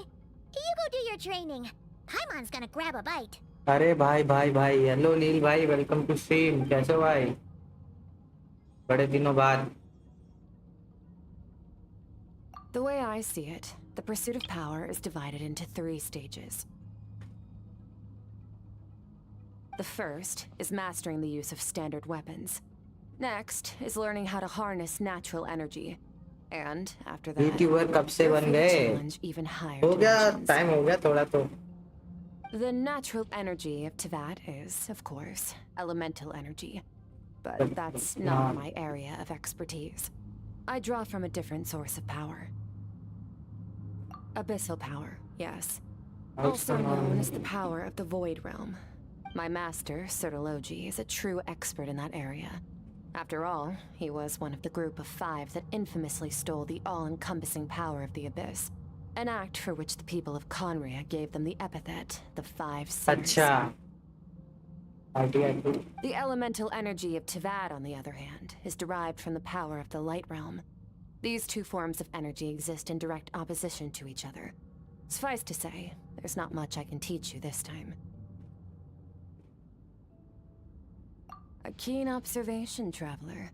Speaker 6: go do your training. Paimon's gonna grab a bite.
Speaker 2: अरे भाई भाई भाई hello नील भाई welcome to stream कैसे हो भाई बड़े दिनों बाद
Speaker 9: The way I see it, the pursuit of power is divided into 3 stages. The first is mastering the use of standard weapons. Next is learning how to harness natural energy. And after that,
Speaker 2: YouTuber कब से बन गए
Speaker 9: challenge even higher
Speaker 2: हो गया
Speaker 9: dimensions.
Speaker 2: Time हो गया थोड़ा तो
Speaker 9: The natural energy of Teyvat is, of course, elemental energy. But that's not my area of expertise. I draw from a different source of power. Abyssal power, yes. Also known as the power of the Void Realm. My master, Sertology, is a true expert in that area. After all, he was one of the group of 5 that infamously stole the all-encompassing power of the Abyss. An act for which the people of Conria gave them the epithet, the 5 Sins. The elemental energy of Teyvat, on the other hand, is derived from the power of the Light Realm. These 2 forms of energy exist in direct opposition to each other. Suffice to say, there's not much I can teach you this time. A keen observation, traveler.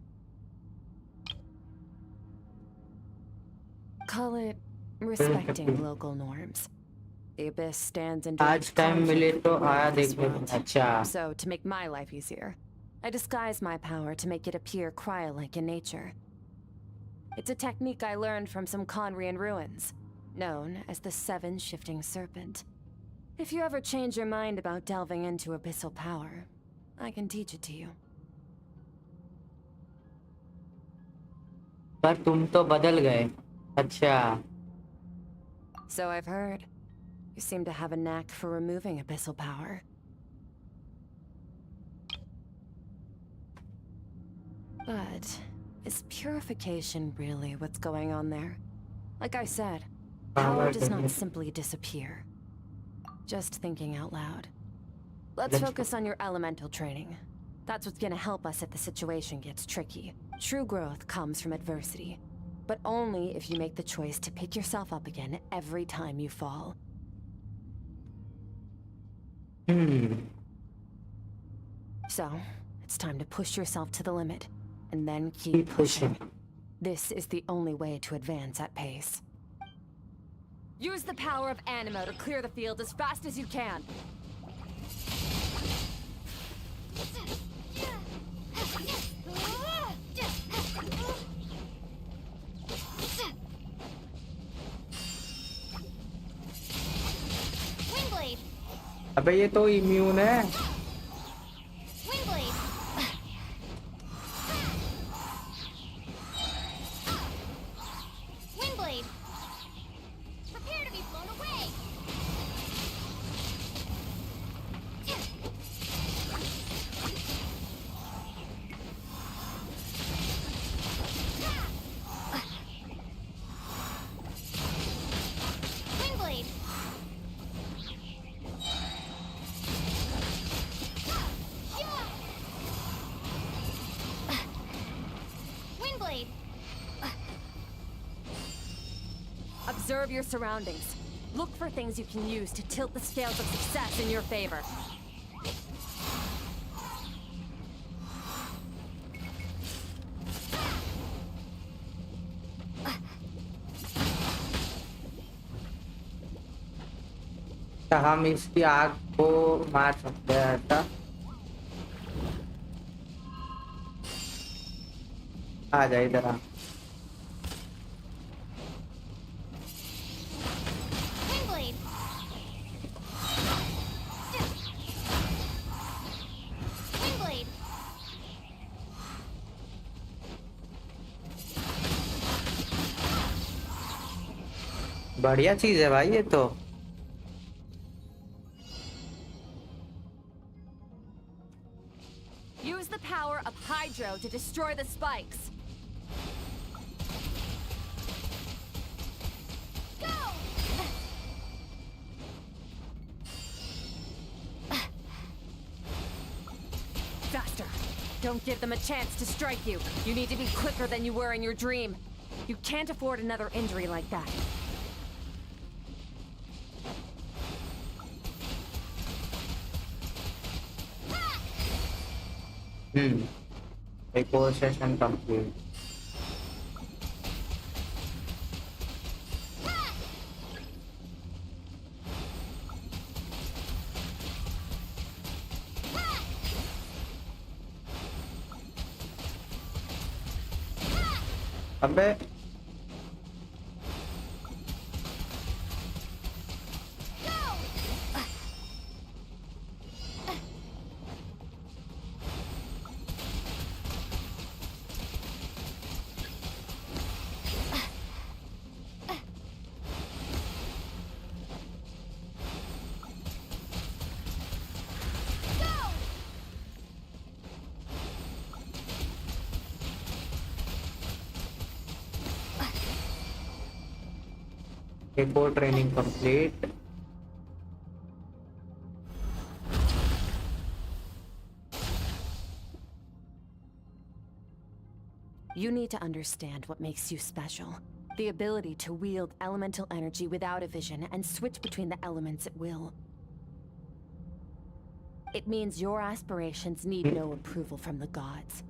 Speaker 9: Call it respecting local norms. The Abyss stands in direct conflict with this world. So, to make my life easier, I disguise my power to make it appear cryo-like in nature. It's a technique I learned from some Conrian ruins, known as the 7 Shifting Serpent. If you ever change your mind about delving into abyssal power, I can teach it to you.
Speaker 2: पर तुम तो बदल गए अच्छा
Speaker 9: So I've heard. You seem to have a knack for removing abyssal power. But is purification really what's going on there? Like I said, power does not simply disappear. Just thinking out loud. Let's focus on your elemental training. That's what's gonna help us if the situation gets tricky. True growth comes from adversity, but only if you make the choice to pick yourself up again every time you fall. So, it's time to push yourself to the limit, and then keep pushing. This is the only way to advance at pace. Use the power of Animo to clear the field as fast as you can.
Speaker 6: Wingblade!
Speaker 2: अबे ये तो immune है
Speaker 6: Wingblade! Wingblade! Prepare to be blown away! Wingblade! Wingblade!
Speaker 9: Observe your surroundings. Look for things you can use to tilt the scales of success in your favor.
Speaker 2: हम इसकी आग को मार सकते हैं ऐसा आ जा इधर आ
Speaker 6: Wingblade! Wingblade!
Speaker 2: बढ़िया चीज है भाई ये तो
Speaker 9: Use the power of Hydro to destroy the spikes. Don't give them a chance to strike you. You need to be quicker than you were in your dream. You can't afford another injury like that.
Speaker 2: एक और session complete. अबे एक और training complete.
Speaker 9: You need to understand what makes you special. The ability to wield elemental energy without a vision and switch between the elements at will. It means your aspirations need no approval from the gods.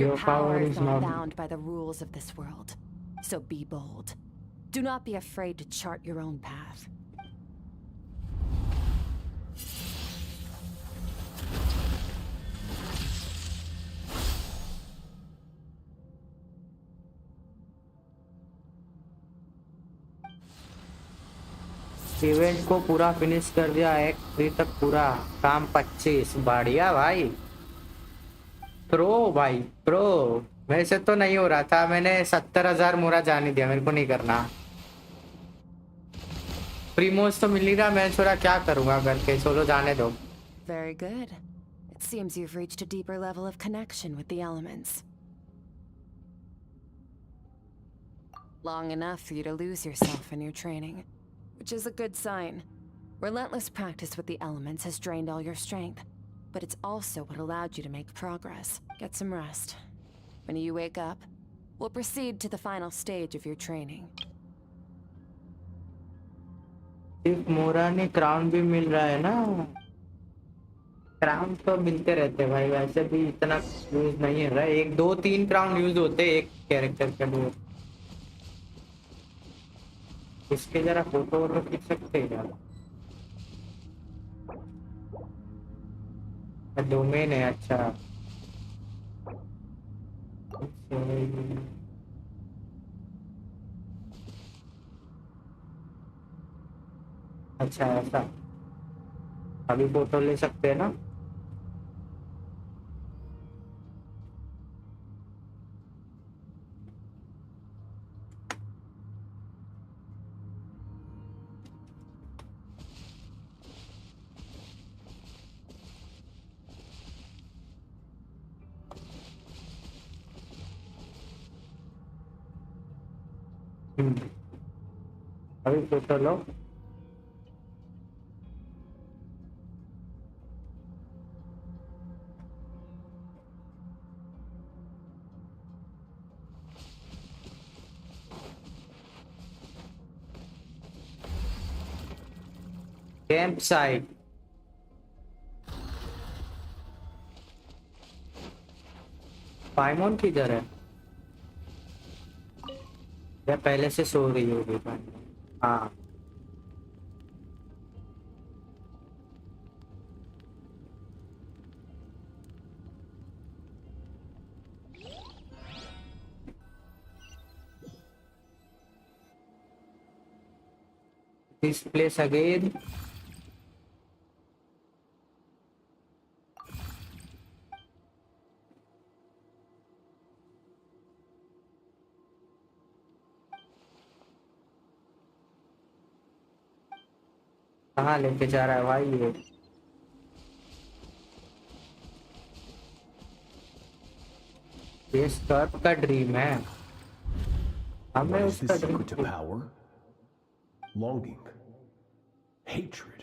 Speaker 9: Your power is not bound by the rules of this world. So be bold. Do not be afraid to chart your own path.
Speaker 2: Event को पूरा finish कर दिया. एक 3 तक पूरा काम 25. बढ़िया भाई. प्रो भाई प्रो. वैसे तो नहीं हो रहा था. मैंने 70,000 मोरा जाने दिया. मेरे को नहीं करना. प्रीमोस तो मिल ही रहा. मैं छोड़ा क्या करूंगा करके. चलो जाने दो.
Speaker 9: Very good. It seems you've reached a deeper level of connection with the elements. Long enough for you to lose yourself in your training, which is a good sign. Relentless practice with the elements has drained all your strength, but it's also what allowed you to make progress. Get some rest. When you wake up, we'll proceed to the final stage of your training.
Speaker 2: सिर्फ मोरा ने crown भी मिल रहा है ना. Crown तो मिलते रहते भाई. वैसे भी इतना यूज नहीं है. 1 2 3 क्राउन यूज होते एक कैरेक्टर के लिए. इसके जरा फोटो वोटो खींच सकते हैं यार. डोमेन है. अच्छा अच्छा ऐसा. अभी फोटो ले सकते हैं ना. अभी फोटो लो. Camp site. पाइमोन किधर है? या पहले से सो रही होगी. हाँ this place again. कहाँ लेके जा रहा है भाई ये? स्कर्प का ड्रीम है. हमें उसका dream.
Speaker 16: Longing, hatred,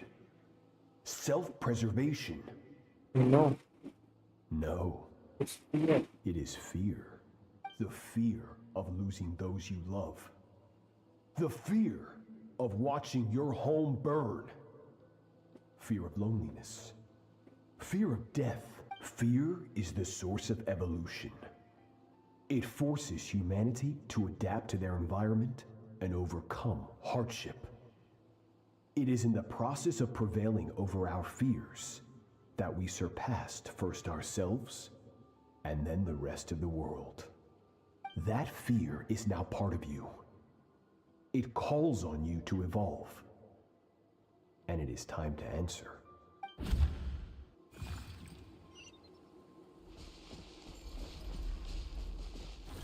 Speaker 16: self-preservation.
Speaker 2: No.
Speaker 16: No,
Speaker 2: It's fear.
Speaker 16: It is fear. The fear of losing those you love. The fear of watching your home burn. Fear of loneliness. Fear of death. Fear is the source of evolution. It forces humanity to adapt to their environment and overcome hardship. It is in the process of prevailing over our fears that we surpassed first ourselves and then the rest of the world. That fear is now part of you. It calls on you to evolve. And it is time to answer.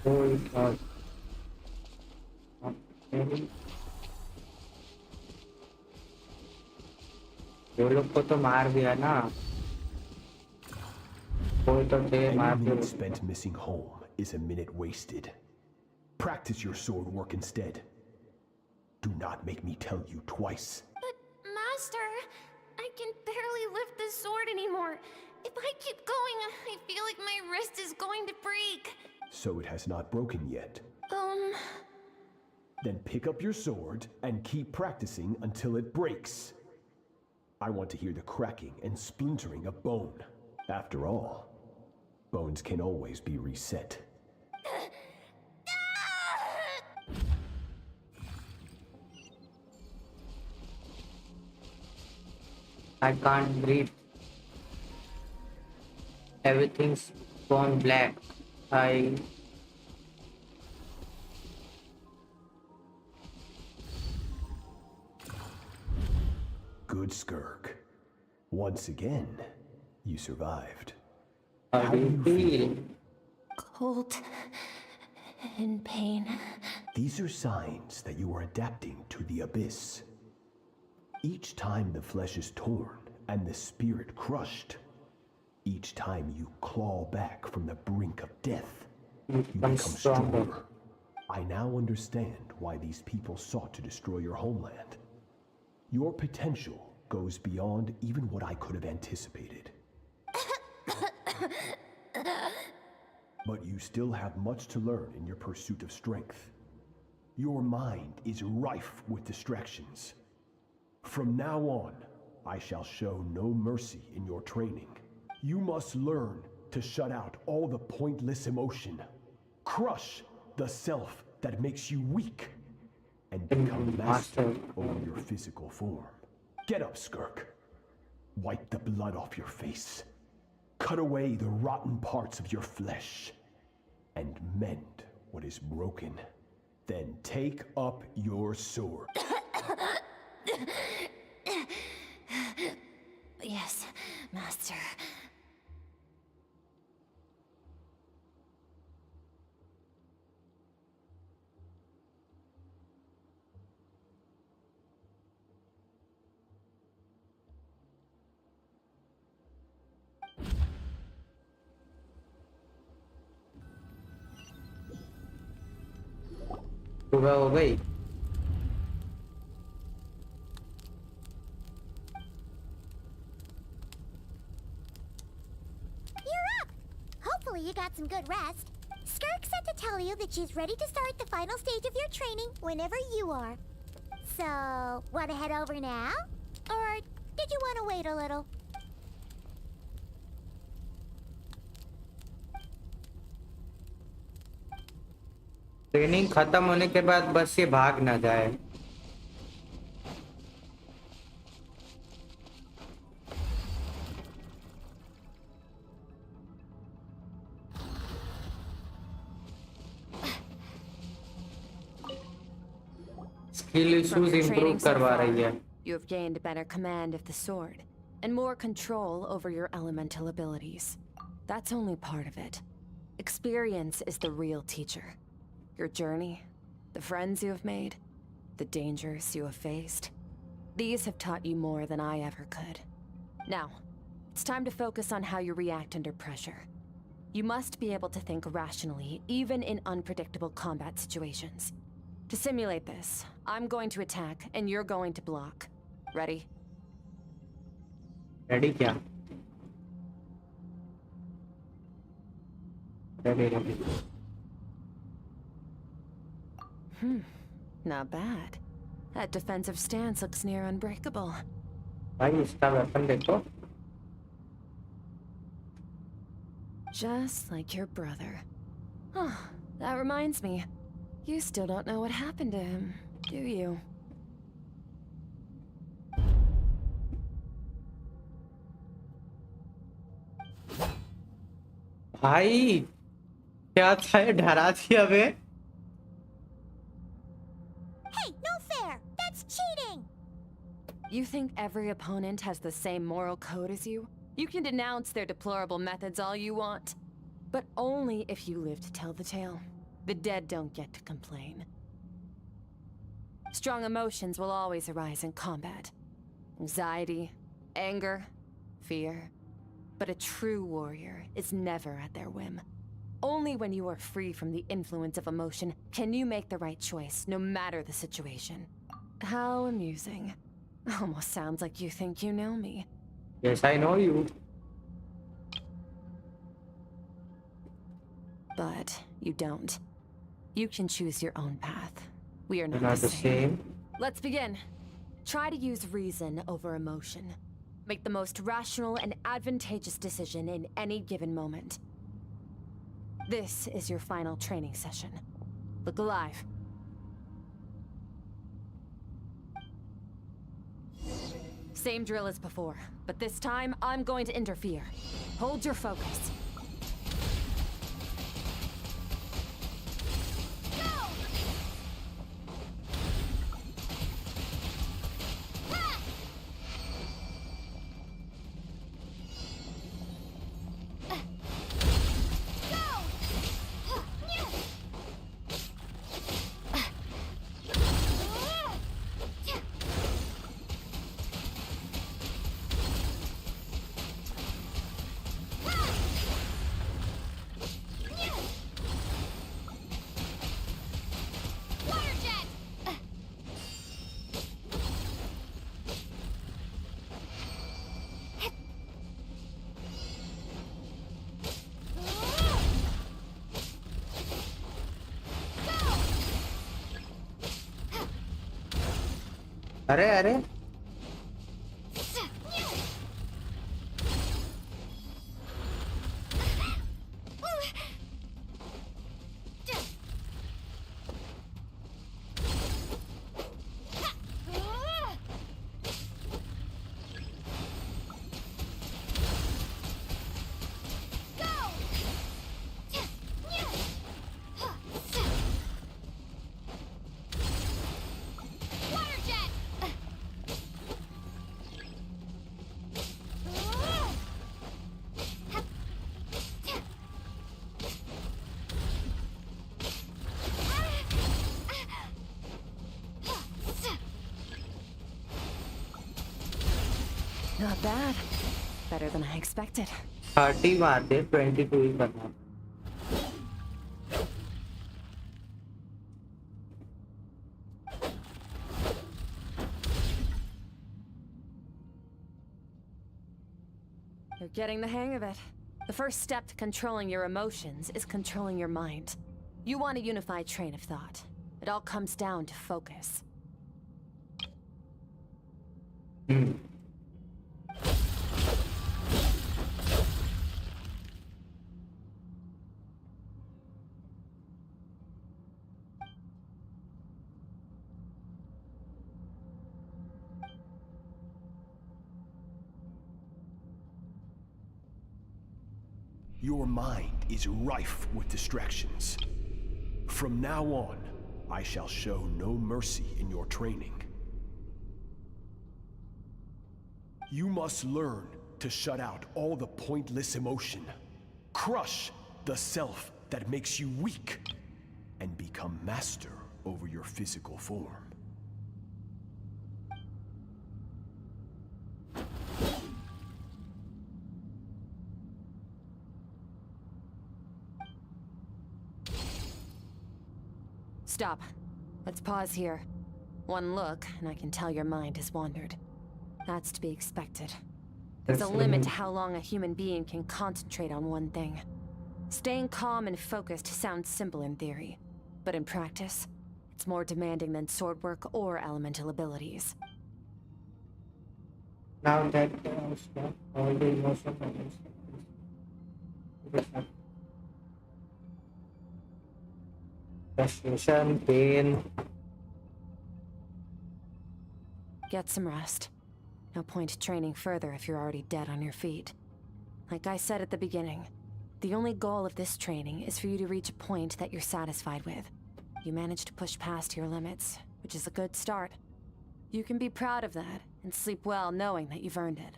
Speaker 2: Oh God. वो लोग को तो मार दिया ना कोई तो थे मार
Speaker 16: Any
Speaker 2: दिया
Speaker 16: minute spent missing home is a minute wasted. Practice your sword work instead. Do not make me tell you twice.
Speaker 6: But, Master, I can barely lift this sword anymore. If I keep going, I feel like my wrist is going to break.
Speaker 16: So it has not broken yet. Then pick up your sword and keep practicing until it breaks. I want to hear the cracking and splintering of bone. After all, bones can always be reset.
Speaker 2: I can't breathe. Everything's gone black.
Speaker 16: Good, Skirk. Once again, you survived.
Speaker 2: How do you feel?
Speaker 6: Cold and pain.
Speaker 16: These are signs that you are adapting to the abyss. Each time the flesh is torn and the spirit crushed, each time you claw back from the brink of death, you become stronger. I now understand why these people sought to destroy your homeland. Your potential goes beyond even what I could have anticipated. But you still have much to learn in your pursuit of strength. Your mind is rife with distractions. From now on, I shall show no mercy in your training. You must learn to shut out all the pointless emotion. Crush the self that makes you weak. And become master over your physical form. Get up, Skirk. Wipe the blood off your face. Cut away the rotten parts of your flesh. And mend what is broken. Then take up your sword.
Speaker 6: Yes, Master.
Speaker 2: सुबह हो गई
Speaker 6: You're up! Hopefully you got some good rest. Skirk said to tell you that she's ready to start the final stage of your training whenever you are. So, want to head over now? Or did you want to wait a little?
Speaker 2: Training खत्म होने के बाद बस ये भाग ना जाए skill issues improve करवा रही है
Speaker 9: You have gained better command of the sword, and more control over your elemental abilities. That's only part of it. Experience is the real teacher. Your journey, the friends you have made, the dangers you have faced. These have taught you more than I ever could. Now, it's time to focus on how you react under pressure. You must be able to think rationally, even in unpredictable combat situations. To simulate this, I'm going to attack, and you're going to block. Ready?
Speaker 2: Ready क्या ready.
Speaker 9: Not bad. That defensive stance looks near unbreakable.
Speaker 2: भाई इसका weapon देखो.
Speaker 9: Just like your brother. Oh, that reminds me. You still don't know what happened to him, do you?
Speaker 2: भाई क्या था ये डरा दिया बे.
Speaker 6: Hey, no fair! That's cheating!
Speaker 9: You think every opponent has the same moral code as you? You can denounce their deplorable methods all you want. But only if you live to tell the tale. The dead don't get to complain. Strong emotions will always arise in combat. Anxiety, anger, fear. But a true warrior is never at their whim. Only when you are free from the influence of emotion can you make the right choice, no matter the situation. How amusing. Almost sounds like you think you know me.
Speaker 2: Yes, I know you.
Speaker 9: But you don't. You can choose your own path. We are not,
Speaker 2: Not the same.
Speaker 9: Let's begin. Try to use reason over emotion. Make the most rational and advantageous decision in any given moment. This is your final training session. Look alive. Same drill as before, but this time I'm going to interfere. Hold your focus.
Speaker 2: अरे अरे
Speaker 9: Not bad. Better than I expected.
Speaker 2: 30 मार दे 22 ही करना.
Speaker 9: You're getting the hang of it. The first step to controlling your emotions is controlling your mind. You want a unified train of thought. It all comes down to focus.
Speaker 16: Your mind is rife with distractions. From now on, I shall show no mercy in your training. You must learn to shut out all the pointless emotion. Crush the self that makes you weak, and become master over your physical form.
Speaker 9: Stop. Let's pause here. One look, and I can tell your mind has wandered. That's to be expected. There's a limit to how long a human being can concentrate on one thing. Staying calm and focused sounds simple in theory, but in practice, it's more demanding than sword work or elemental abilities.
Speaker 2: Now that all the emotions are frustration, pain.
Speaker 9: Get some rest. No point training further if you're already dead on your feet. Like I said at the beginning, the only goal of this training is for you to reach a point that you're satisfied with. You managed to push past your limits, which is a good start. You can be proud of that and sleep well knowing that you've earned it.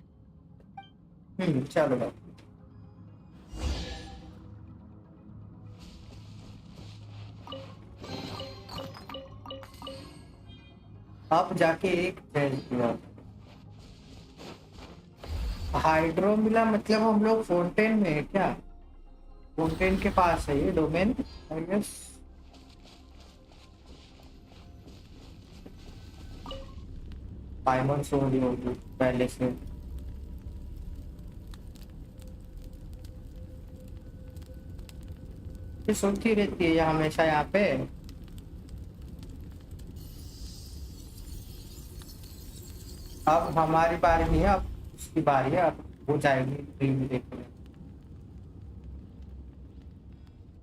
Speaker 2: चलो अब जाके एक hydro मिला, मतलब हम लोग fountain में है क्या? फाउंटेन के पास है ये डोमेन, आई गेस। डायमंड सोनी होगी पहले से। ये सोती रहती है ये हमेशा यहाँ पे। अब हमारी बारी नहीं है, अब उसकी बारी है, अब वो जाएगी ड्रीम देखने।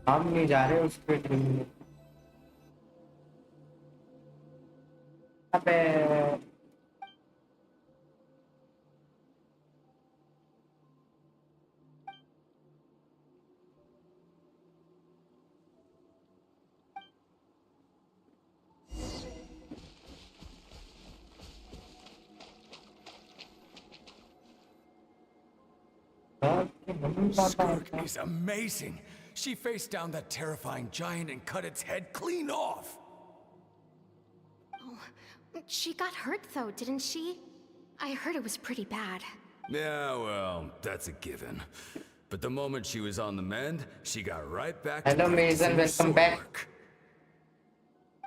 Speaker 2: हम नहीं जा रहे उसके ड्रीम में। अबे
Speaker 17: Skirk is amazing. She faced down that terrifying giant and cut its head clean off.
Speaker 6: Oh, she got hurt though, didn't she? I heard it was pretty bad.
Speaker 17: Yeah, well, that's a given. But the moment she was on the mend, she got right back to
Speaker 2: Hello Mason, welcome back.
Speaker 17: Work.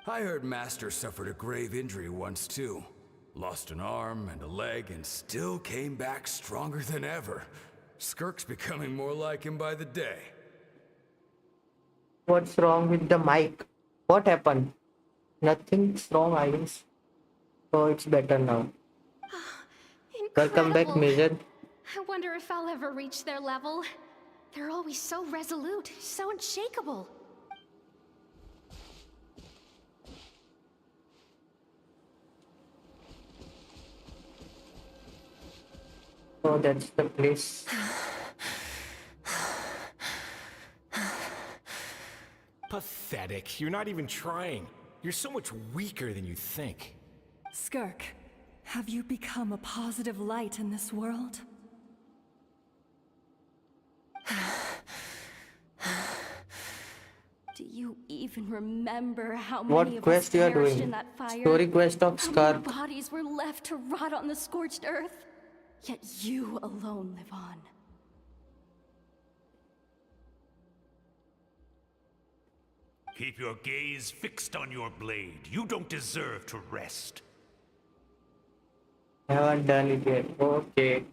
Speaker 17: I heard Master suffered a grave injury once too. Lost an arm and a leg and still came back stronger than ever. Skirk's becoming more like him by the day.
Speaker 2: What's wrong with the mic? What happened? Nothing's wrong, I guess. Oh, it's better now. Welcome back, Mason.
Speaker 6: I wonder if I'll ever reach their level. They're always so resolute, so unshakable.
Speaker 2: Oh, that's the place.
Speaker 13: Pathetic. You're not even trying. You're so much weaker than you think.
Speaker 12: Skirk, have you become a positive light in this world? Do you even remember how many of us perished in that fire?
Speaker 2: Story quest of
Speaker 12: How
Speaker 2: Skirk.
Speaker 12: many bodies were left to rot on the scorched earth? Yet you alone live on.
Speaker 13: Keep your gaze fixed on your blade. You don't deserve to rest.
Speaker 2: Haven't done it yet. Okay.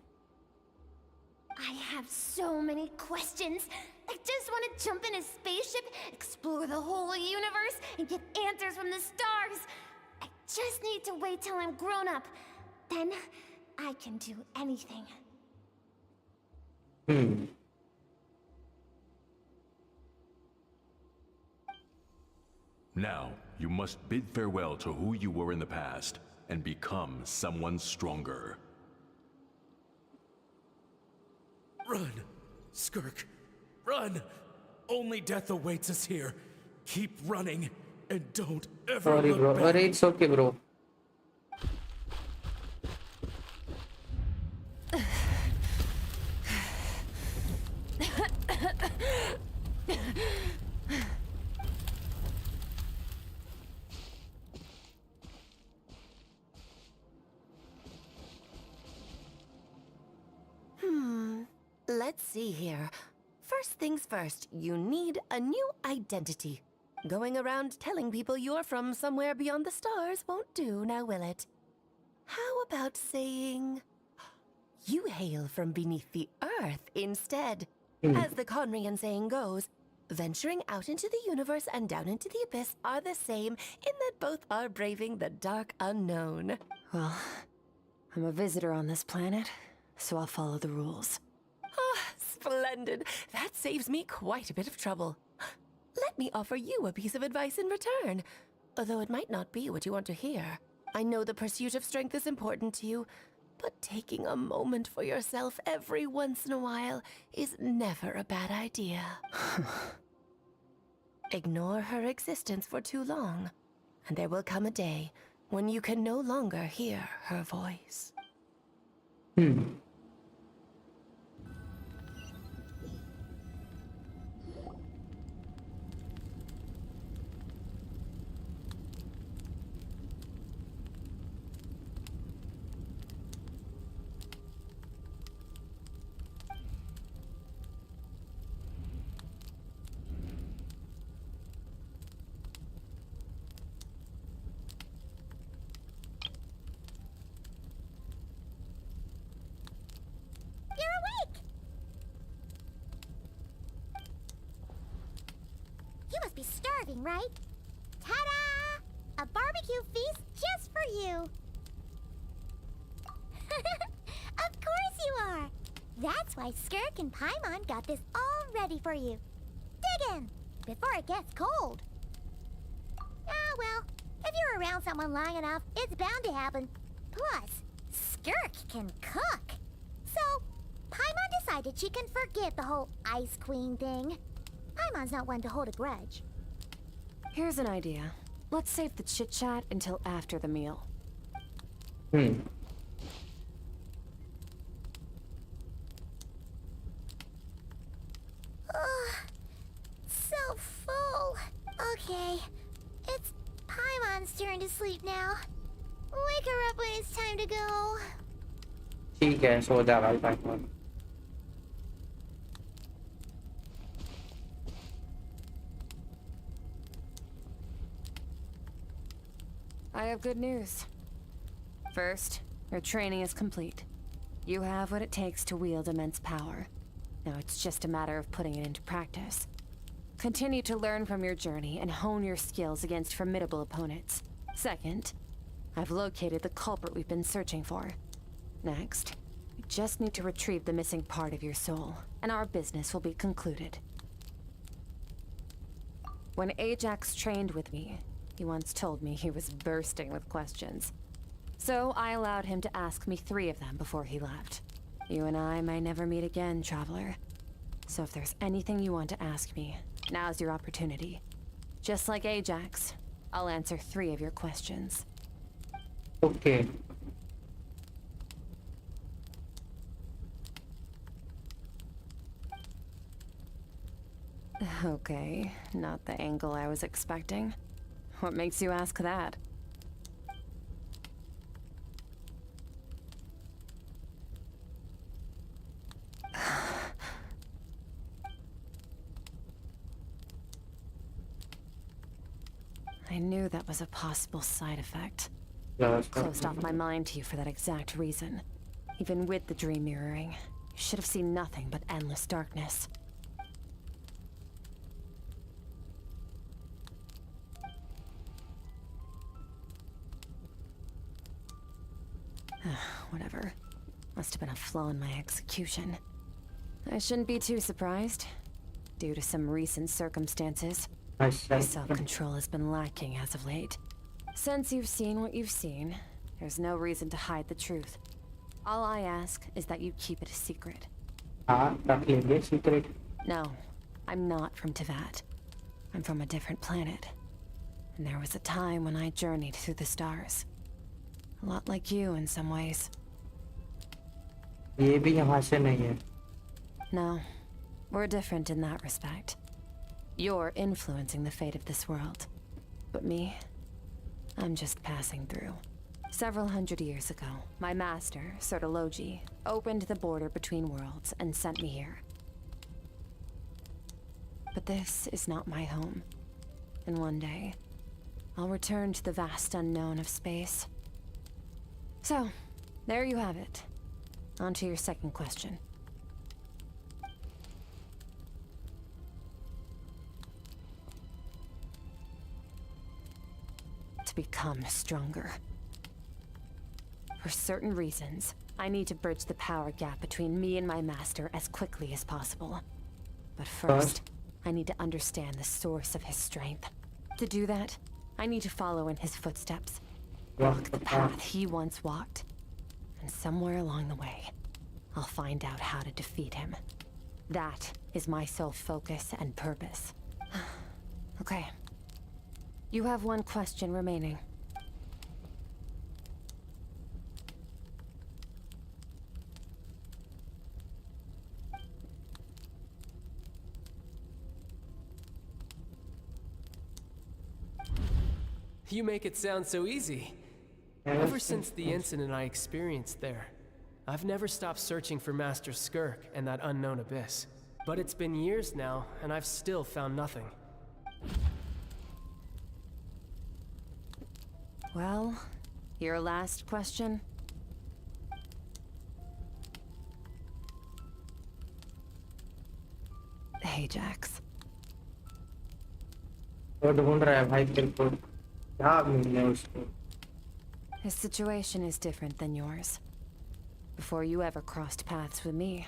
Speaker 6: I have so many questions. I just want to jump in a spaceship, explore the whole universe, and get answers from the stars. I just need to wait till I'm grown up. Then I can do anything.
Speaker 18: Now, you must bid farewell to who you were in the past and become someone stronger.
Speaker 11: Run, Skirk, run! Only death awaits us here. Keep running and don't ever
Speaker 2: Sorry,
Speaker 11: look
Speaker 2: bro.
Speaker 11: back.
Speaker 2: It's okay, bro.
Speaker 19: Let's see here. First things first, you need a new identity. Going around telling people you're from somewhere beyond the stars won't do, now will it? How about saying you hail from beneath the earth instead? As the Conrian saying goes, venturing out into the universe and down into the abyss are the same in that both are braving the dark unknown.
Speaker 9: Well, I'm a visitor on this planet, so I'll follow the rules.
Speaker 19: Ah, splendid. That saves me quite a bit of trouble. Let me offer you a piece of advice in return, although it might not be what you want to hear. I know the pursuit of strength is important to you, but taking a moment for yourself every once in a while is never a bad idea. Ignore her existence for too long, and there will come a day when you can no longer hear her voice.
Speaker 6: You must be starving, right? Ta-da! A barbecue feast just for you! Of course you are! That's why Skirk and Paimon got this all ready for you. Dig in! Before it gets cold. Ah, well, if you're around someone long enough, it's bound to happen. Plus, Skirk can cook. So, Paimon decided she can forget the whole Ice Queen thing. Paimon's not one to hold a grudge.
Speaker 9: Here's an idea. Let's save the chit-chat until after the meal.
Speaker 6: So full. Okay, it's Paimon's turn to sleep now. Wake her up when it's time to go.
Speaker 2: ठीक है सो जा रहा है
Speaker 9: I have good news. First, your training is complete. You have what it takes to wield immense power. Now it's just a matter of putting it into practice. Continue to learn from your journey and hone your skills against formidable opponents. Second, I've located the culprit we've been searching for. Next, we just need to retrieve the missing part of your soul, and our business will be concluded. When Ajax trained with me, he once told me he was bursting with questions. So I allowed him to ask me 3 of them before he left. You and I may never meet again, traveler. So if there's anything you want to ask me, now's your opportunity. Just like Ajax, I'll answer 3 of your questions.
Speaker 2: Okay.
Speaker 9: Okay, not the angle I was expecting. What makes you ask that? I knew that was a possible side effect. Closed off my mind to you for that exact reason. Even with the dream mirroring, you should have seen nothing but endless darkness. Whatever. Must have been a flaw in my execution. I shouldn't be too surprised. Due to some recent circumstances, my self-control has been lacking as of late. Since you've seen what you've seen, there's no reason to hide the truth. All I ask is that you keep it a secret.
Speaker 2: secret.
Speaker 9: No, I'm not from Tivat. I'm from a different planet. And there was a time when I journeyed through the stars. A lot like you in some ways.
Speaker 2: ये भी यहाँ से नहीं है.
Speaker 9: No, we're different in that respect. You're influencing the fate of this world. But me, I'm just passing through. Several hundred years ago, my master, Sertologi, opened the border between worlds and sent me here. But this is not my home. And one day, I'll return to the vast unknown of space. So, there you have it. On to your second question. to become stronger. For certain reasons, I need to bridge the power gap between me and my master as quickly as possible. But first, I need to understand the source of his strength. To do that, I need to follow in his footsteps. Walk the path he once walked. And somewhere along the way, I'll find out how to defeat him. That is my sole focus and purpose. Okay. You have one question remaining.
Speaker 20: You make it sound so easy. Ever since the incident I experienced there, I've never stopped searching for Master Skirk and that unknown abyss. But it's been years now, and I've still found nothing.
Speaker 9: Well, your last question? Ajax. His situation is different than yours. Before you ever crossed paths with me,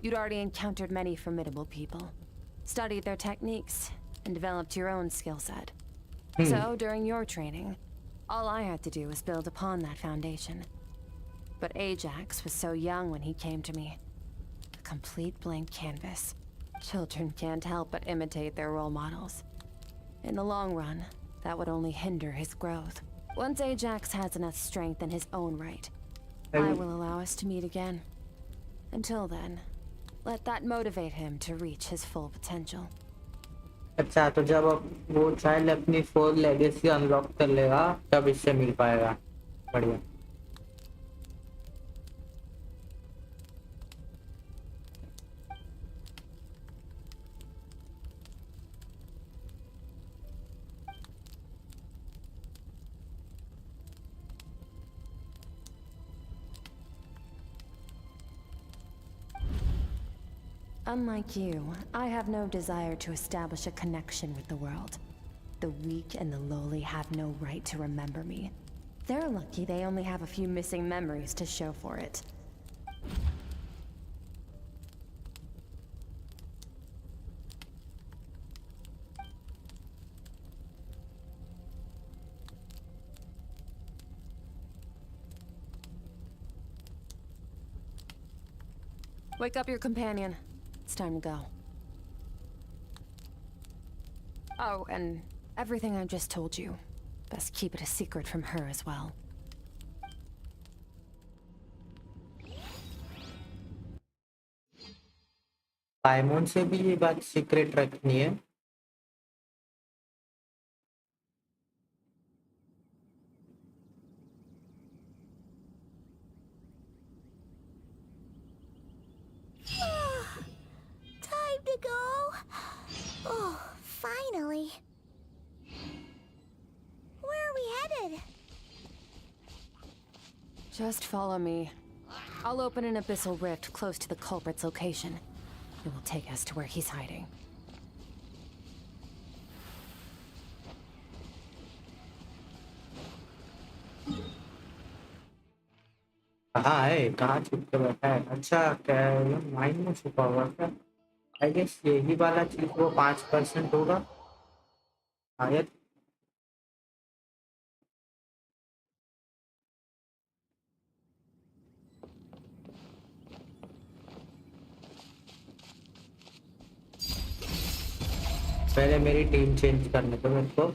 Speaker 9: you'd already encountered many formidable people, studied their techniques, and developed your own skill set. So, during your training, all I had to do was build upon that foundation. But Ajax was so young when he came to me. A complete blank canvas. Children can't help but imitate their role models. In the long run, that would only hinder his growth. Once Ajax has enough strength in his own right, I will allow us to meet again. Until then, let that motivate him to reach his full potential.
Speaker 2: अच्छा, तो जब वो child अपनी 4 legacy unlock कर लेगा तब इससे मिल पाएगा. बढ़िया.
Speaker 9: Unlike you, I have no desire to establish a connection with the world. The weak and the lowly have no right to remember me. They're lucky they only have a few missing memories to show for it. Wake up your companion. It's time to go. Oh, and everything I just told you. Best keep it a secret from her as well.
Speaker 2: पाइमोन से भी ये बात secret रखनी है.
Speaker 6: Time to go. Oh, finally. Where are we headed?
Speaker 9: Just follow me. I'll open an abyssal rift close to the culprit's location. It will take us to where he's hiding.
Speaker 2: कहाँ है? कहाँ छुप के बैठा है? अच्छा, क्या ये माइन में छुपा हुआ है? आई गेस यही वाला चीज वो 5% होगा शायद. पहले मेरी टीम चेंज करने दो मेरे को.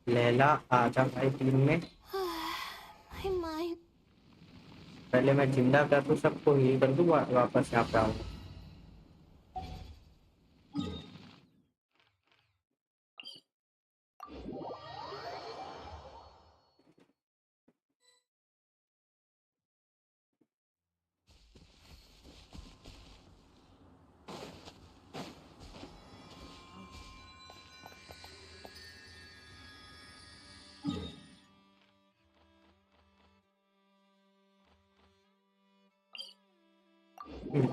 Speaker 2: लैला आजा भाई टीम में. पहले मैं जिंदा कर दूं, सबको हील कर दूं, वापस यहाँ पे आऊँ.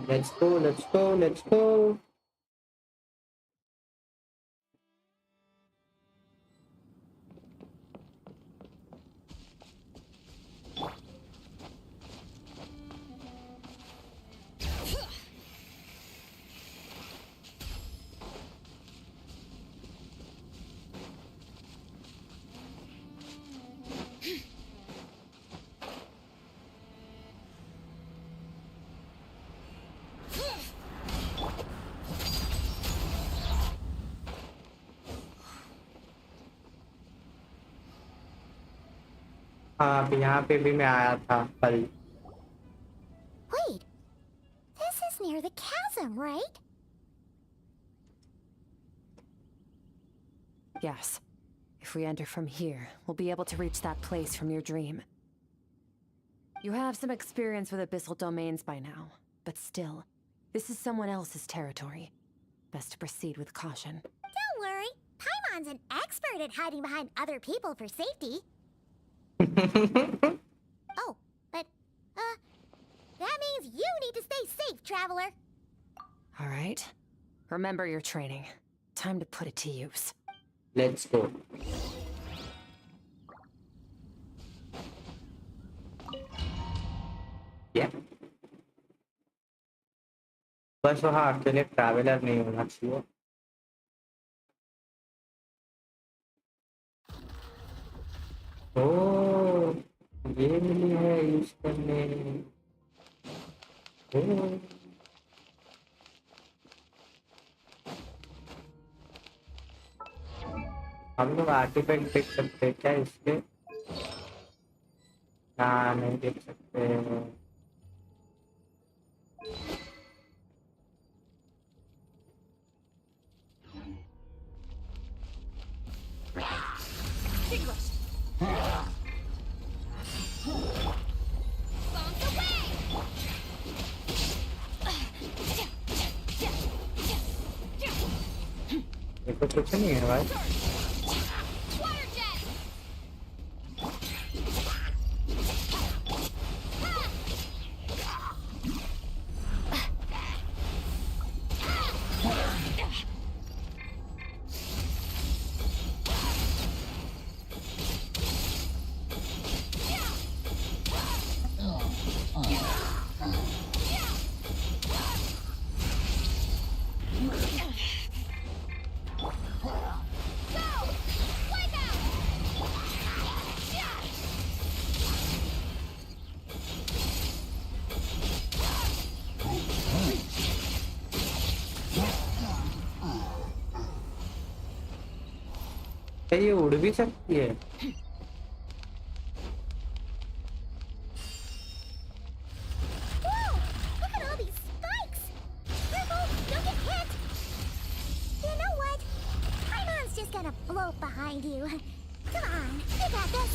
Speaker 2: Let's go, let's go, let's go. हाँ अभी यहाँ पे भी मैं आया था कल।
Speaker 6: Wait, this is near the chasm, right?
Speaker 9: Yes. If we enter from here, we'll be able to reach that place from your dream. You have some experience with abyssal domains by now, but still, this is someone else's territory. Best to proceed with caution.
Speaker 6: Don't worry, Paimon's an expert at hiding behind other people for safety. Oh, but, that means you need to stay safe, traveler.
Speaker 9: All right. Remember your training. Time to put it to use.
Speaker 2: Let's go. Yeah. बस वहाँ अकेले traveller नहीं होना चाहिए। ओह, ये मिली है use करने। ओह, हम लोग आर्टिफैक्ट देख सकते हैं क्या इसके? हाँ नहीं देख सकते। ये तो कुछ नहीं है भाई। ये उड़ भी सकती है।
Speaker 6: Look at all these spikes! Careful, don't get hit! You know what? Paimon's just gonna float behind you. Come on, you got this!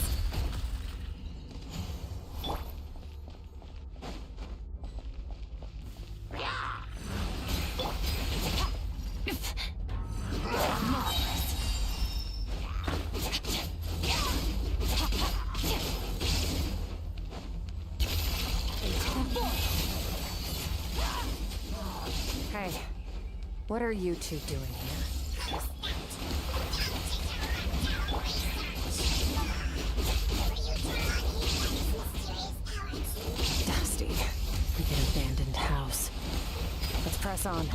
Speaker 9: Hey, what are you two doing here? Dusty, like an abandoned house. Let's press on.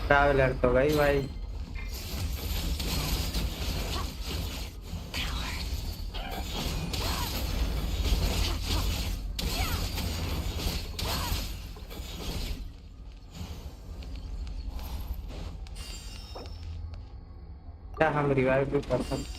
Speaker 2: Traveller तो गई भाई। क्या हम revive भी कर सकते?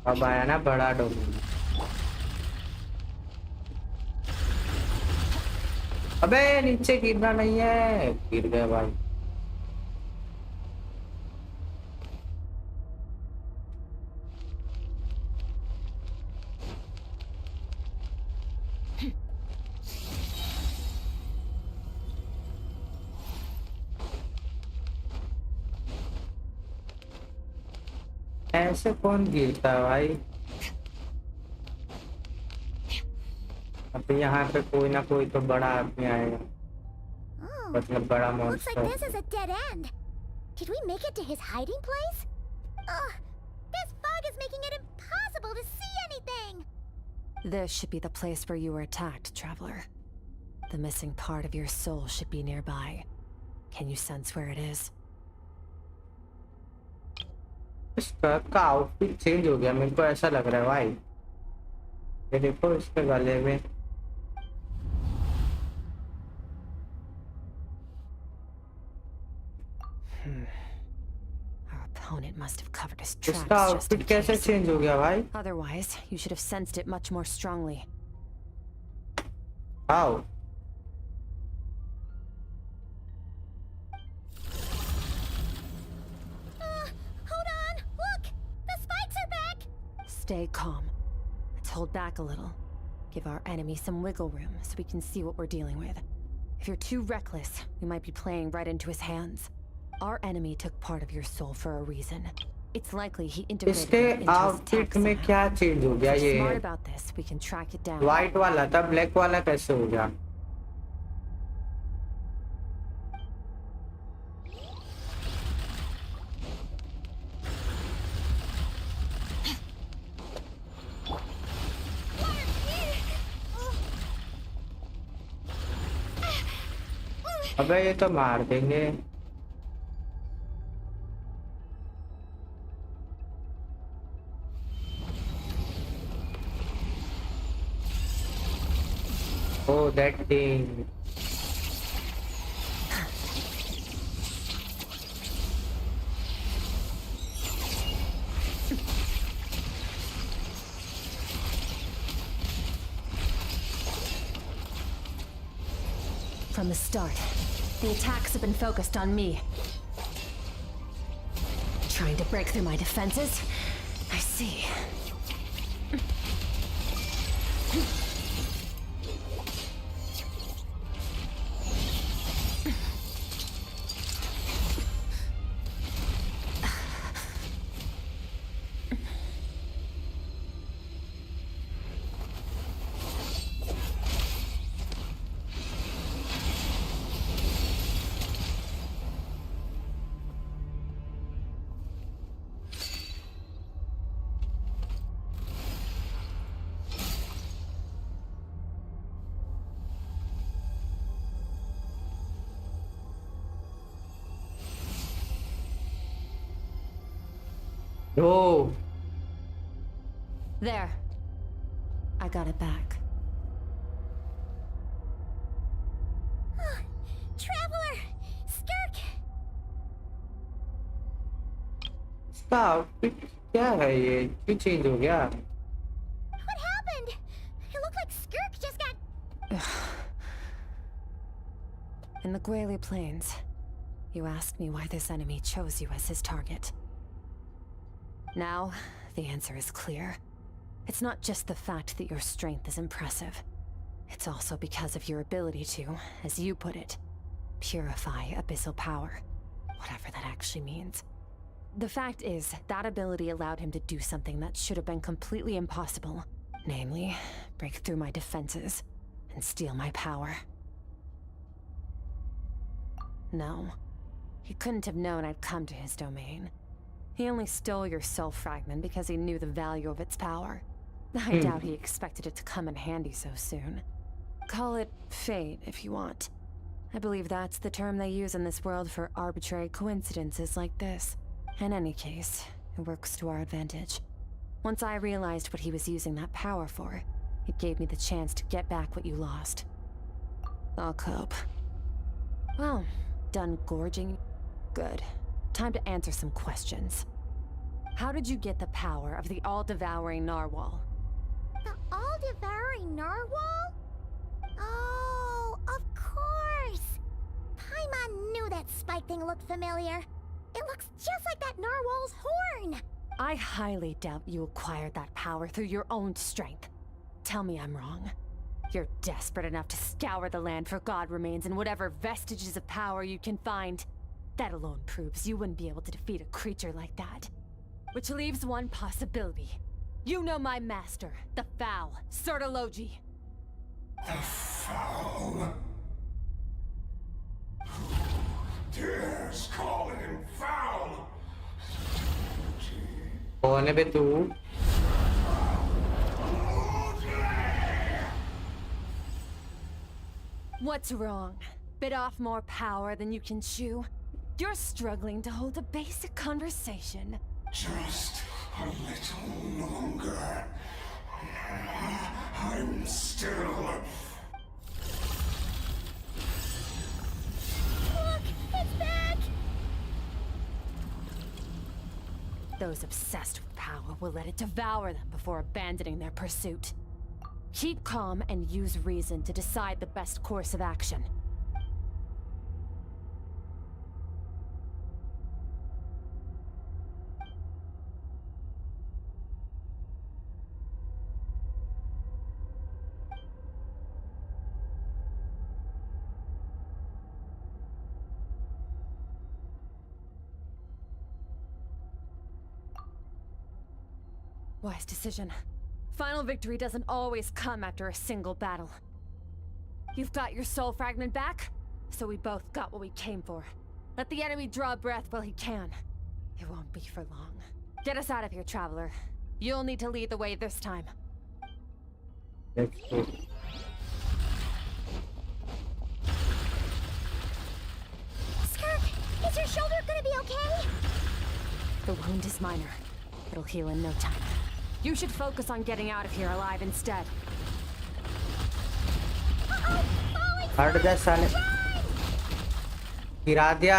Speaker 2: अब आया ना बड़ा डोमेन। अबे नीचे गिरना नहीं है, गिर गए भाई। ऐसे कौन गिरता है भाई? अब यहाँ पे कोई ना कोई तो बड़ा आदमी आएगा।
Speaker 6: Oh,
Speaker 2: मतलब बड़ा
Speaker 6: Looks like
Speaker 2: monster.
Speaker 6: this is a dead end. Did we make it to his hiding place? Ugh, this fog is making it impossible to see anything.
Speaker 9: This should be the place where you were attacked, Traveler. The missing part of your soul should be nearby. Can you sense where it is?
Speaker 2: इसका outfit change हो गया, मेरे को ऐसा लग रहा है भाई। ये देखो इसके गले में
Speaker 9: Our opponent must have covered his tracks
Speaker 2: इसका
Speaker 9: just in
Speaker 2: आउटफिट कैसे
Speaker 9: case.
Speaker 2: चेंज हो गया भाई?
Speaker 9: Otherwise, you should have sensed it much more strongly.
Speaker 2: How?
Speaker 6: Hold on, look! The spikes are back!
Speaker 9: Stay calm. Let's hold back a little. Give our enemy some wiggle room so we can see what we're dealing with. If you're too reckless, we might be playing right into his hands. Our enemy took part of your soul for a reason. It's likely he integrated
Speaker 2: इसके
Speaker 9: it into his
Speaker 2: outfit
Speaker 9: tech
Speaker 2: में
Speaker 9: somehow.
Speaker 2: क्या change हो गया?
Speaker 9: If you're
Speaker 2: ये
Speaker 9: smart about this, we can track it down.
Speaker 2: White वाला था, black वाला कैसे हो गया? अबे ये तो मार देंगे। Oh, that thing.
Speaker 9: From the start, the attacks have been focused on me. Trying to break through my defenses? I see.
Speaker 2: Oh.
Speaker 9: There. I got it back.
Speaker 6: Traveler! Skirk!
Speaker 2: इसका आउटफिट क्या है? ये क्यों चेंज हो गया?
Speaker 6: What happened? It looked like Skirk just got...
Speaker 9: In the Gwali Plains, you asked me why this enemy chose you as his target. Now, the answer is clear. It's not just the fact that your strength is impressive. It's also because of your ability to, as you put it, purify abyssal power. Whatever that actually means. The fact is, that ability allowed him to do something that should have been completely impossible. Namely, break through my defenses and steal my power. No, he couldn't have known I'd come to his domain. He only stole your soul fragment because he knew the value of its power. I doubt he expected it to come in handy so soon. Call it fate if you want. I believe that's the term they use in this world for arbitrary coincidences like this. In any case, it works to our advantage. Once I realized what he was using that power for, it gave me the chance to get back what you lost. I'll cope. Well, done gorging? Good. Time to answer some questions. How did you get the power of the all-devouring narwhal?
Speaker 6: The all-devouring narwhal? Oh, of course! Paimon knew that spike thing looked familiar. It looks just like that narwhal's horn!
Speaker 9: I highly doubt you acquired that power through your own strength. Tell me I'm wrong. You're desperate enough to scour the land for god remains and whatever vestiges of power you can find. That alone proves you wouldn't be able to defeat a creature like that. Which leaves one possibility. You know my master, the Foul, Sertologi.
Speaker 15: The Foul? Stars calling foul.
Speaker 2: कौन है बे तू?
Speaker 9: What's wrong? Bit off more power than you can chew? You're struggling to hold a basic conversation.
Speaker 15: Just a little longer. I'm still...
Speaker 6: Look! It's back!
Speaker 9: Those obsessed with power will let it devour them before abandoning their pursuit. Keep calm and use reason to decide the best course of action. Wise decision. Final victory doesn't always come after a single battle. You've got your soul fragment back, so we both got what we came for. Let the enemy draw breath while he can. It won't be for long. Get us out of here, traveler. You'll need to lead the way this time.
Speaker 2: Let's go.
Speaker 6: Skirk, is your shoulder gonna be okay?
Speaker 9: The wound is minor. It'll heal in no time. You should focus on getting out of here alive instead.
Speaker 2: हट जा साले, गिरा दिया।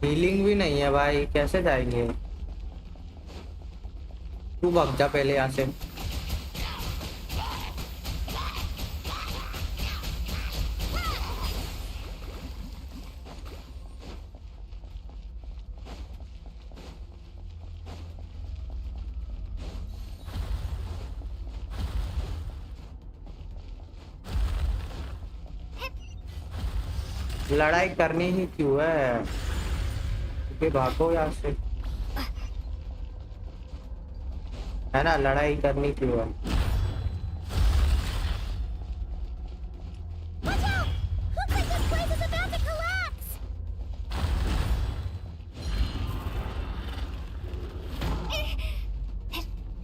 Speaker 2: Healing भी नहीं है भाई, कैसे जाएंगे? तू भाग जा पहले यहाँ से। लड़ाई करनी ही क्यों है? क्योंकि भागो यहाँ से, है ना? लड़ाई करनी क्यों है?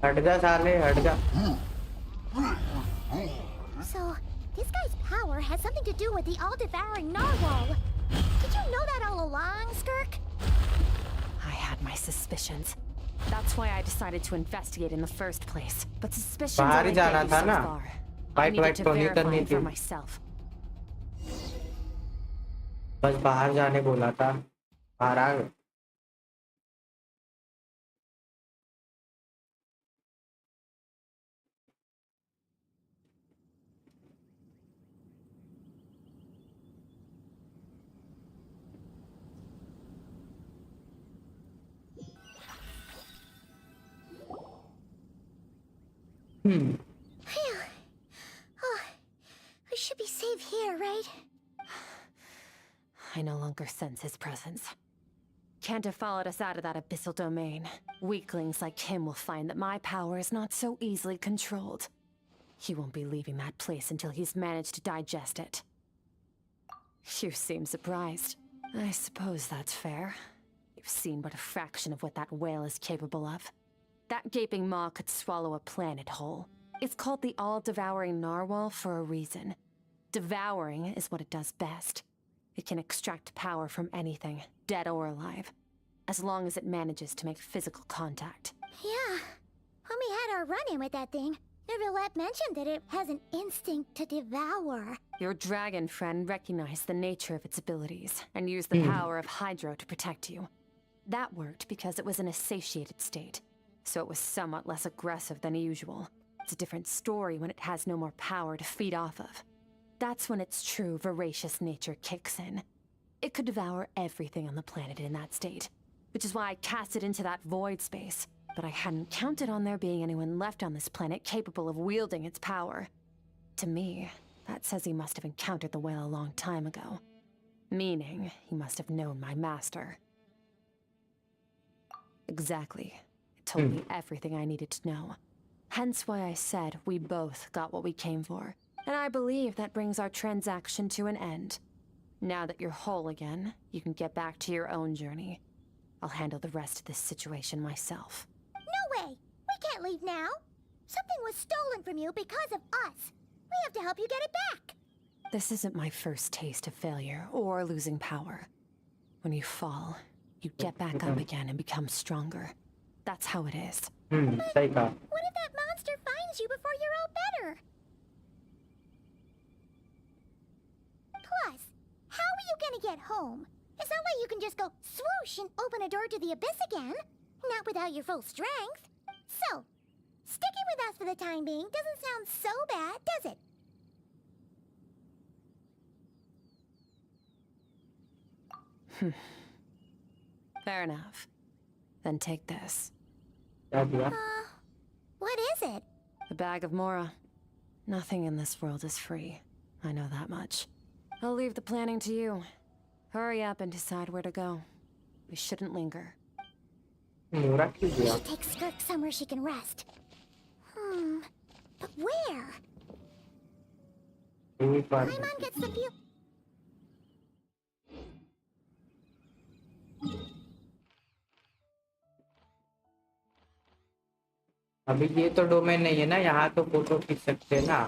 Speaker 2: हट जा साले, हट जा।
Speaker 6: So, this guy's power has something to do with the all-devouring narwhal. Did you know that all along, Skirk?
Speaker 9: I had my suspicions. That's why I decided to investigate in the first place. But suspicions only get you so far. I needed to verify it for myself.
Speaker 2: बस बाहर जाने बोला था, बाहर आ गए।
Speaker 6: Phew. Oh, we should be safe here, right?
Speaker 9: I no longer sense his presence. Can't have followed us out of that abyssal domain. Weaklings like him will find that my power is not so easily controlled. He won't be leaving that place until he's managed to digest it. You seem surprised. I suppose that's fair. You've seen but a fraction of what that whale is capable of. That gaping maw could swallow a planet whole. It's called the all-devouring narwhal for a reason. Devouring is what it does best. It can extract power from anything, dead or alive, as long as it manages to make physical contact.
Speaker 6: Yeah. When we had our run-in with that thing, Inbuilt mentioned that it has an instinct to devour.
Speaker 9: Your dragon friend recognized the nature of its abilities and used the power of Hydro to protect you. That worked because it was in a satiated state, so it was somewhat less aggressive than usual. It's a different story when it has no more power to feed off of. That's when its true voracious nature kicks in. It could devour everything on the planet in that state, which is why I cast it into that void space. But I hadn't counted on there being anyone left on this planet capable of wielding its power. To me, that says he must have encountered the whale a long time ago. Meaning, he must have known my master. Exactly. It told me everything I needed to know. Hence why I said we both got what we came for. And I believe that brings our transaction to an end. Now that you're whole again, you can get back to your own journey. I'll handle the rest of this situation myself.
Speaker 6: No way! We can't leave now! Something was stolen from you because of us! We have to help you get it back!
Speaker 9: This isn't my first taste of failure or losing power. When you fall, you get back up again and become stronger. That's how it is.
Speaker 6: What if that monster finds you before you're all better? Plus, how are you gonna get home? It's not like you can just go swoosh and open a door to the abyss again. Not without your full strength. So, sticking with us for the time being doesn't sound so bad, does it?
Speaker 9: Fair enough. Then take this.
Speaker 6: What is it?
Speaker 9: A bag of Mora. Nothing in this world is free. I know that much. I'll leave the planning to you. Hurry up and decide where to go. We shouldn't linger.
Speaker 6: We should take Skirk somewhere she can rest. But where? Paimon gets the feel.
Speaker 2: अभी ये तो domain नहीं है ना, यहाँ तो photo खींच सकते हैं ना।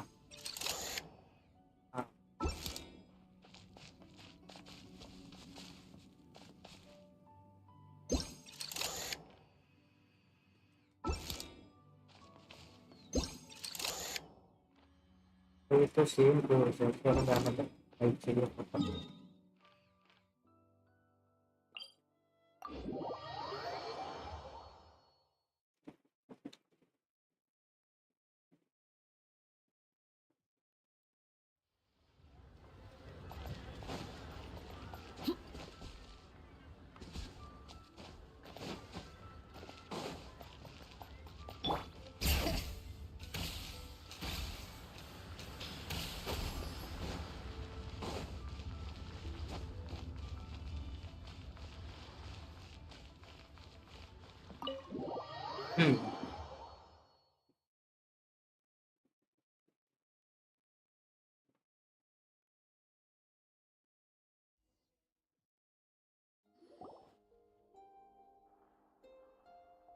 Speaker 2: ये तो सेम कोर्स है, थोड़ा गाना चाहिए खत्म।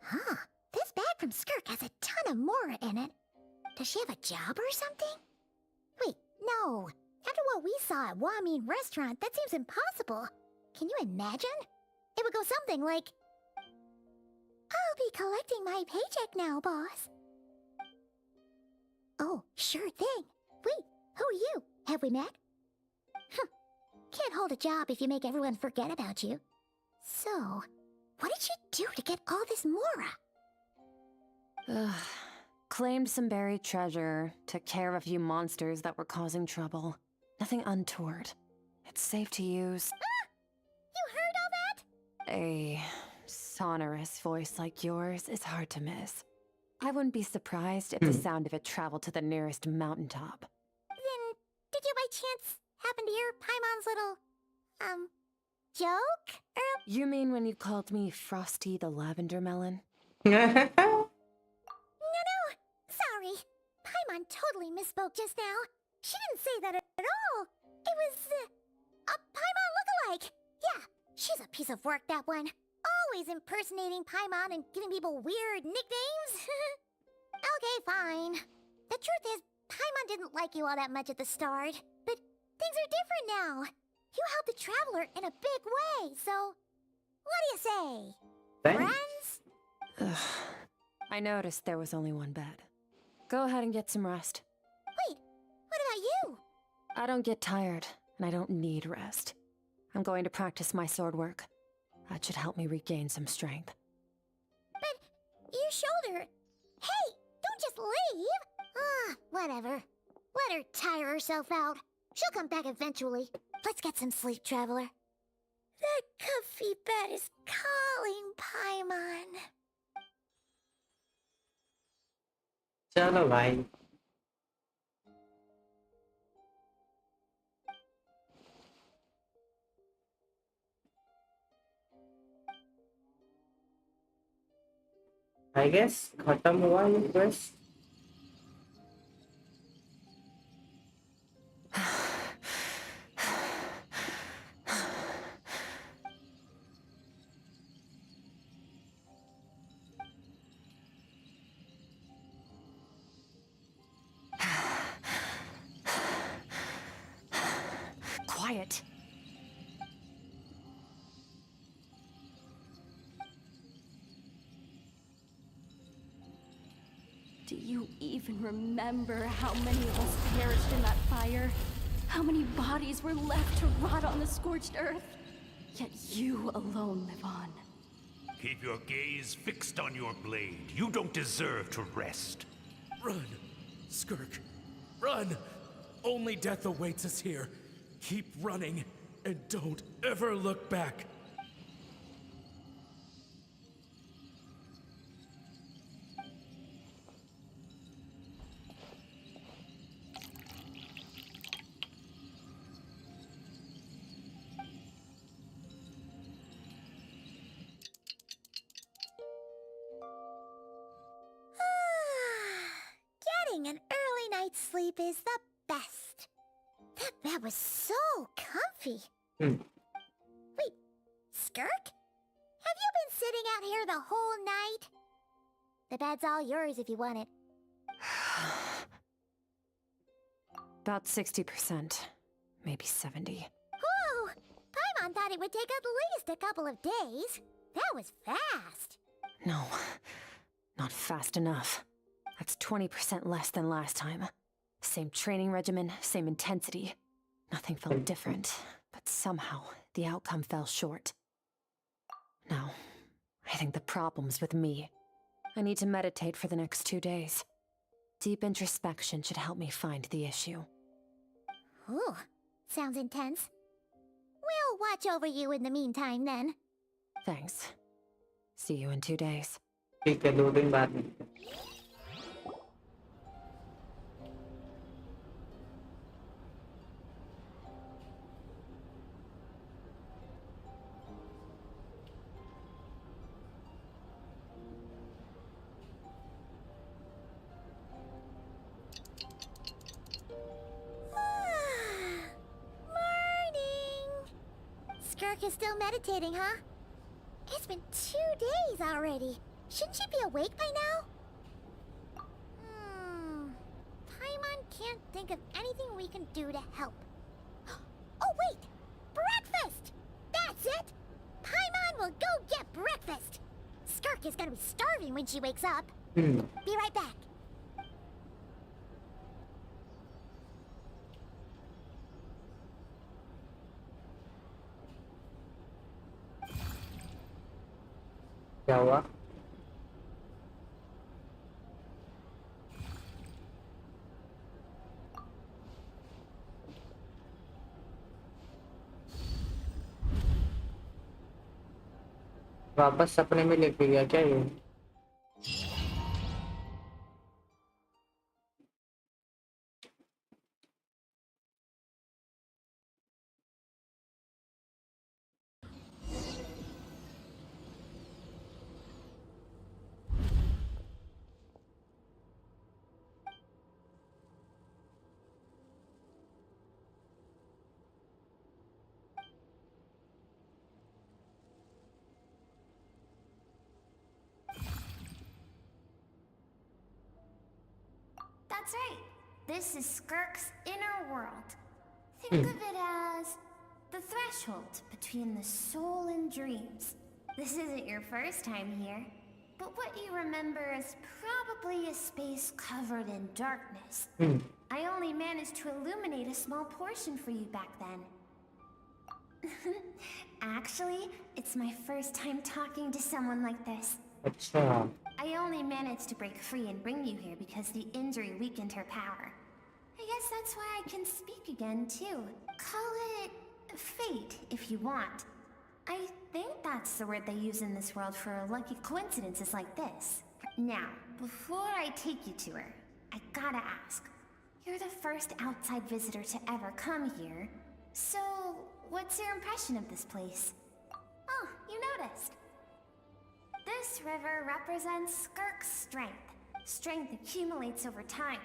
Speaker 6: Huh. This bag from Skirk has a ton of Mora in it. Does she have a job or something? Wait, no. After what we saw at Wamin Restaurant, that seems impossible. Can you imagine? It would go something like, I'll be collecting my paycheck now, boss. Oh, sure thing. Wait, who are you? Have we met? Can't hold a job if you make everyone forget about you. So, what did she do to get all this Mora?
Speaker 9: Claimed some buried treasure, took care of a few monsters that were causing trouble. Nothing untoward. It's safe to use.
Speaker 6: You heard all that?
Speaker 9: A sonorous voice like yours is hard to miss. I wouldn't be surprised if the sound of it traveled to the nearest mountaintop.
Speaker 6: Then, did you by chance happen to hear Paimon's little, joke?
Speaker 9: You mean when you called me Frosty the Lavender Melon?
Speaker 6: No, sorry. Paimon totally misspoke just now. She didn't say that at all. It was, a Paimon lookalike. Yeah, she's a piece of work, that one. Always impersonating Paimon and giving people weird nicknames. Okay, fine. The truth is, Paimon didn't like you all that much at the start. But things are different now. You helped the Traveler in a big way, so... What do you say? Friends?
Speaker 9: I noticed there was only one bed. Go ahead and get some rest.
Speaker 6: Wait, what about you?
Speaker 9: I don't get tired, and I don't need rest. I'm going to practice my sword work. That should help me regain some strength.
Speaker 6: But your shoulder... Hey, don't just leave! Whatever. Let her tire herself out. She'll come back eventually. Let's get some sleep, Traveler. That comfy bed is calling, Paimon.
Speaker 2: चलो भाई। I guess खत्म हुआ ये quest।
Speaker 9: quiet.
Speaker 12: Do you even remember how many of us perished in that fire? How many bodies were left to rot on the scorched earth? Yet you alone live on.
Speaker 13: Keep your gaze fixed on your blade. You don't deserve to rest.
Speaker 11: Run, Skirk. Run! Only death awaits us here. Keep running, and don't ever look back.
Speaker 6: Getting an early night's sleep is the best. That bed was so comfy. Wait, Skirk? Have you been sitting out here the whole night? The bed's all yours if you want it.
Speaker 9: About 60%. Maybe 70.
Speaker 6: Whew! Paimon thought it would take at least a couple of days. That was fast.
Speaker 9: No, not fast enough. That's 20% less than last time. Same training regimen, same intensity. Nothing felt different, but somehow the outcome fell short. No, I think the problem's with me. I need to meditate for the next 2 days. Deep introspection should help me find the issue.
Speaker 6: Ooh, sounds intense. We'll watch over you in the meantime then.
Speaker 9: Thanks. See you in 2 days.
Speaker 2: ठीक है 2 दिन बाद मिलते हैं।
Speaker 6: Skirk is still meditating, huh? It's been 2 days already. Shouldn't she be awake by now? Paimon can't think of anything we can do to help. Oh wait! Breakfast! That's it! Paimon will go get breakfast! Skirk is gonna be starving when she wakes up. Be right back.
Speaker 2: क्या हुआ? वापस सपने में लेके गया क्या ये?
Speaker 21: That's right. This is Skirk's inner world. Think of it as the threshold between the soul and dreams. This isn't your first time here, but what you remember is probably a space covered in darkness. I only managed to illuminate a small portion for you back then. Actually, it's my first time talking to someone like this.
Speaker 2: अच्छा
Speaker 21: I only managed to break free and bring you here because the injury weakened her power. I guess that's why I can speak again, too. Call it fate, if you want. I think that's the word they use in this world for lucky coincidences like this. Now, before I take you to her, I gotta ask. You're the first outside visitor to ever come here, so what's your impression of this place? Oh, you noticed. This river represents Skirk's strength. Strength accumulates over time.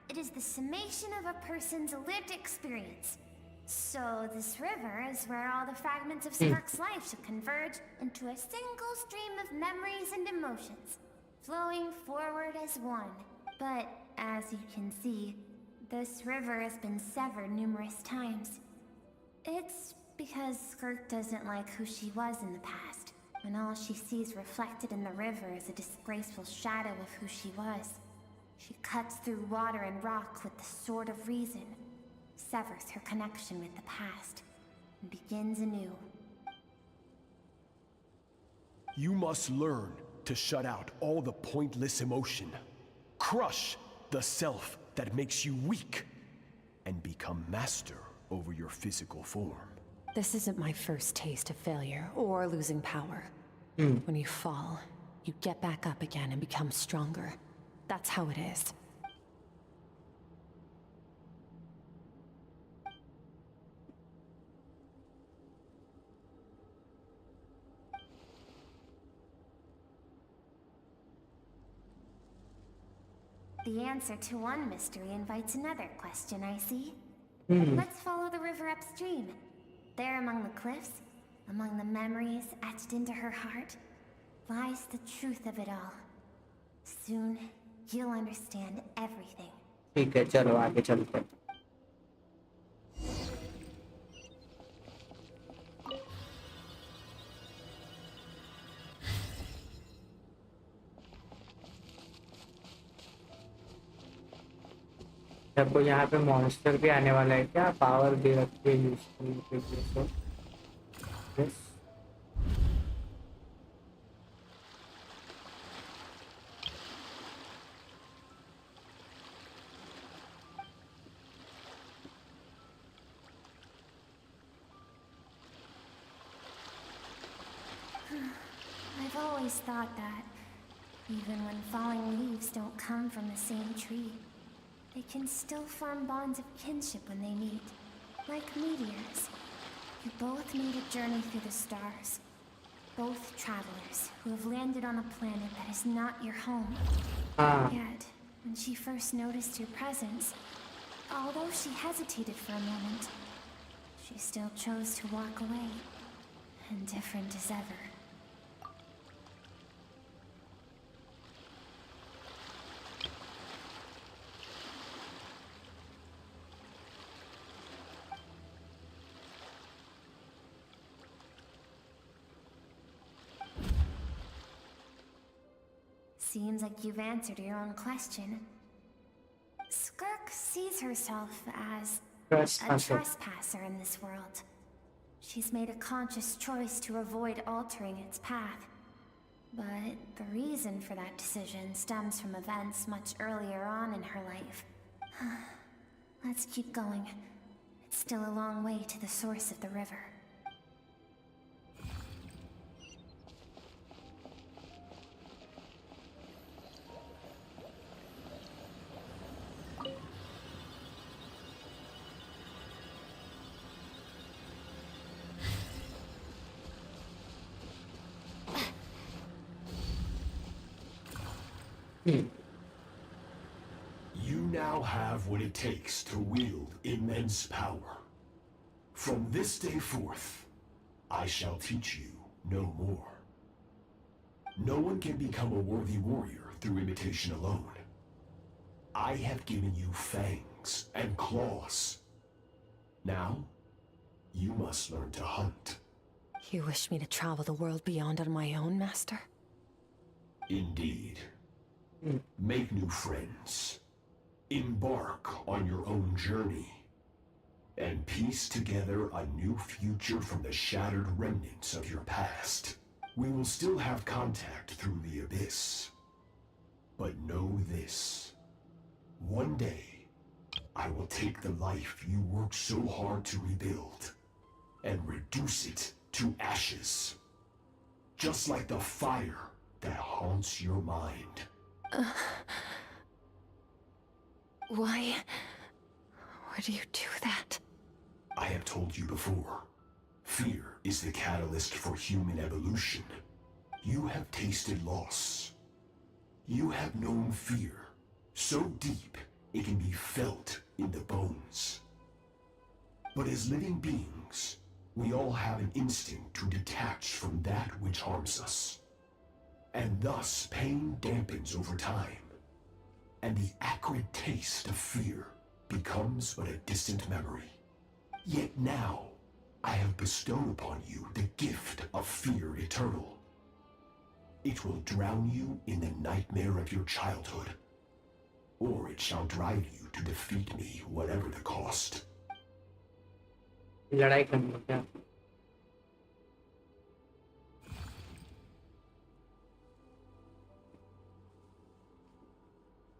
Speaker 21: It is the summation of a person's lived experience. So this river is where all the fragments of Skirk's life should converge into a single stream of memories and emotions, flowing forward as one. But as you can see, this river has been severed numerous times. It's because Skirk doesn't like who she was in the past, and all she sees reflected in the river is a disgraceful shadow of who she was. She cuts through water and rock with the sword of reason, severs her connection with the past, and begins anew.
Speaker 16: You must learn to shut out all the pointless emotion. Crush the self that makes you weak, and become master over your physical form.
Speaker 9: This isn't my first taste of failure or losing power. When you fall, you get back up again and become stronger. That's how it is.
Speaker 21: The answer to one mystery invites another question, I see.
Speaker 2: Hmm.
Speaker 21: Let's follow the river upstream. There among the cliffs, among the memories etched into her heart, lies the truth of it all. Soon, you'll understand everything.
Speaker 2: ठीक है चलो आगे चलते हैं. आपको यहाँ पे monster भी आने वाला है क्या? पावर दे रखी है यूज करने के लिए तो yes.
Speaker 21: I've always thought that, even when falling leaves don't come from the same tree, they can still form bonds of kinship when they meet. Like meteors. You both made a journey through the stars. Both travelers who have landed on a planet that is not your home. Yet, when she first noticed your presence, although she hesitated for a moment, she still chose to walk away, indifferent as ever. Seems like you've answered your own question. Skirk sees herself as a trespasser in this world. She's made a conscious choice to avoid altering its path. But the reason for that decision stems from events much earlier on in her life. Let's keep going. It's still a long way to the source of the river.
Speaker 16: You now have what it takes to wield immense power. From this day forth, I shall teach you no more. No one can become a worthy warrior through imitation alone. I have given you fangs and claws. Now, you must learn to hunt.
Speaker 9: You wish me to travel the world beyond on my own, Master?
Speaker 16: Indeed. Make new friends. Embark on your own journey. And piece together a new future from the shattered remnants of your past. We will still have contact through the abyss. But know this. One day, I will take the life you worked so hard to rebuild and reduce it to ashes. Just like the fire that haunts your mind.
Speaker 9: Why would you do that?
Speaker 16: I have told you before. Fear is the catalyst for human evolution. You have tasted loss. You have known fear so deep it can be felt in the bones. But as living beings, we all have an instinct to detach from that which harms us. And thus pain dampens over time. And the acrid taste of fear becomes but a distant memory. Yet now, I have bestowed upon you the gift of fear eternal. It will drown you in the nightmare of your childhood, or it shall drive you to defeat me, whatever the cost.
Speaker 2: लड़ाई करनी क्या?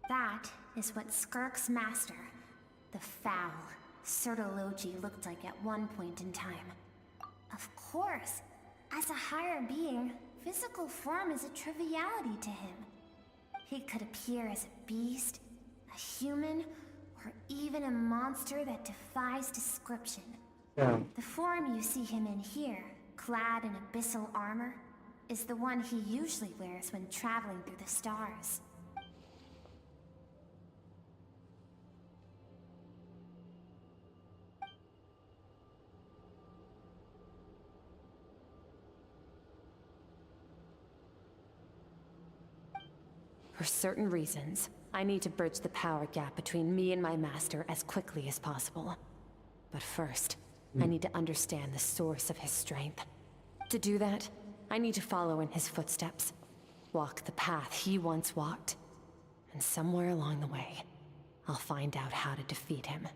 Speaker 6: That is what Skirk's master, the foul Sertologi, looked like at one point in time. Of course, as a higher being, physical form is a triviality to him. He could appear as a beast, a human, or even a monster that defies description.
Speaker 2: Yeah.
Speaker 6: The form you see him in here, clad in abyssal armor, is the one he usually wears when traveling through the stars.
Speaker 9: For certain reasons, I need to bridge the power gap between me and my master as quickly as possible. But first, I need to understand the source of his strength. To do that, I need to follow in his footsteps, walk the path he once walked, and somewhere along the way, I'll find out how to defeat him.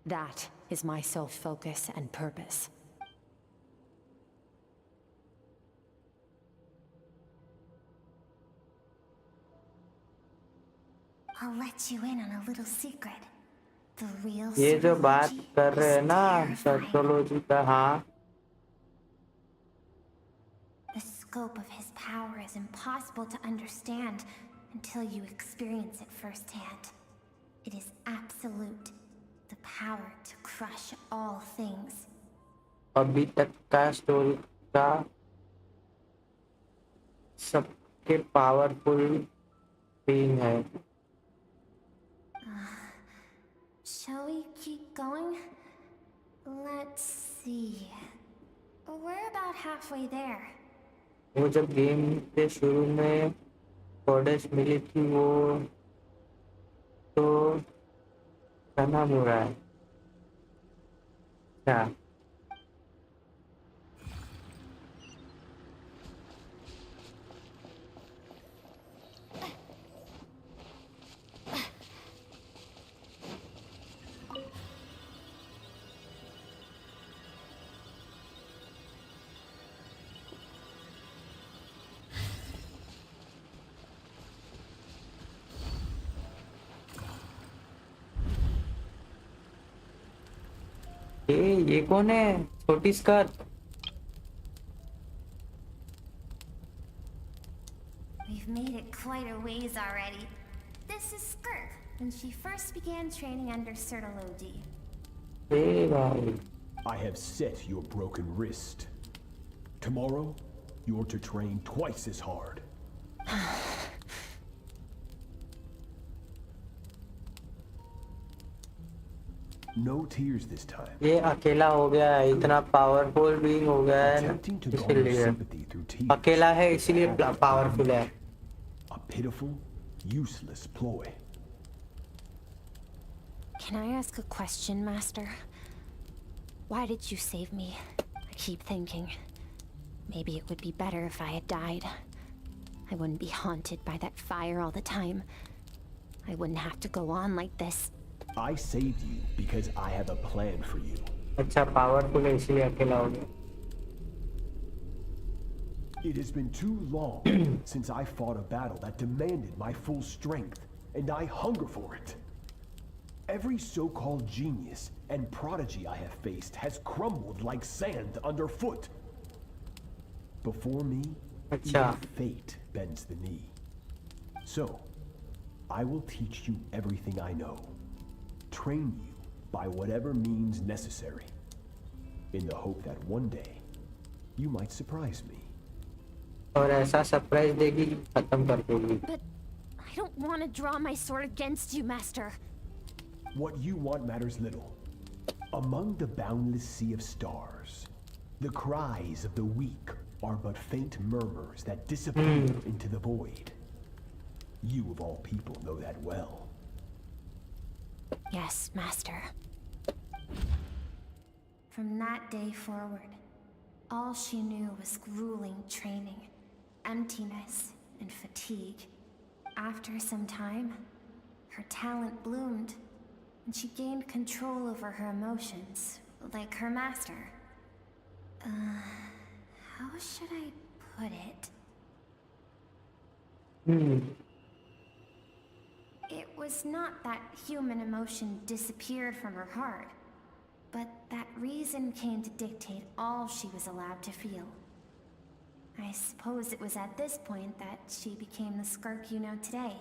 Speaker 9: That is my sole focus and purpose.
Speaker 6: I'll let you in on a little secret. The real
Speaker 2: ये जो बात
Speaker 6: Sertologi
Speaker 2: कर रहे हैं
Speaker 6: is
Speaker 2: ना
Speaker 6: terrifying.
Speaker 2: सर्टोलॉजी का, हाँ
Speaker 6: The scope of his power is impossible to understand until you experience it firsthand. It is absolute. The power to crush all things.
Speaker 2: अभी तक का स्टोरी का सबके पावरफुल बीइंग है.
Speaker 6: Shall we keep going? Let's see. We're about halfway there.
Speaker 2: वो जब game के शुरू में कोडेस मिली थी वो तो क्या नाम हो रहा है क्या? ये कौन है? छोटी skirt.
Speaker 6: We've made it quite a ways already. This is Skirk, when she first began training under Sertologi.
Speaker 2: Hey, भाई.
Speaker 16: I have set your broken wrist. Tomorrow, you're to train twice as hard. No tears this time.
Speaker 2: ये अकेला हो गया है, इतना powerful being हो गया है ना, इसलिए अकेला है इसीलिए पावरफुल है.
Speaker 16: A pitiful, useless ploy.
Speaker 6: Can I ask a question, Master? Why did you save me? I keep thinking, maybe it would be better if I had died. I wouldn't be haunted by that fire all the time. I wouldn't have to go on like this.
Speaker 16: I saved you because I have a plan for you.
Speaker 2: अच्छा powerful है इसलिए अकेला हो गया.
Speaker 16: It has been too long since I fought a battle that demanded my full strength, and I hunger for it. Every so-called genius and prodigy I have faced has crumbled like sand underfoot. Before me, even fate bends the knee. So, I will teach you everything I know. Train you by whatever means necessary, in the hope that one day you might surprise me.
Speaker 2: और ऐसा surprise देगी खत्म कर देगी.
Speaker 6: But I don't want to draw my sword against you, Master.
Speaker 16: What you want matters little. Among the boundless sea of stars, the cries of the weak are but faint murmurs that disappear into the void. You of all people know that well.
Speaker 6: Yes, Master.
Speaker 21: From that day forward, all she knew was grueling training, emptiness, and fatigue. After some time, her talent bloomed, and she gained control over her emotions, like her master. How should I put it? It was not that human emotion disappeared from her heart, but that reason came to dictate all she was allowed to feel. I suppose it was at this point that she became the Skirk you know today.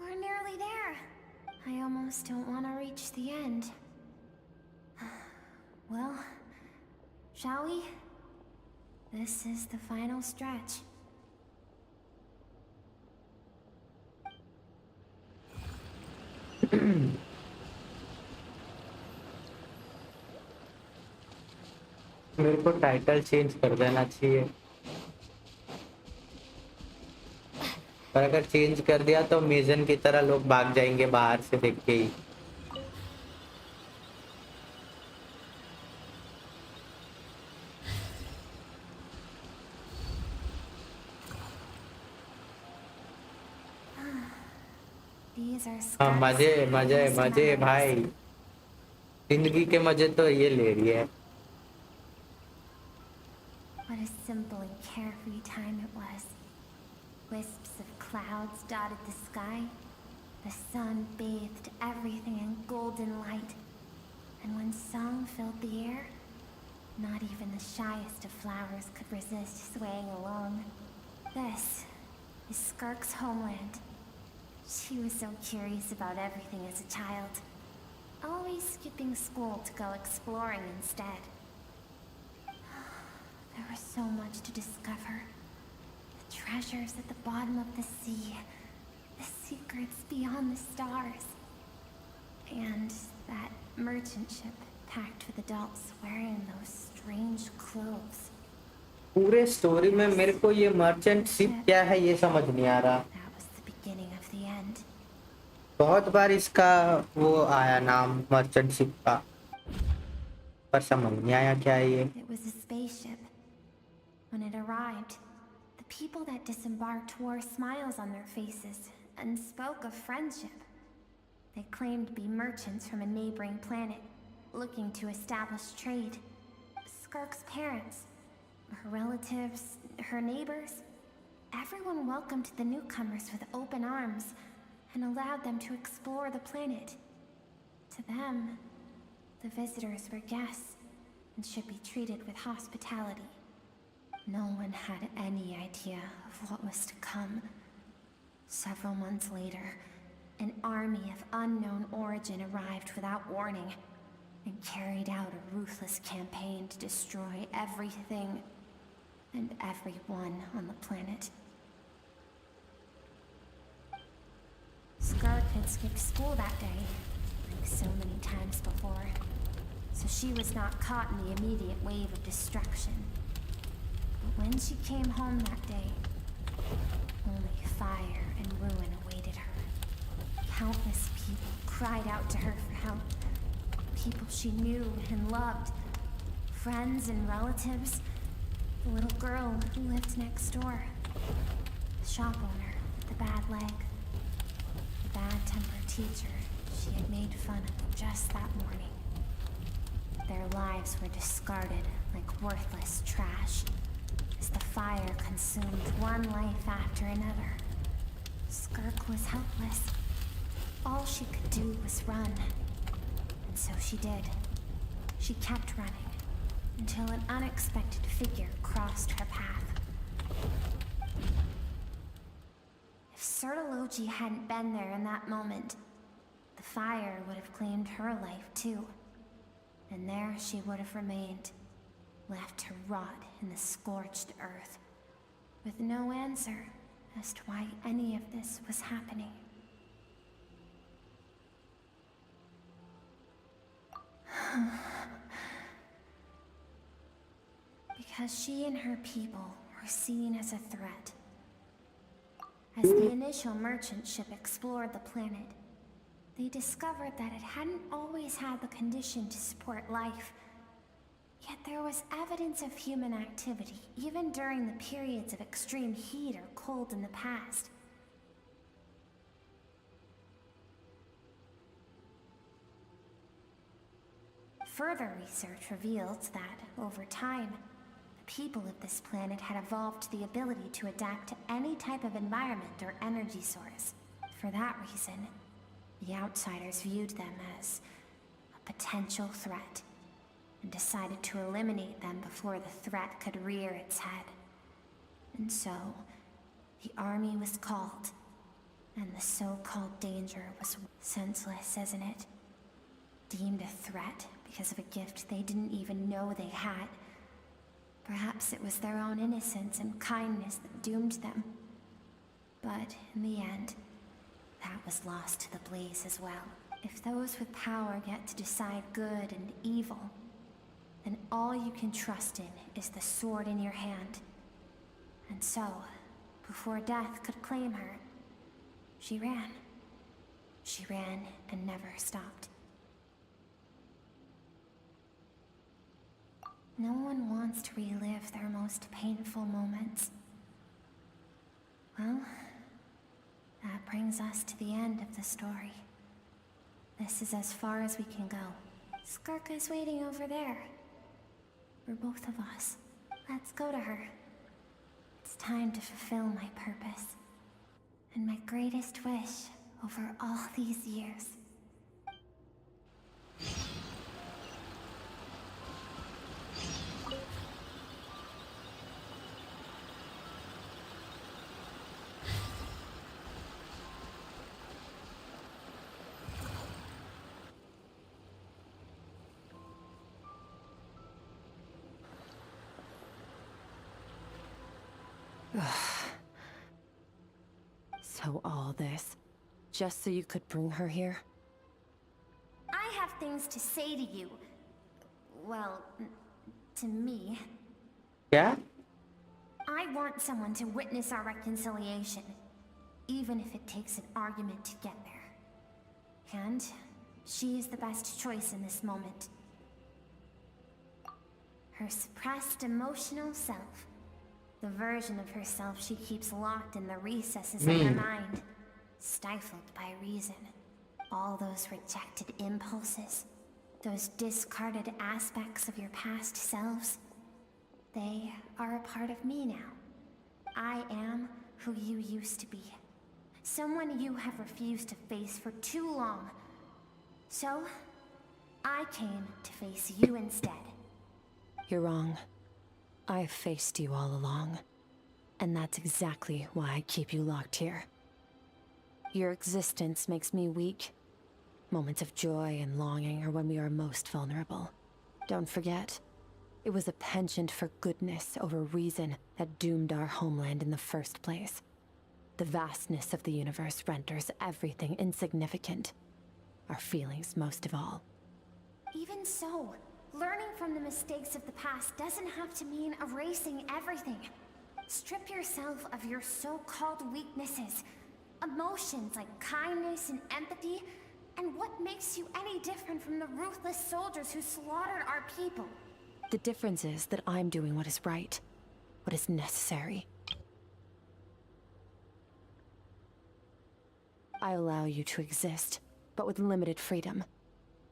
Speaker 21: We're nearly there. I almost don't want to reach the end. Well, shall we? This is the final stretch.
Speaker 2: मेरे को title change कर देना चाहिए, पर अगर change कर दिया तो मेजन की तरह लोग भाग जाएंगे बाहर से देख के ही। हाँ, मजे मजे मजे भाई, जिंदगी के मजे तो ये ले रही है।
Speaker 21: What a simple and carefree time it was. Wisps of clouds dotted the sky. The sun bathed everything in golden light. And when song filled the air, not even the shyest of flowers could resist swaying along. This is Skirk's homeland. She was so curious about everything as a child, always skipping school to go exploring instead. There was so much to discover. The treasures at the bottom of the sea, the secrets beyond the stars, and that merchant ship packed with adults wearing those strange clothes.
Speaker 2: पूरे story में मेरे को ये merchant ship क्या है ये समझ नहीं आ रहा। बहुत बार इसका वो आया नाम मर्चेंट शिप का, पर समझ नहीं आया क्या है ये।
Speaker 21: It was a spaceship. When it arrived, the people that disembarked wore smiles on their faces and spoke of friendship. They claimed to be merchants from a neighboring planet, looking to establish trade. Skirk's parents, her relatives, her neighbors, everyone welcomed the newcomers with open arms and allowed them to explore the planet. To them, the visitors were guests and should be treated with hospitality. No one had any idea of what was to come. Several months later, an army of unknown origin arrived without warning and carried out a ruthless campaign to destroy everything and everyone on the planet. Skirk had skipped school that day, like so many times before, so she was not caught in the immediate wave of destruction. But when she came home that day, only fire and ruin awaited her. Countless people cried out to her for help. People she knew and loved. Friends and relatives. The little girl who lived next door. The shop owner with the bad leg. The bad-tempered teacher she had made fun of just that morning. Their lives were discarded like worthless trash as the fire consumed one life after another. Skirk was helpless. All she could do was run. And so she did. She kept running until an unexpected figure crossed her path. If Sertology hadn't been there in that moment, the fire would have claimed her life too. And there she would have remained, left to rot in the scorched earth, with no answer as to why any of this was happening. Because she and her people were seen as a threat. As the initial merchant ship explored the planet, they discovered that it hadn't always had the condition to support life. Yet there was evidence of human activity, even during the periods of extreme heat or cold in the past. Further research revealed that, over time, the people of this planet had evolved the ability to adapt to any type of environment or energy source. For that reason, the outsiders viewed them as a potential threat, and decided to eliminate them before the threat could rear its head. And so, the army was called, and the so-called danger was senseless, isn't it? Deemed a threat because of a gift they didn't even know they had. Perhaps it was their own innocence and kindness that doomed them. But in the end, that was lost to the blaze as well. If those with power get to decide good and evil, then all you can trust in is the sword in your hand. And so, before death could claim her, she ran. She ran and never stopped. No one wants to relive their most painful moments. Well, that brings us to the end of the story. This is as far as we can go. Skirk is waiting over there. For both of us. Let's go to her. It's time to fulfill my purpose. And my greatest wish over all these years.
Speaker 9: So all this, just so you could bring her here?
Speaker 21: I have things to say to you. Well, to me.
Speaker 2: Yeah?
Speaker 21: I want someone to witness our reconciliation, even if it takes an argument to get there. And she is the best choice in this moment. Her suppressed emotional self. The version of herself she keeps locked in the recesses of her mind, stifled by reason. All those rejected impulses, those discarded aspects of your past selves, they are a part of me now. I am who you used to be. Someone you have refused to face for too long. So, I came to face you instead.
Speaker 9: You're wrong. I've faced you all along. And that's exactly why I keep you locked here. Your existence makes me weak. Moments of joy and longing are when we are most vulnerable. Don't forget, it was a penchant for goodness over reason that doomed our homeland in the first place. The vastness of the universe renders everything insignificant. Our feelings most of all.
Speaker 21: Even so, learning from the mistakes of the past doesn't have to mean erasing everything. Strip yourself of your so-called weaknesses, emotions like kindness and empathy, and what makes you any different from the ruthless soldiers who slaughtered our people.
Speaker 9: The difference is that I'm doing what is right, what is necessary. I allow you to exist, but with limited freedom.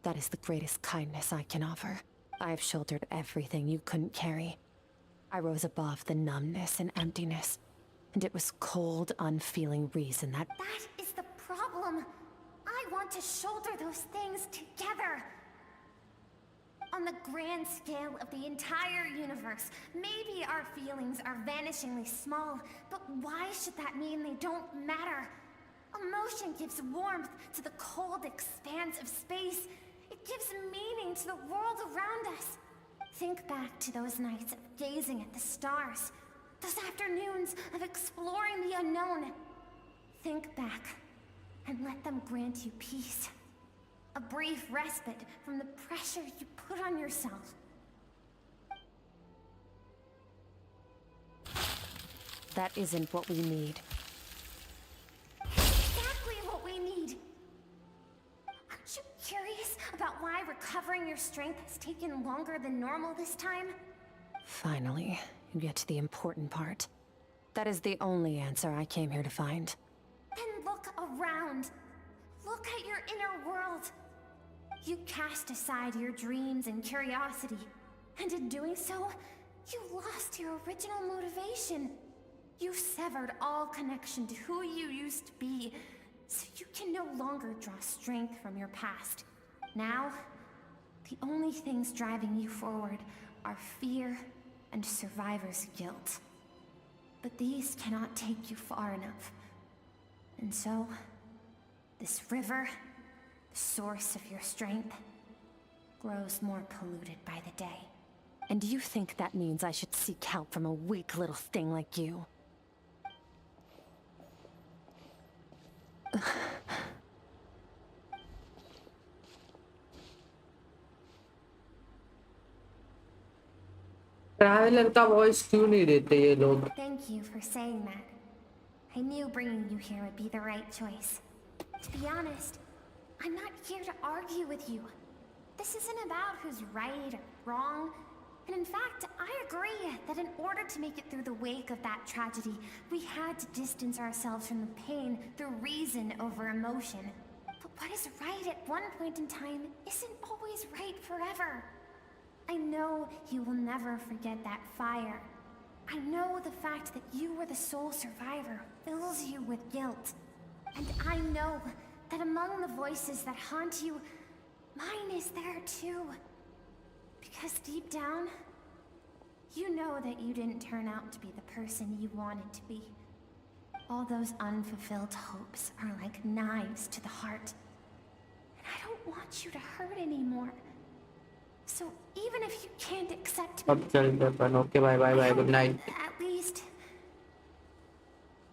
Speaker 9: That is the greatest kindness I can offer. I have shouldered everything you couldn't carry. I rose above the numbness and emptiness, and it was cold, unfeeling reason that—
Speaker 21: That is the problem. I want to shoulder those things together. On the grand scale of the entire universe, maybe our feelings are vanishingly small, but why should that mean they don't matter? Emotion gives warmth to the cold expanse of space. It gives meaning to the world around us. Think back to those nights of gazing at the stars, those afternoons of exploring the unknown. Think back, and let them grant you peace. A brief respite from the pressure you put on yourself.
Speaker 9: That isn't what we need.
Speaker 21: Exactly what we need. Aren't you curious about why recovering your strength has taken longer than normal this time?
Speaker 9: Finally, you get to the important part. That is the only answer I came here to find.
Speaker 21: Then look around. Look at your inner world. You cast aside your dreams and curiosity, and in doing so, you lost your original motivation. You severed all connection to who you used to be, so you can no longer draw strength from your past. Now, the only things driving you forward are fear and survivor's guilt. But these cannot take you far enough. And so, this river, the source of your strength, grows more polluted by the day.
Speaker 9: And you think that means I should seek help from a weak little thing like you?
Speaker 2: Traveller का voice क्यों नहीं देते ये लोग?
Speaker 21: Thank you for saying that. I knew bringing you here would be the right choice. To be honest, I'm not here to argue with you. This isn't about who's right or wrong. And in fact, I agree that in order to make it through the wake of that tragedy, we had to distance ourselves from the pain through reason over emotion. But what is right at one point in time isn't always right forever. I know you will never forget that fire. I know the fact that you were the sole survivor fills you with guilt. And I know that among the voices that haunt you, mine is there too. Because deep down, you know that you didn't turn out to be the person you wanted to be. All those unfulfilled hopes are like knives to the heart. And I don't want you to hurt anymore. So even if you can't accept me,
Speaker 2: अब चलते अपन. Okay, bye bye bye. Good night.
Speaker 21: at least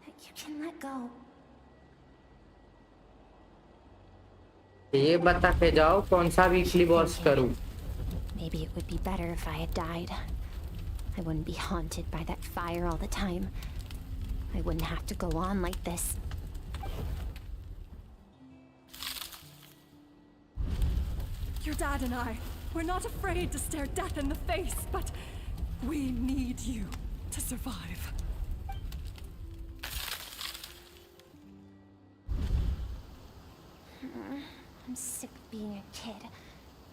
Speaker 21: that you can let go.
Speaker 2: ये बता के जाओ कौन सा weekly boss करूं?
Speaker 9: Maybe it would be better if I had died. I wouldn't be haunted by that fire all the time. I wouldn't have to go on like this.
Speaker 12: Your dad and I, we're not afraid to stare death in the face, but we need you to survive.
Speaker 21: I'm sick of being a kid.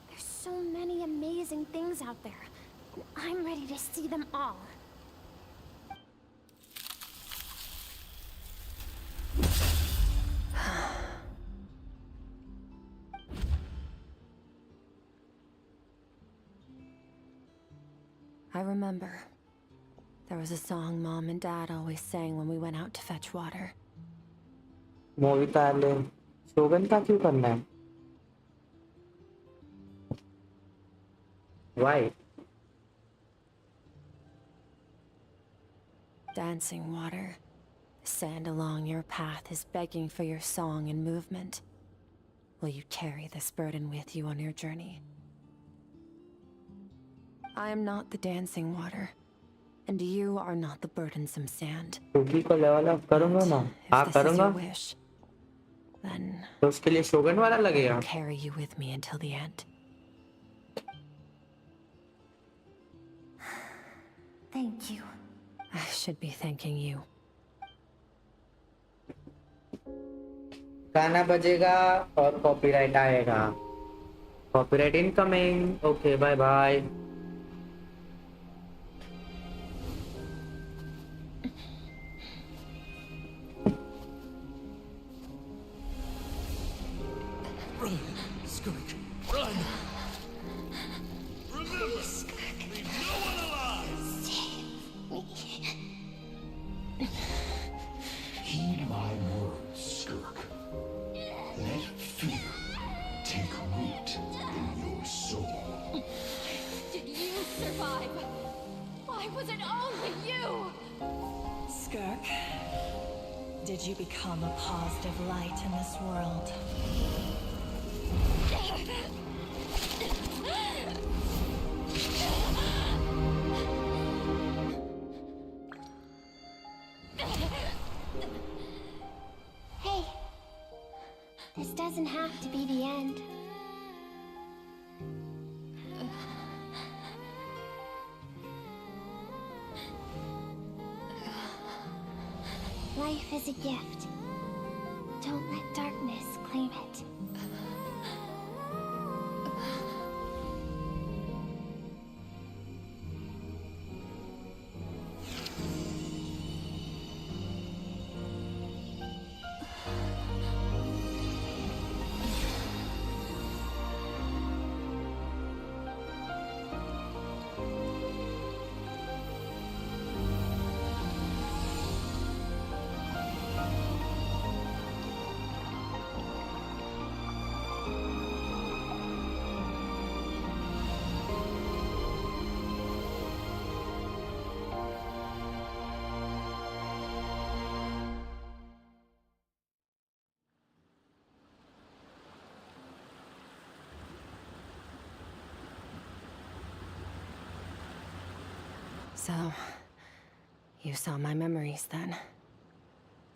Speaker 21: There's so many amazing things out there, and I'm ready to see them all.
Speaker 9: I remember. There was a song Mom and Dad always sang when we went out to fetch water.
Speaker 2: Movie का ले शोगन का क्यों करना है? Why?
Speaker 9: Dancing water. The sand along your path is begging for your song and movement. Will you carry this burden with you on your journey? I am not the dancing water, and you are not the burdensome sand.
Speaker 2: Kuki को level up करूँगा ना? हाँ करूँगा.
Speaker 9: Then
Speaker 2: तो उसके लिए शोगन वाला लगेगा.
Speaker 9: I'll carry you with me until the end.
Speaker 21: Thank you.
Speaker 9: I should be thanking you.
Speaker 2: गाना बजेगा और कॉपीराइट आएगा. Copyright incoming. Okay bye bye.
Speaker 15: Run, Skirk, run! Remember, leave no one alive!
Speaker 16: Heed my words, Skirk. Let fear take root in your soul.
Speaker 3: Did you survive? Why was it only you?
Speaker 12: Skirk, did you become a positive light in this world?
Speaker 21: Hey, this doesn't have to be the end. Life is a gift. Don't let darkness claim it.
Speaker 9: So, you saw my memories then.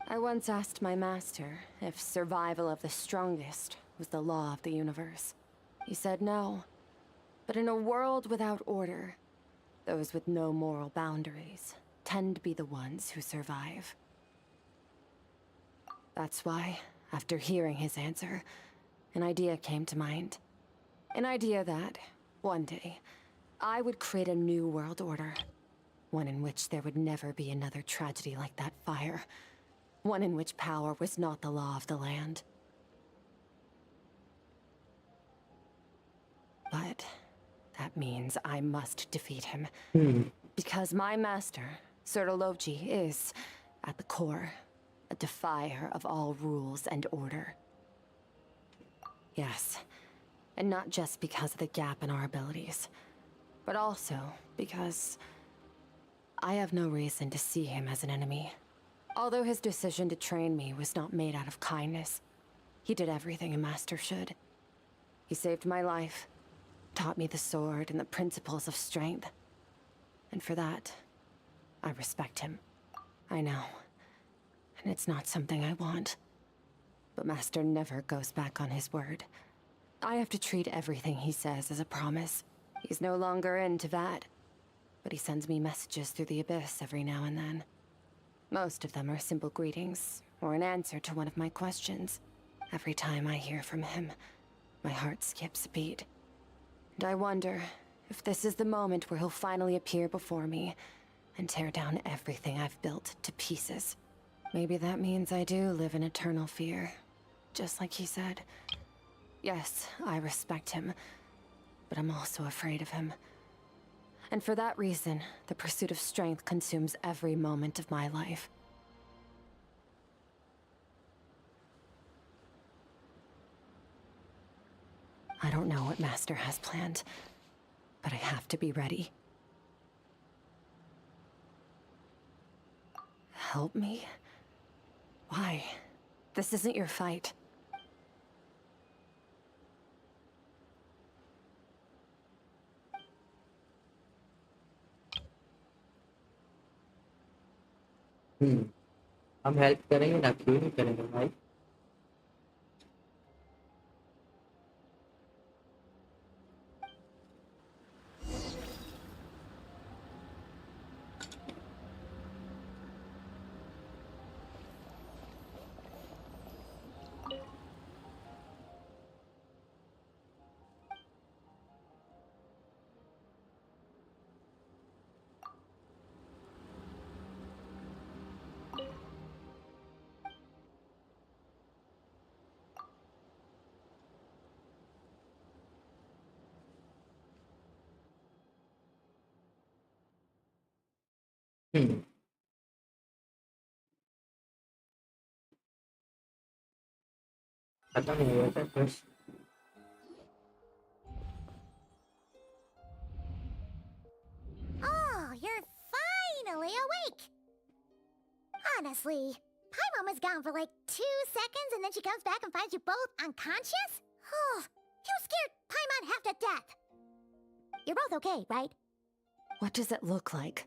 Speaker 9: I once asked my master if survival of the strongest was the law of the universe. He said no. But in a world without order, those with no moral boundaries tend to be the ones who survive. That's why, after hearing his answer, an idea came to mind. An idea that, one day, I would create a new world order. One in which there would never be another tragedy like that fire. One in which power was not the law of the land. But that means I must defeat him. Because my master, Sertology, is, at the core, a defier of all rules and order. Yes, and not just because of the gap in our abilities, but also because I have no reason to see him as an enemy. Although his decision to train me was not made out of kindness, he did everything a master should. He saved my life, taught me the sword and the principles of strength. And for that, I respect him. I know. And it's not something I want. But Master never goes back on his word. I have to treat everything he says as a promise. He's no longer into that. But he sends me messages through the abyss every now and then. Most of them are simple greetings, or an answer to one of my questions. Every time I hear from him, my heart skips a beat. And I wonder if this is the moment where he'll finally appear before me and tear down everything I've built to pieces. Maybe that means I do live in eternal fear, just like he said. Yes, I respect him, but I'm also afraid of him. And for that reason, the pursuit of strength consumes every moment of my life. I don't know what Master has planned, but I have to be ready. Help me? Why? This isn't your fight.
Speaker 2: हम help करेंगे ना, क्यों नहीं करेंगे भाई। खत्म नहीं हुआ था बस।
Speaker 6: Oh, you're finally awake! Honestly, Paimon was gone for like 2 seconds and then she comes back and finds you both unconscious? You scared Paimon half to death. You're both okay, right?
Speaker 9: What does it look like?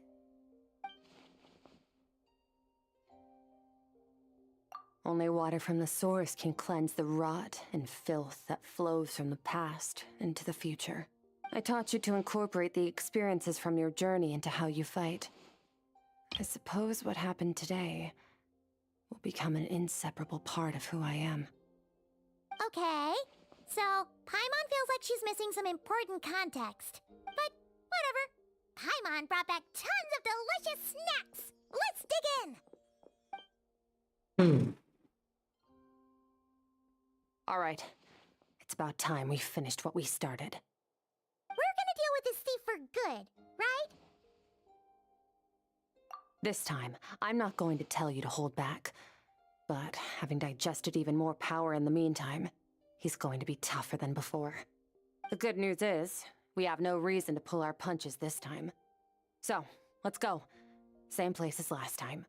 Speaker 9: Only water from the source can cleanse the rot and filth that flows from the past into the future. I taught you to incorporate the experiences from your journey into how you fight. I suppose what happened today will become an inseparable part of who I am.
Speaker 6: Okay. So, Paimon feels like she's missing some important context. But, whatever. Paimon brought back tons of delicious snacks! Let's dig in!
Speaker 9: Alright. It's about time we finished what we started.
Speaker 6: We're gonna deal with this thief for good, right?
Speaker 9: This time, I'm not going to tell you to hold back. But having digested even more power in the meantime, he's going to be tougher than before. The good news is, we have no reason to pull our punches this time. So, let's go. Same place as last time.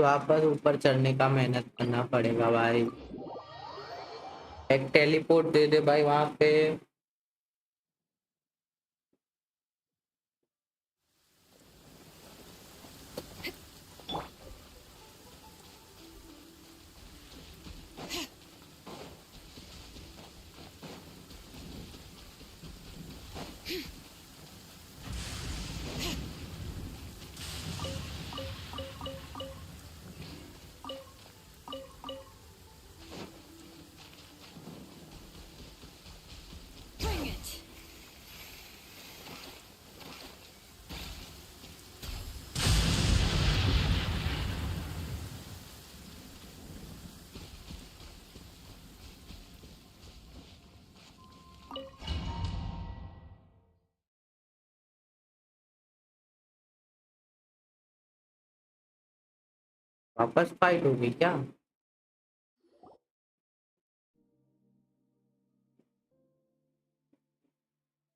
Speaker 2: वापस ऊपर चढ़ने का मेहनत करना पड़ेगा भाई। एक teleport दे दे भाई वहां पे। वापस फाइट होगी क्या?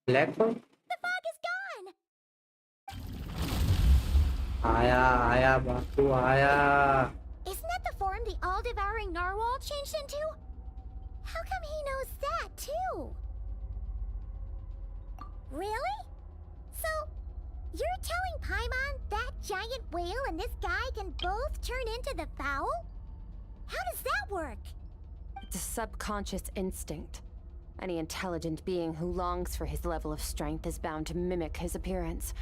Speaker 2: Black hole? आया आया बापू आया।
Speaker 6: Isn't that the form the all-devouring narwhal changed into? How come he knows that too? Really? So, you're telling Paimon that giant whale and this guy can both turn into the fowl? How does that work?
Speaker 9: It's a subconscious instinct. Any intelligent being who longs for his level of strength is bound to mimic his appearance.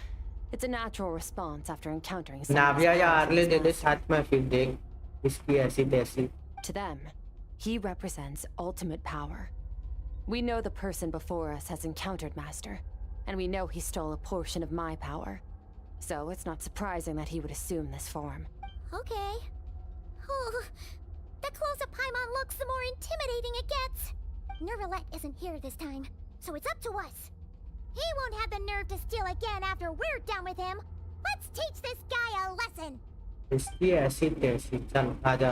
Speaker 9: It's a natural response after encountering
Speaker 2: नाविया या early दे दे साथ में फिर देख इसकी ऐसी तैसी।
Speaker 9: To them, he represents ultimate power. We know the person before us has encountered Master, and we know he stole a portion of my power. So it's not surprising that he would assume this form.
Speaker 6: Okay. Oh, the closer Paimon looks, the more intimidating it gets. Nervalette isn't here this time, so it's up to us. He won't have the nerve to steal again after we're done with him. Let's teach this guy a lesson.
Speaker 2: इसकी ऐसी तैसी चल आजा।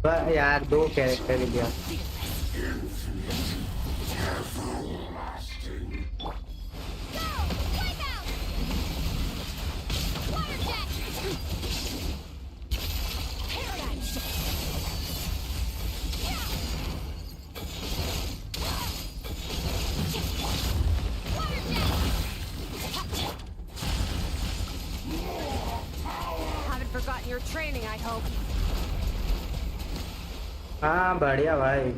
Speaker 2: बस यार दो character ही दिया।
Speaker 9: Haven't forgotten your training, I hope.
Speaker 2: हाँ बढ़िया भाई।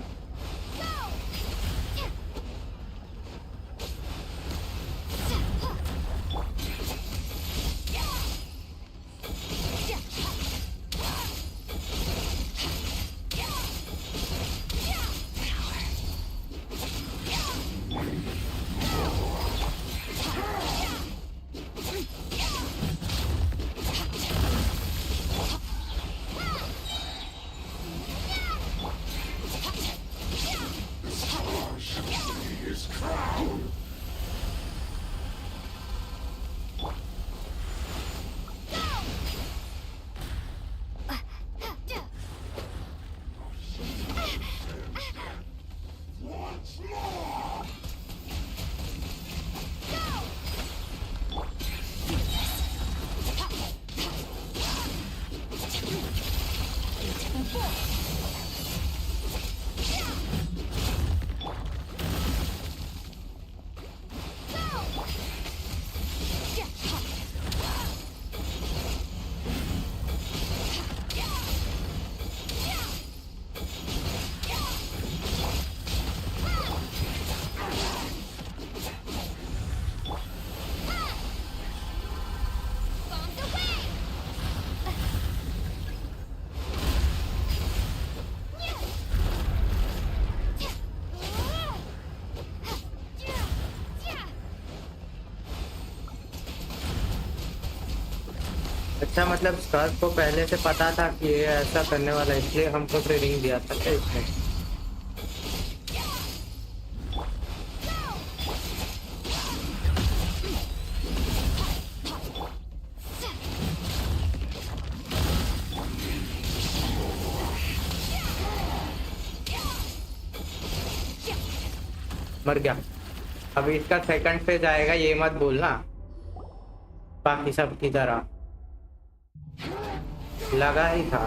Speaker 2: अच्छा मतलब स्कर्ट को पहले से पता था कि ये ऐसा करने वाला है, इसलिए हमको ट्रेनिंग दिया था क्या इसने? मर गया। अभी इसका सेकंड फेज आएगा, ये मत भूलना, बाकी सब की तरह लगा ही था।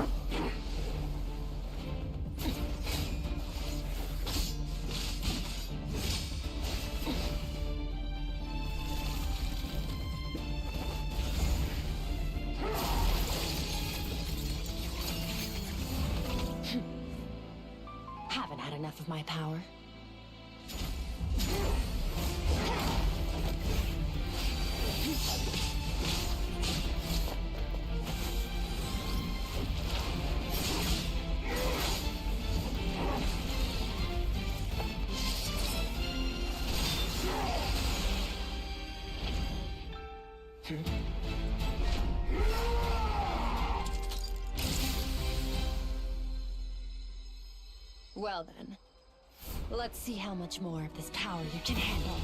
Speaker 9: Haven't had enough of my power. Well then, let's see how much more of this power you can handle.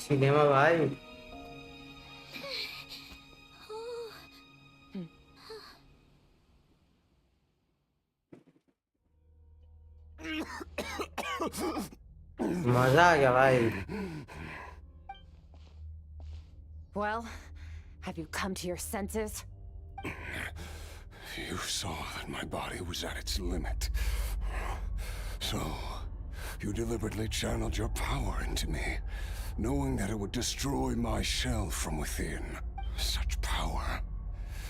Speaker 2: Cinema भाई। मजा आ गया भाई।
Speaker 9: Well, have you come to your senses?
Speaker 5: You saw that my body was at its limit. So, you deliberately channeled your power into me, knowing that it would destroy my shell from within. Such power,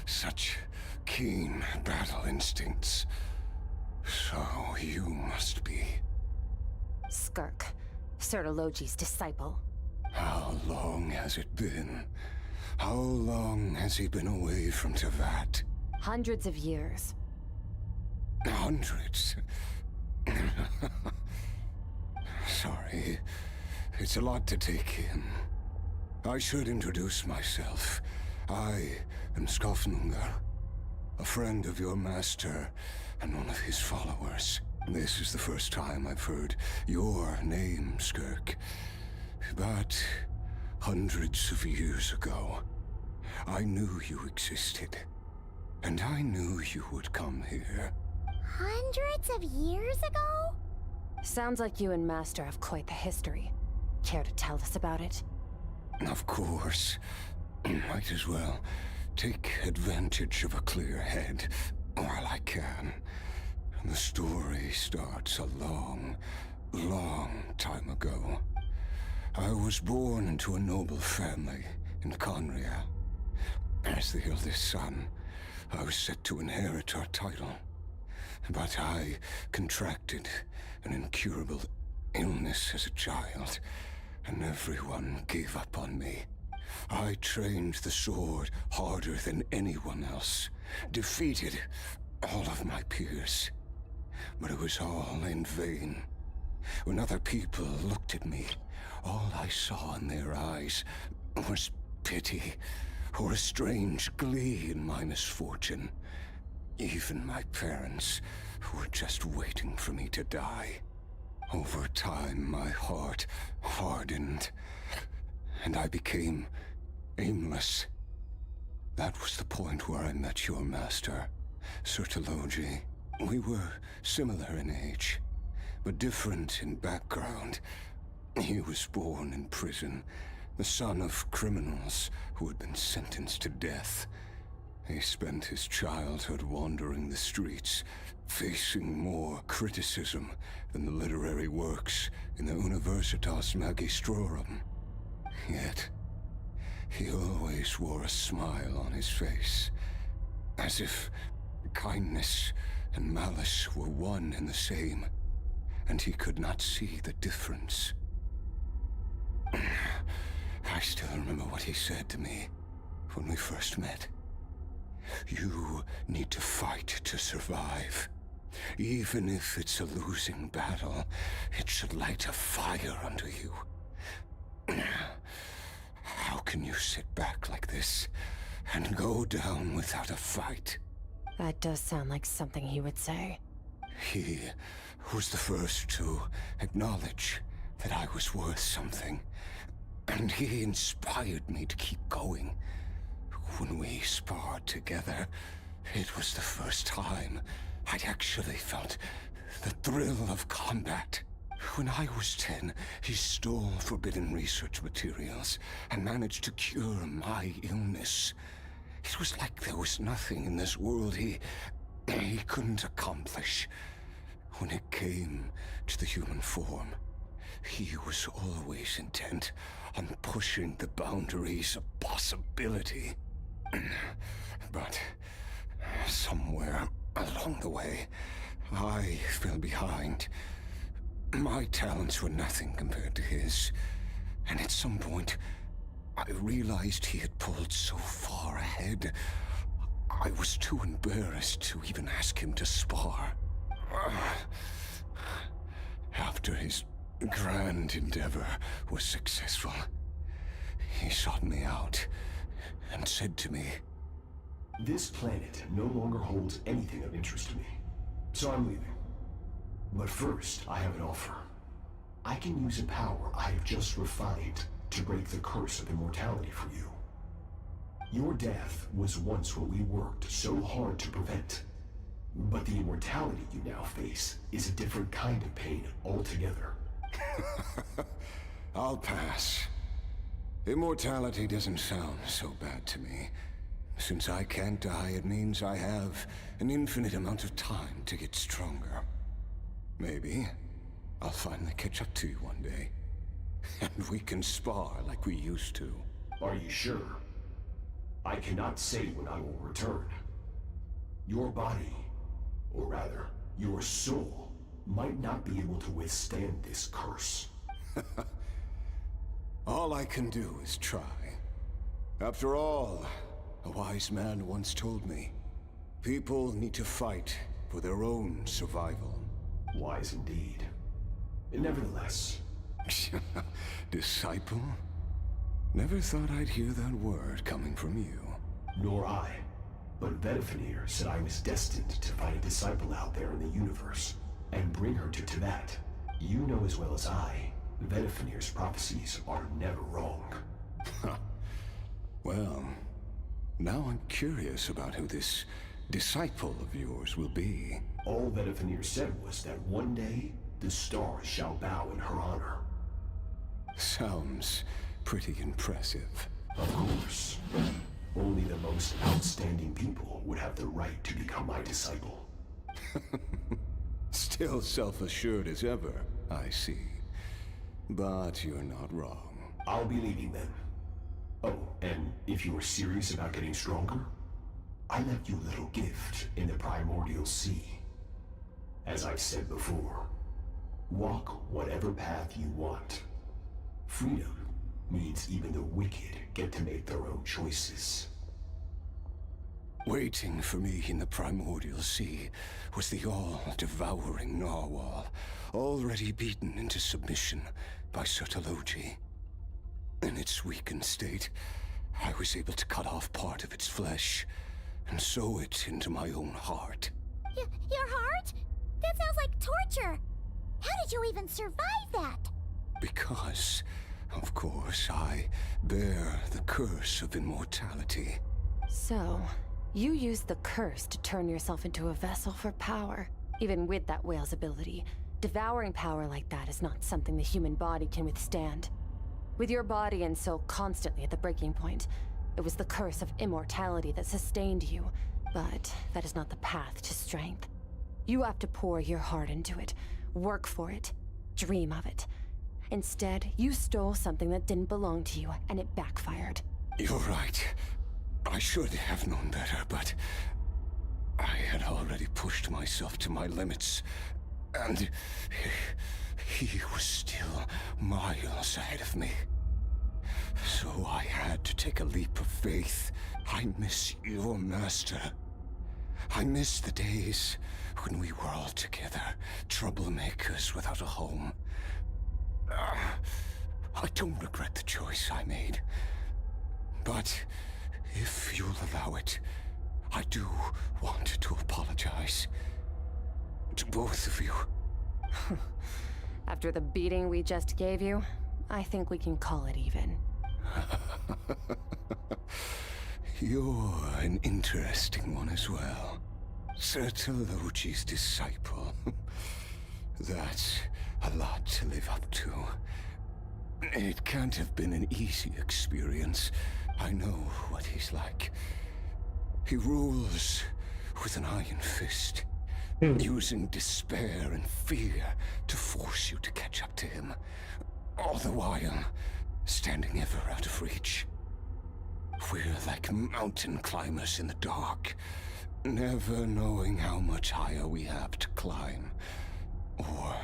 Speaker 5: such keen battle instincts. So you must be...
Speaker 9: Skirk, Sertologi's disciple.
Speaker 5: How long has it been? How long has he been away from Tevat?
Speaker 9: Hundreds of years.
Speaker 5: Hundreds? Sorry, it's a lot to take in. I should introduce myself. I am Skofnungar, a friend of your master and one of his followers. This is the first time I've heard your name, Skirk. But hundreds of years ago, I knew you existed. And I knew you would come here.
Speaker 6: Hundreds of years ago?
Speaker 9: Sounds like you and Master have quite the history. Care to tell us about it?
Speaker 5: Of course. Might as well take advantage of a clear head while I can. The story starts a long, long time ago. I was born into a noble family in Conria. As the eldest son, I was set to inherit our title. But I contracted an incurable illness as a child, and everyone gave up on me. I trained the sword harder than anyone else, defeated all of my peers. But it was all in vain. When other people looked at me, all I saw in their eyes was pity, or a strange glee in my misfortune. Even my parents were just waiting for me to die. Over time, my heart hardened, and I became aimless. That was the point where I met your master, Sertologi. We were similar in age, but different in background. He was born in prison, the son of criminals who had been sentenced to death. He spent his childhood wandering the streets, facing more criticism than the literary works in the Universitas Magistrorum. Yet, he always wore a smile on his face,
Speaker 1: As if kindness and malice were one and the same, and he could not see the difference. I still remember what he said to me when we first met. You need to fight to survive. Even if it's a losing battle, it should light a fire under you. How can you sit back like this and go down without a fight?
Speaker 9: That does sound like something he would say.
Speaker 1: He was the first to acknowledge that I was worth something, and he inspired me to keep going. When we sparred together, it was the first time I'd actually felt the thrill of combat. When I was 10, he stole forbidden research materials and managed to cure my illness. It was like there was nothing in this world he couldn't accomplish. When it came to the human form, he was always intent on pushing the boundaries of possibility. But somewhere along the way, I fell behind. My talents were nothing compared to his, and at some point, I realized he had pulled so far ahead, I was too embarrassed to even ask him to spar. After his grand endeavor was successful, he sought me out and said to me,
Speaker 16: "This planet no longer holds anything of interest to me, so I'm leaving. But first, I have an offer. I can use a power I have just refined to break the curse of immortality for you. Your death was once what we worked so hard to prevent. But the immortality you now face is a different kind of pain altogether."
Speaker 1: I'll pass. Immortality doesn't sound so bad to me. Since I can't die, it means I have an infinite amount of time to get stronger. Maybe I'll finally catch up to you one day, and we can spar like we used to.
Speaker 16: Are you sure? I cannot say when I will return. Your body, or rather, your soul, might not be able to withstand this curse.
Speaker 1: All I can do is try. After all, a wise man once told me, people need to fight for their own survival.
Speaker 16: Wise indeed. Nevertheless.
Speaker 1: Disciple? Never thought I'd hear that word coming from you.
Speaker 16: Nor I. But Vedifenir said I was destined to find a disciple out there in the universe, and bring her to Tibet. You know as well as I, Vedifenir's prophecies are never wrong.
Speaker 1: Well, now I'm curious about who this disciple of yours will be.
Speaker 16: All Vedifenir said was that one day, the stars shall bow in her honor.
Speaker 1: Sounds pretty impressive.
Speaker 16: Of course. Only the most outstanding people would have the right to become my disciple.
Speaker 1: Still self-assured as ever, I see. But you're not wrong.
Speaker 16: I'll be leaving then. Oh, and if you are serious about getting stronger, I left you a little gift in the primordial sea. As I've said before, walk whatever path you want. Freedom means even the wicked get to make their own choices.
Speaker 1: Waiting for me in the primordial sea was the all-devouring narwhal, already beaten into submission by Sertologi. In its weakened state, I was able to cut off part of its flesh and sew it into my own heart.
Speaker 6: Your heart? That sounds like torture. How did you even survive that?
Speaker 1: Because, of course, I bear the curse of immortality.
Speaker 9: So, you used the curse to turn yourself into a vessel for power. Even with that whale's ability, devouring power like that is not something the human body can withstand. With your body and soul constantly at the breaking point, it was the curse of immortality that sustained you. But that is not the path to strength. You have to pour your heart into it, work for it, dream of it. Instead, you stole something that didn't belong to you, and it backfired.
Speaker 1: You're right. I should have known better, but I had already pushed myself to my limits, and he was still miles ahead of me. So I had to take a leap of faith. I miss your master. I miss the days when we were all together, troublemakers without a home. I don't regret the choice I made. But if you'll allow it, I do want to apologize. To both of you.
Speaker 9: After the beating we just gave you, I think we can call it even.
Speaker 1: You're an interesting one as well. Sertologi's disciple. That's a lot to live up to. It can't have been an easy experience. I know what he's like. He rules with an iron fist, using despair and fear to force you to catch up to him, all the while standing ever out of reach. We're like mountain climbers in the dark, never knowing how much higher we have to climb, or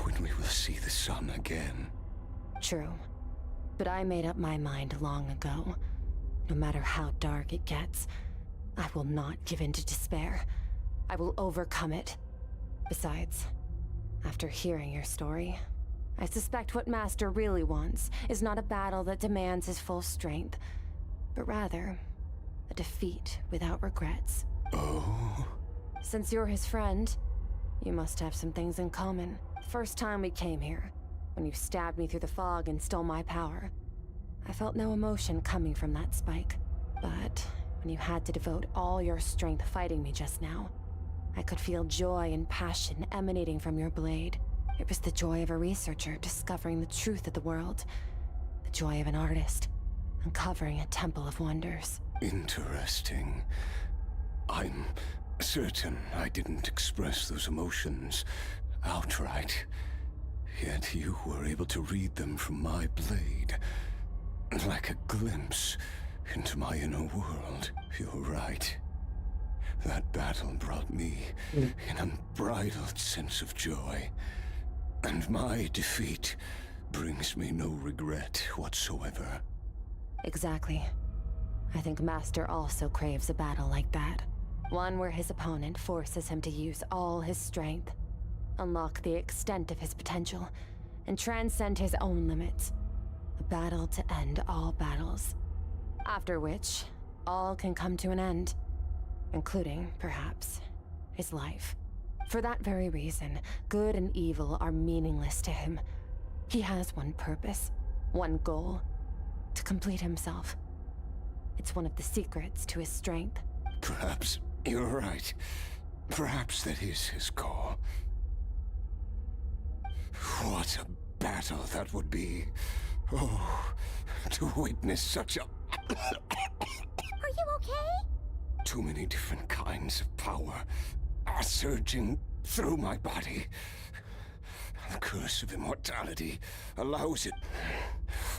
Speaker 1: when we will see the sun again.
Speaker 9: True. But I made up my mind long ago. No matter how dark it gets, I will not give in to despair. I will overcome it. Besides, after hearing your story, I suspect what Master really wants is not a battle that demands his full strength, but rather a defeat without regrets.
Speaker 1: Oh?
Speaker 9: Since you're his friend, you must have some things in common. First time we came here, when you stabbed me through the fog and stole my power, I felt no emotion coming from that spike. But when you had to devote all your strength fighting me just now, I could feel joy and passion emanating from your blade. It was the joy of a researcher discovering the truth of the world. The joy of an artist uncovering a temple of wonders.
Speaker 1: Interesting. I'm certain I didn't express those emotions outright. Yet you were able to read them from my blade. Like a glimpse into my inner world. You're right. That battle brought me an unbridled sense of joy. And my defeat brings me no regret whatsoever.
Speaker 9: Exactly. I think Master also craves a battle like that. One where his opponent forces him to use all his strength, unlock the extent of his potential, and transcend his own limits. A battle to end all battles. After which, all can come to an end. Including, perhaps, his life. For that very reason, good and evil are meaningless to him. He has one purpose, one goal. To complete himself. It's one of the secrets to his strength.
Speaker 1: Perhaps you're right. Perhaps that is his goal. What a battle that would be. Oh, to witness such a...
Speaker 6: Are you okay?
Speaker 1: Too many different kinds of power are surging through my body. The curse of immortality allows it.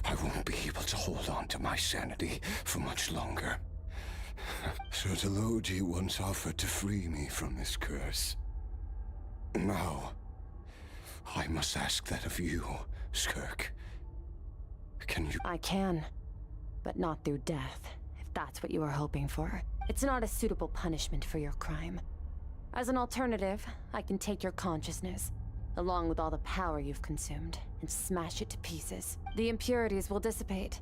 Speaker 1: I won't be able to hold on to my sanity for much longer. Sertologi once offered to free me from this curse. Now, I must ask that of you, Skirk. Can you...
Speaker 9: I can, but not through death, if that's what you are hoping for. It's not a suitable punishment for your crime. As an alternative, I can take your consciousness, along with all the power you've consumed, and smash it to pieces. The impurities will dissipate,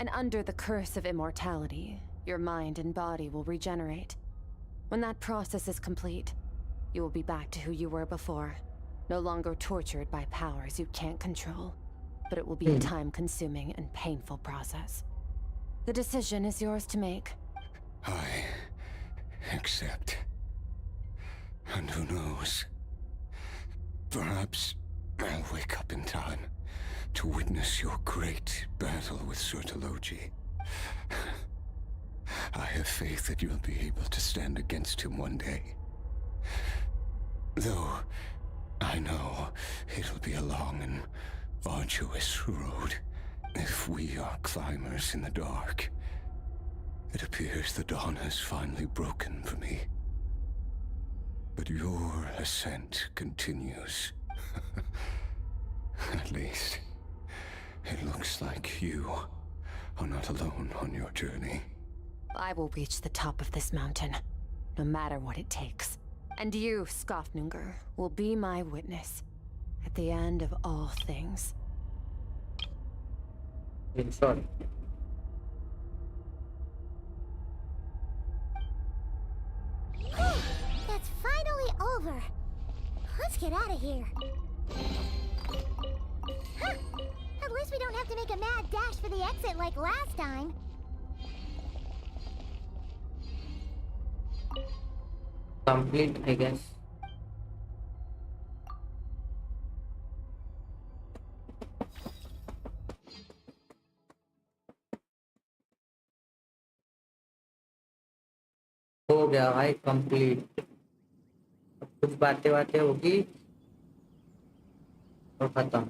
Speaker 9: and under the curse of immortality, your mind and body will regenerate. When that process is complete, you will be back to who you were before, no longer tortured by powers you can't control. But it will be a time-consuming and painful process. The decision is yours to make.
Speaker 1: I accept. And who knows? Perhaps I'll wake up in time to witness your great battle with Sertologi. I have faith that you'll be able to stand against him one day. Though I know it'll be a long and arduous road if we are climbers in the dark. It appears the dawn has finally broken for me. But your ascent continues. At least, it looks like you are not alone on your journey.
Speaker 9: I will reach the top of this mountain, no matter what it takes. And you, Skofnunger, will be my witness at the end of all things.
Speaker 2: Sorry.
Speaker 6: That's finally over. Let's get out of here. Huh. At least we don't have to make a mad dash for the exit like last time.
Speaker 2: Complete, I guess. हो गया भाई complete. कुछ बातें होगी और खत्म।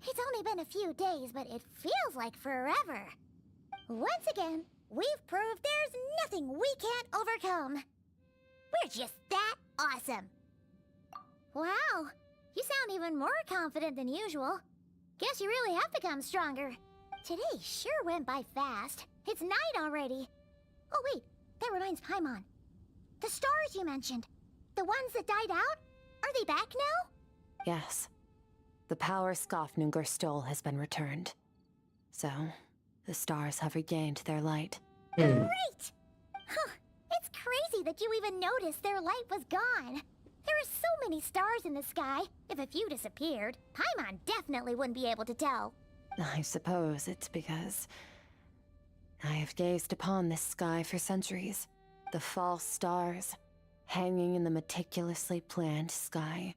Speaker 6: It's only been a few days, but it feels like forever. Once again, we've proved there's nothing we can't overcome. We're just that awesome. Wow, you sound even more confident than usual. Guess you really have become stronger. Today sure went by fast. It's night already. Oh wait, that reminds Paimon. The stars you mentioned, the ones that died out, are they back now?
Speaker 9: Yes. The power Skofnunger stole has been returned. So, the stars have regained their light.
Speaker 6: Great! Huh, it's crazy that you even noticed their light was gone. There are so many stars in the sky. If a few disappeared, Paimon definitely wouldn't be able to tell.
Speaker 9: I suppose it's because I have gazed upon this sky for centuries. The false stars, hanging in the meticulously planned sky,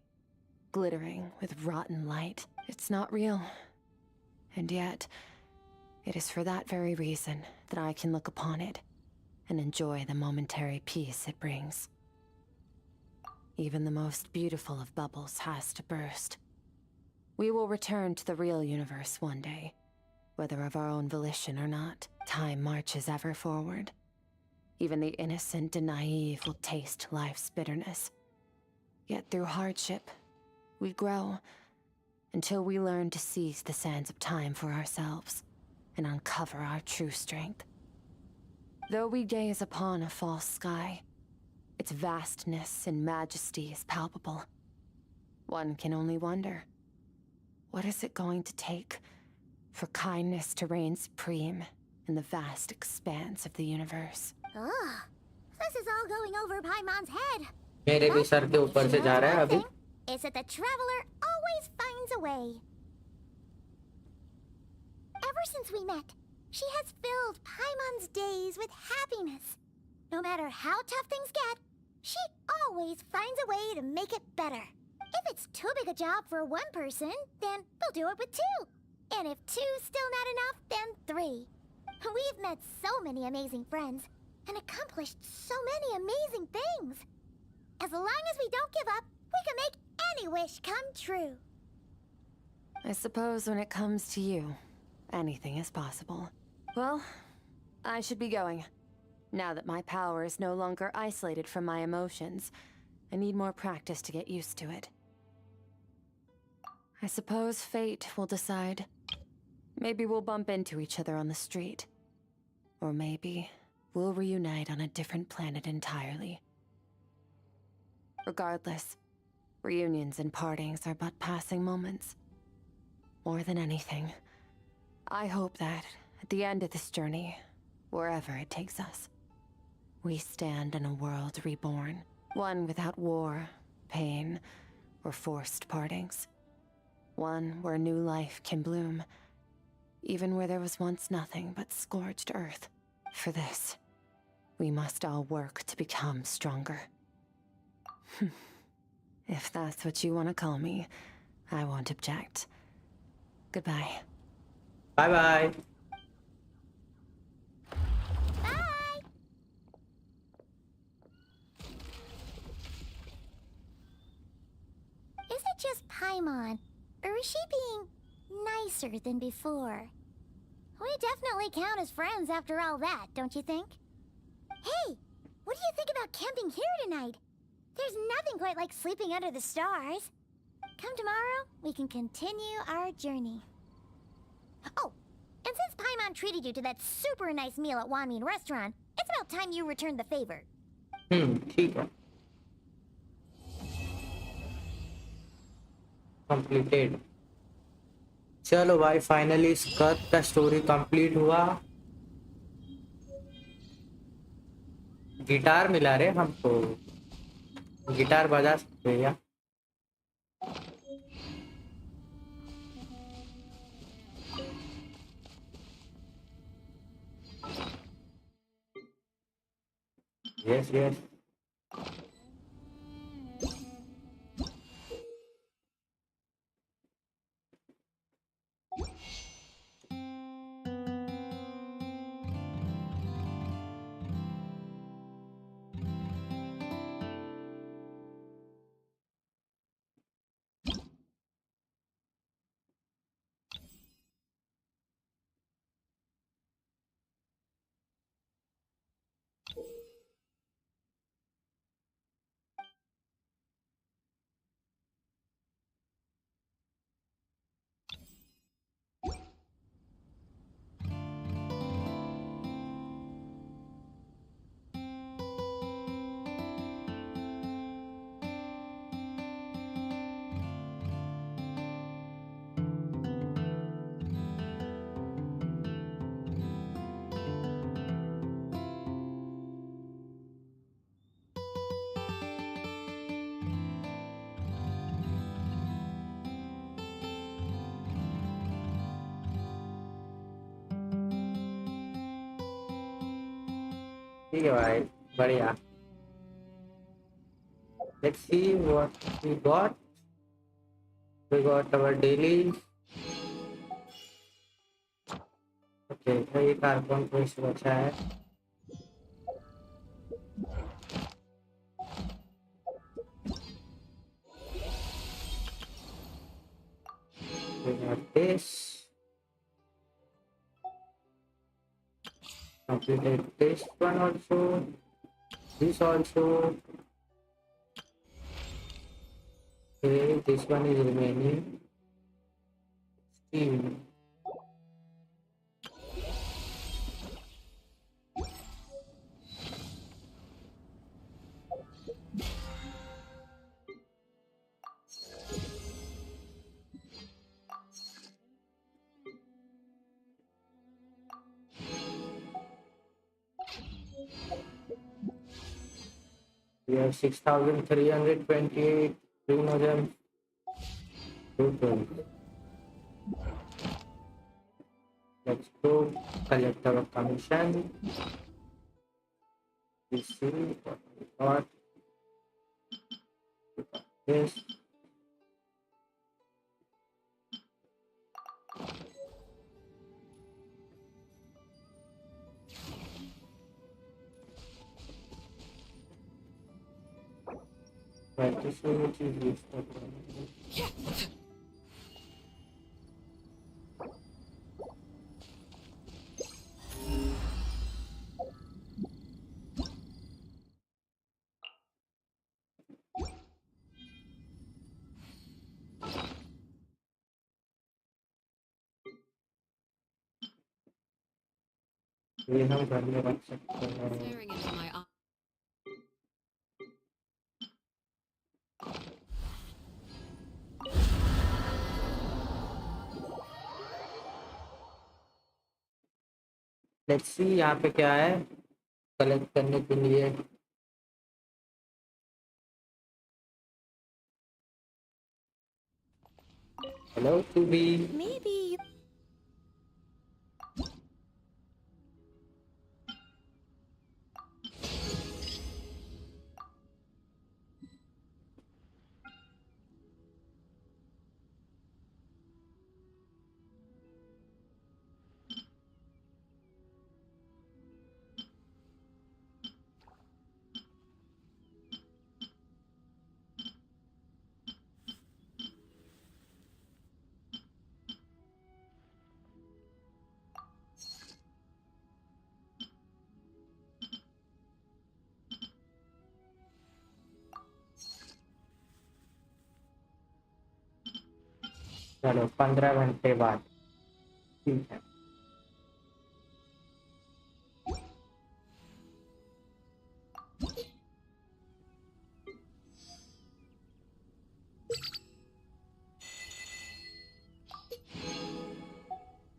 Speaker 9: glittering with rotten light. It's not real. And yet, it is for that very reason that I can look upon it and enjoy the momentary peace it brings. Even the most beautiful of bubbles has to burst. We will return to the real universe one day, whether of our own volition or not. Time marches ever forward. Even the innocent and naive will taste life's bitterness. Yet through hardship, we grow until we learn to seize the sands of time for ourselves and uncover our true strength. Though we gaze upon a false sky, its vastness and majesty is palpable. One can only wonder, what is it going to take for kindness to reign supreme in the vast expanse of the universe?
Speaker 6: Ugh, this is all going over Paimon's head.
Speaker 2: मेरे भी sir के ऊपर से जा रहा है अभी।
Speaker 6: Is that the traveler always finds a way. Ever since we met, she has filled Paimon's days with happiness. No matter how tough things get, she always finds a way to make it better. If it's too big a job for one person, then we'll do it with two. And if two's still not enough, then 3. We've met so many amazing friends and accomplished so many amazing things. As long as we don't give up, we can make any wish come true.
Speaker 9: I suppose when it comes to you, anything is possible. Well, I should be going. Now that my power is no longer isolated from my emotions, I need more practice to get used to it. I suppose fate will decide. Maybe we'll bump into each other on the street. Or maybe we'll reunite on a different planet entirely. Regardless, reunions and partings are but passing moments. More than anything, I hope that, at the end of this journey, wherever it takes us, we stand in a world reborn. One without war, pain, or forced partings. One where new life can bloom, even where there was once nothing but scorched earth. For this, we must all work to become stronger. If that's what you want to call me, I won't object. Goodbye.
Speaker 2: Bye-bye.
Speaker 6: just Paimon? Or is she being nicer than before? We definitely count as friends after all that, don't you think? Hey, what do you think about camping here tonight? There's nothing quite like sleeping under the stars. Come tomorrow, we can continue our journey. Oh, and since Paimon treated you to that super nice meal at Wanmin restaurant, it's about time you returned the favor.
Speaker 2: ठीक है. Completed. चलो भाई, finally skirt का story complete हुआ. Guitar मिला रे हमको. Guitar बजा सकते हैं क्या? Yes, yes. ठीक है भाई, बढ़िया. Let's see what we got. We got our daily. Okay, तो ये कार्बन पेस्ट बचा है. We got this. Completed this one also. This also. Okay, this one is remaining. Steam. We have 6,328 3,000. Let's go collect our commission. We see what we got. This. Right, this is which is useful. ये हम घर में रख सकते हैं. Let's see यहाँ पे क्या है कलेक्ट करने के लिए. Hello, Tubi.
Speaker 19: Maybe.
Speaker 2: चलो 15 घंटे बाद ठीक है।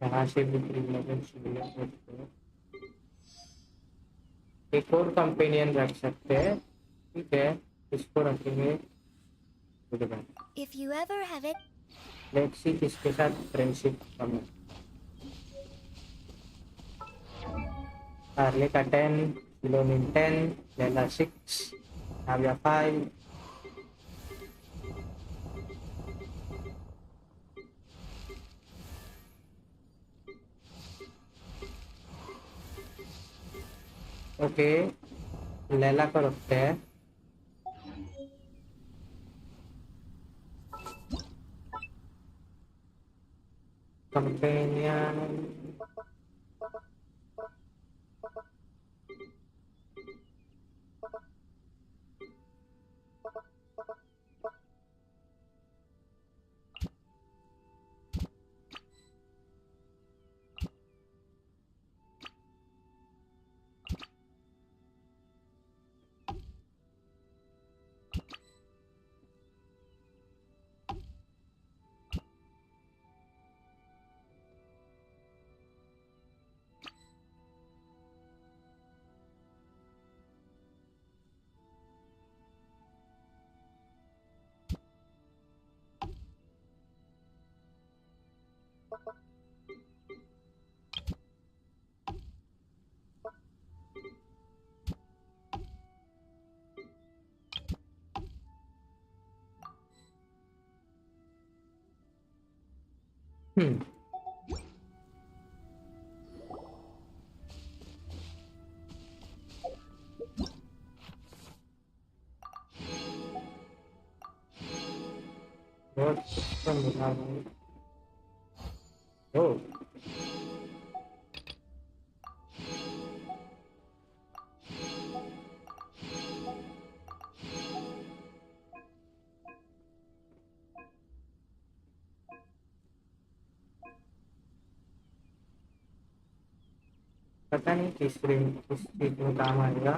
Speaker 2: यहाँ से भी एक और कंपेनियन रख सकते हैं, ठीक है, इसको रखेंगे।
Speaker 6: If you ever have it.
Speaker 2: Let's see किसके साथ फ्रेंडशिप करना। Harley का 10, Filomin 10, Lela 6, Navia 5. Okay, Laila को रखते हैं। कंपेनियन बहुत सिस्टम मिला है। ओह पता नहीं किस चीज में काम आएगा।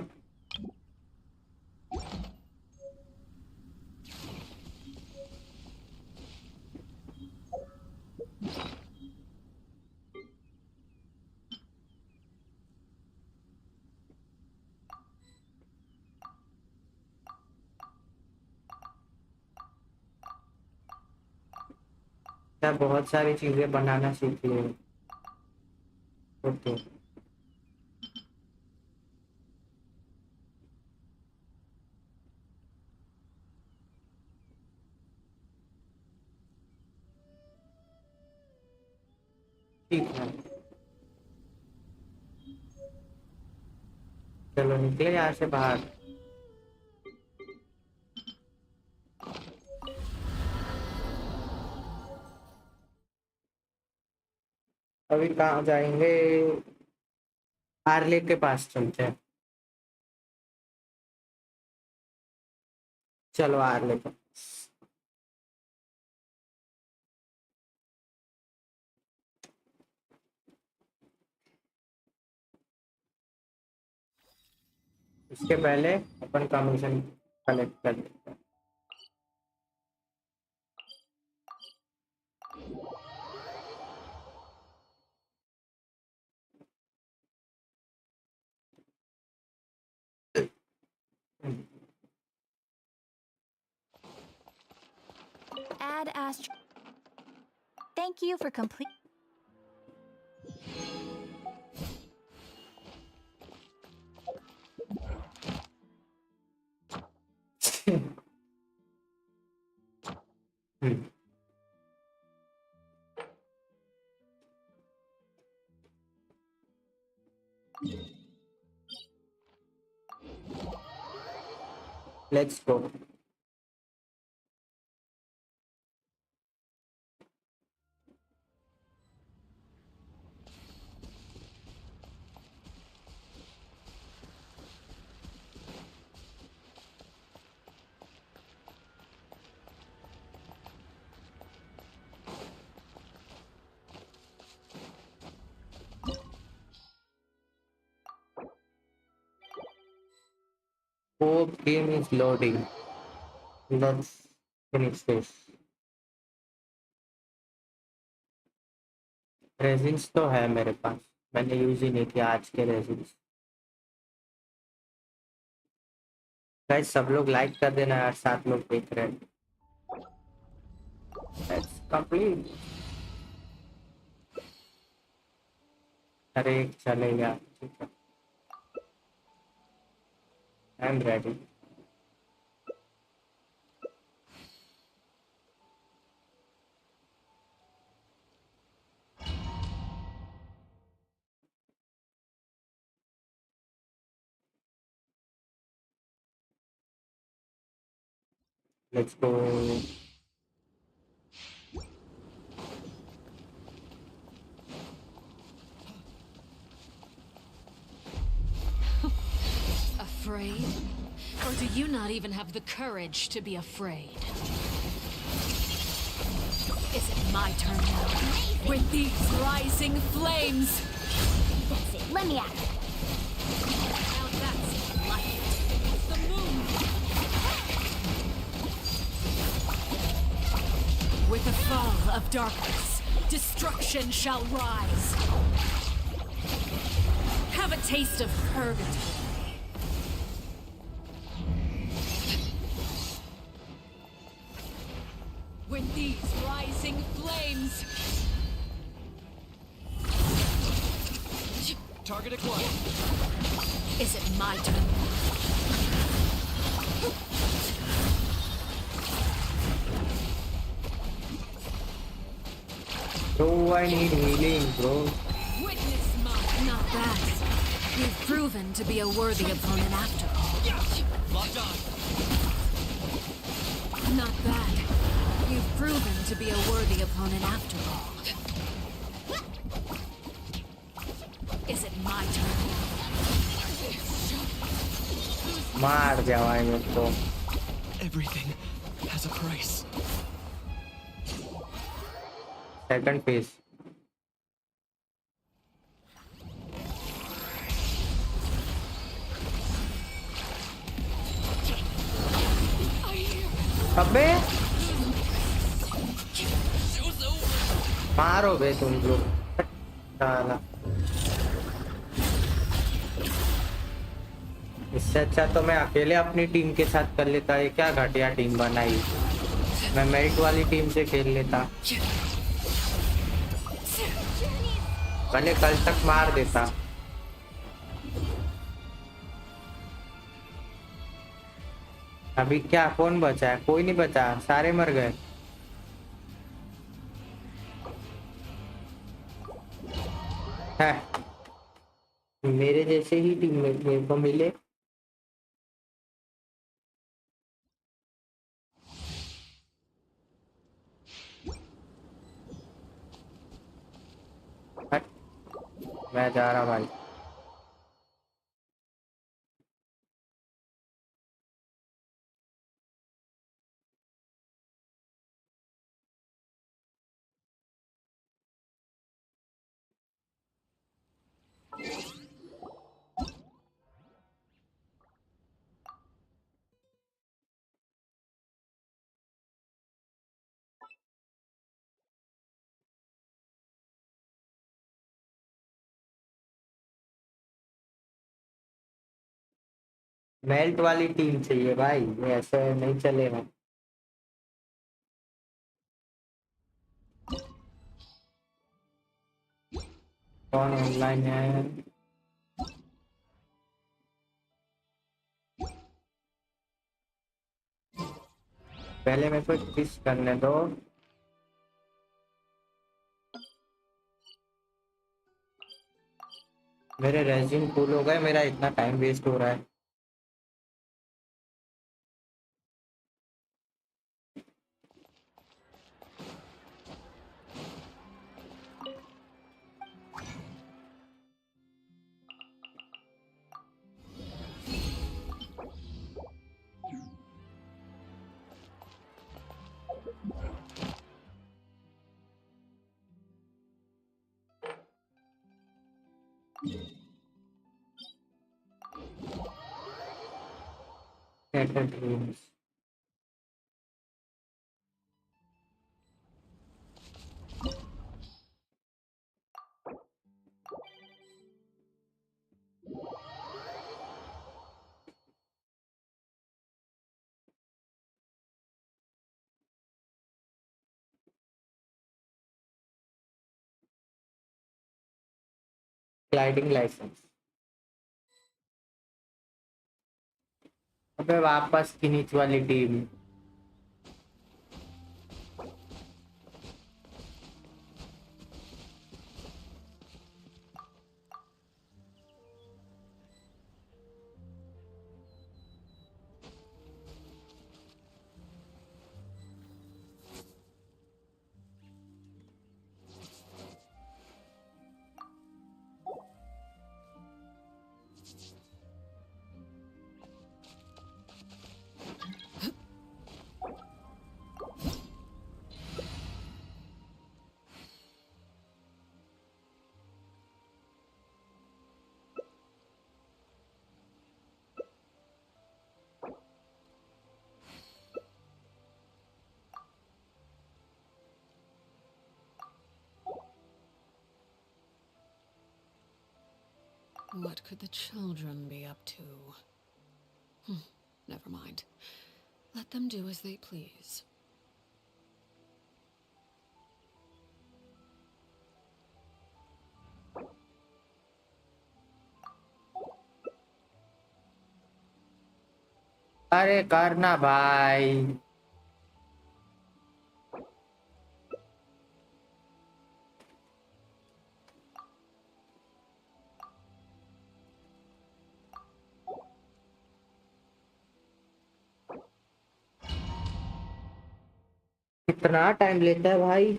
Speaker 2: क्या बहुत सारी चीजें बनाना सीख ली। ओके ठीक है, चलो निकले यहाँ से बाहर। अभी कहाँ जाएंगे? हार्ले के पास चलते हैं। चलो हार्ले के पास। इसके पहले अपन कमीशन कलेक्ट कर लेते हैं।
Speaker 4: Add Astro. Thank you for complete.
Speaker 2: Let's go. Hope game is loading. Let's finish this. Resins तो है मेरे पास, मैंने यूज ही नहीं किया आज के रेजिन्स। गाइस सब लोग लाइक कर देना यार, 7 लोग देख रहे हैं। Let's complete. अरे चलेगा, ठीक है। I'm ready. Let's go.
Speaker 3: Afraid? Or do you not even have the courage to be afraid? Is it my turn now? With these rising flames!
Speaker 6: That's it. Let me at it.
Speaker 3: Now that's light. It's the moon! With the fall of darkness, destruction shall rise. Have a taste of purgatory. With these rising flames.
Speaker 14: Target acquired.
Speaker 3: Is it my turn?
Speaker 2: Bro, I need healing, bro.
Speaker 3: Witness my... Not bad. You've proven to be a worthy opponent after all.
Speaker 14: Locked on.
Speaker 3: Not bad. You've proven to be a worthy opponent after all. Is it my turn?
Speaker 2: मार जावाए मेरे को।
Speaker 14: Everything has a price.
Speaker 2: Second phase. अबे मारो बे तुम लोग। साला इससे अच्छा तो मैं अकेले अपनी टीम के साथ कर लेता। ये क्या घटिया टीम बनाई। मैं मेरिट वाली टीम से खेल लेता, भले कल तक मार देता। अभी क्या कौन बचा है? कोई नहीं बचा, सारे मर गए। है मेरे जैसे ही टीममेट मेरे को मिले। हट, मैं जा रहा भाई। मेल्ट वाली टीम चाहिए भाई, ये ऐसे नहीं चलेगा। कौन ऑनलाइन है? पहले मेरे को किस करने दो। मेरे रेज्यूम फुल हो गए, मेरा इतना टाइम वेस्ट हो रहा है। Scattered rooms. Gliding license. अबे वापस की नीच वाली team.
Speaker 3: What could the children be up to? Never mind. Let them do as they please.
Speaker 2: अरे करना भाई. कितना टाइम लेता है भाई.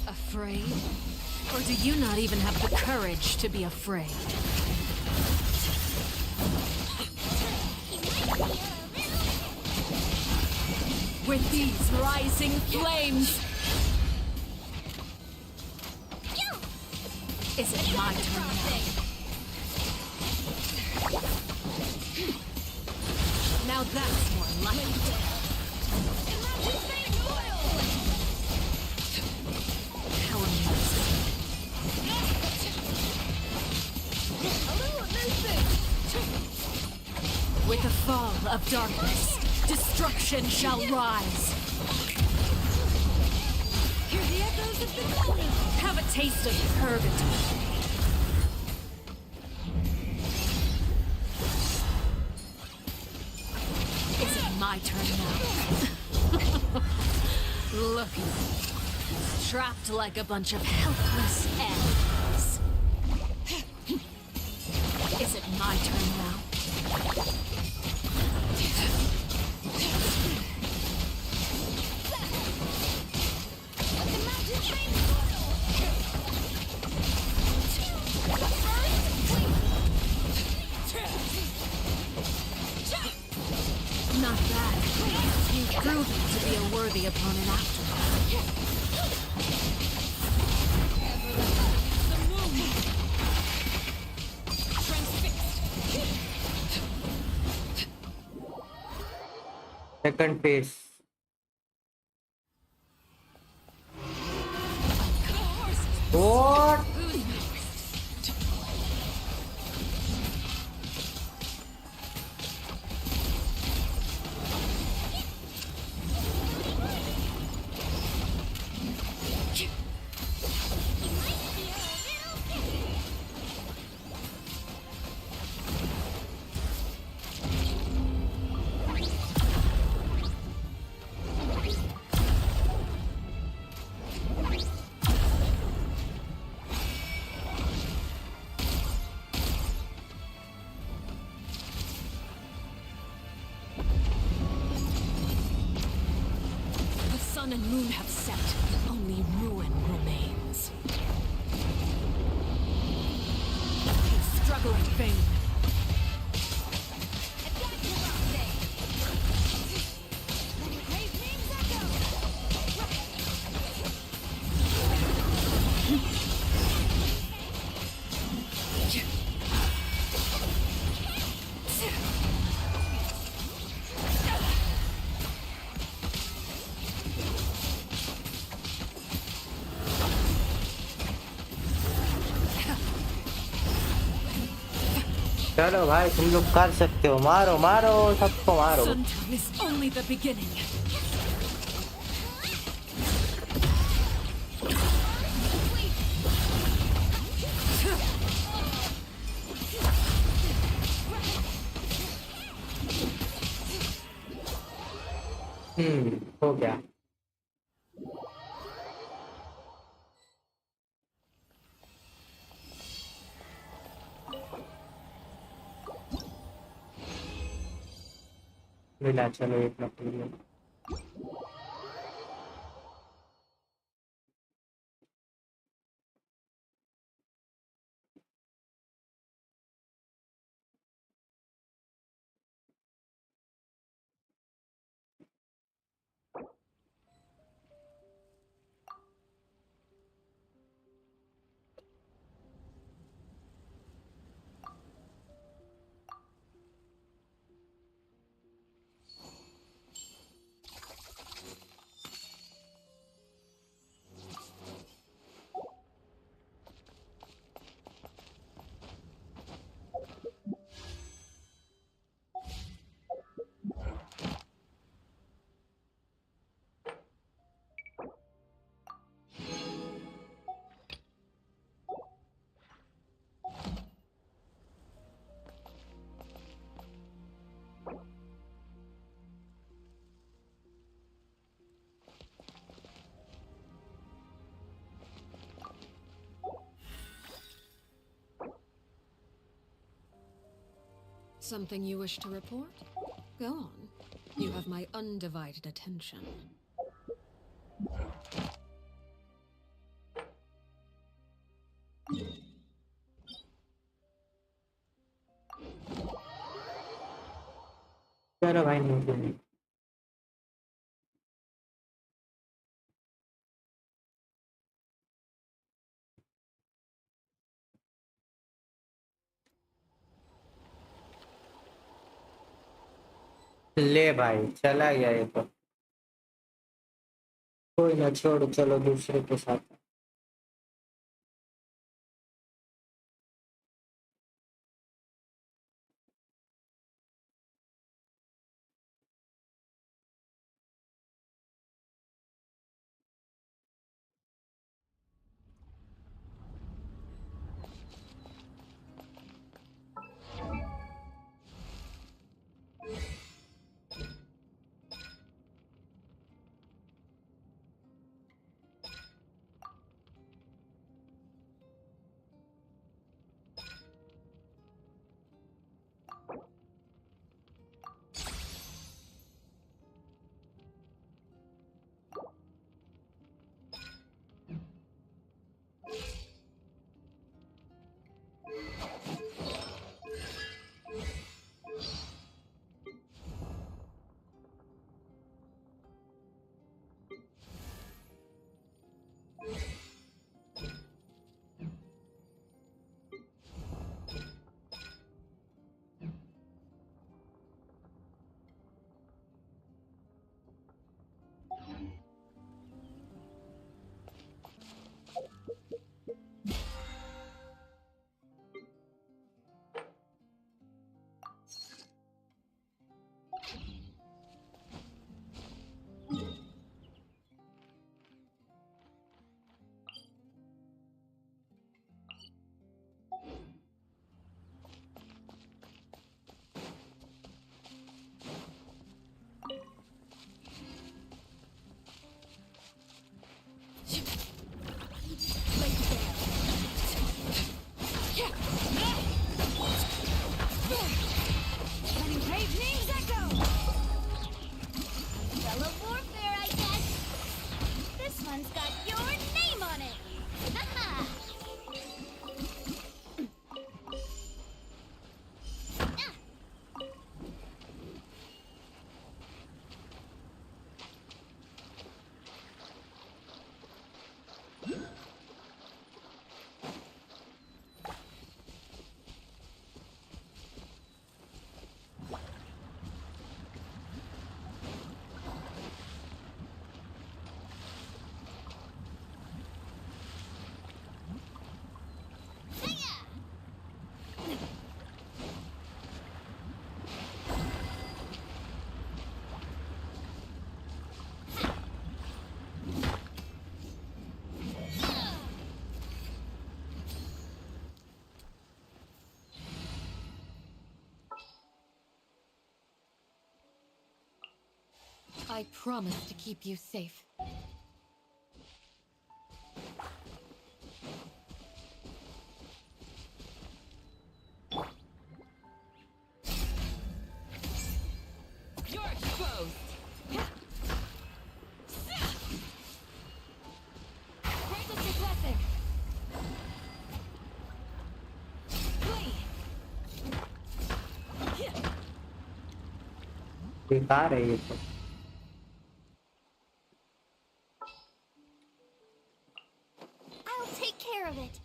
Speaker 3: Afraid? Or do you not even have the courage to be afraid? With these rising flames, is it my turn now? Now that's more like it. How amusing. With the fall of darkness, destruction shall rise. Hear the echoes of the morning. Have a taste of purgatory. Is it my turn now? Look at me. Trapped like a bunch of helpless animals. Is it my turn now? Not bad. You've proven to be a worthy opponent after all.
Speaker 2: Second phase. What?
Speaker 3: sun and moon have set, only ruin remains. You struggle in vain.
Speaker 2: चलो भाई तुम लोग कर सकते हो मारो मारो सबको मारो
Speaker 3: Suntown is only the beginning.
Speaker 2: हो गया मिला चलो एक material
Speaker 3: Something you wish to report? Go on. You have my undivided attention.
Speaker 2: चलो भाई नहीं ले भाई चला गया ये तो कोई ना छोड़ चलो दूसरे के साथ
Speaker 3: I promise to keep you safe. You're exposed. Practice your blessing.
Speaker 2: बेकार है ये तो
Speaker 6: I'll take care of it.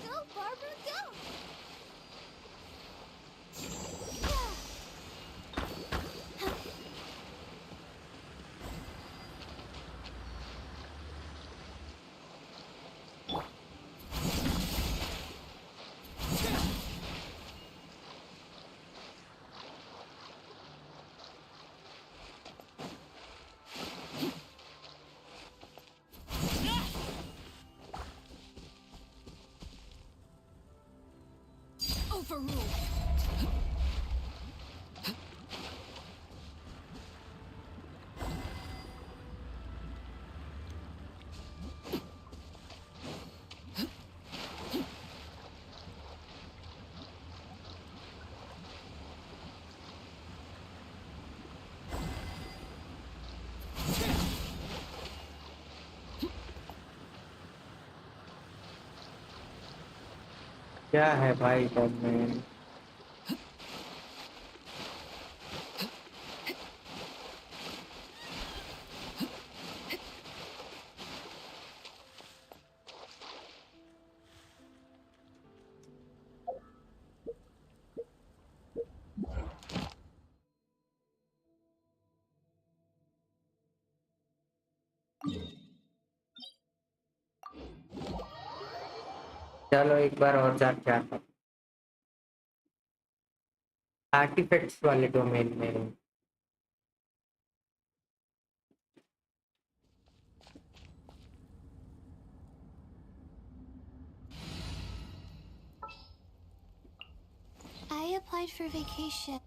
Speaker 6: Go, Barbara, go!
Speaker 3: Overruled.
Speaker 2: क्या है भाई सब में चलो एक बार और जाके आता आर्टिफैक्ट्स वाले डोमेन में
Speaker 6: I applied for vacation.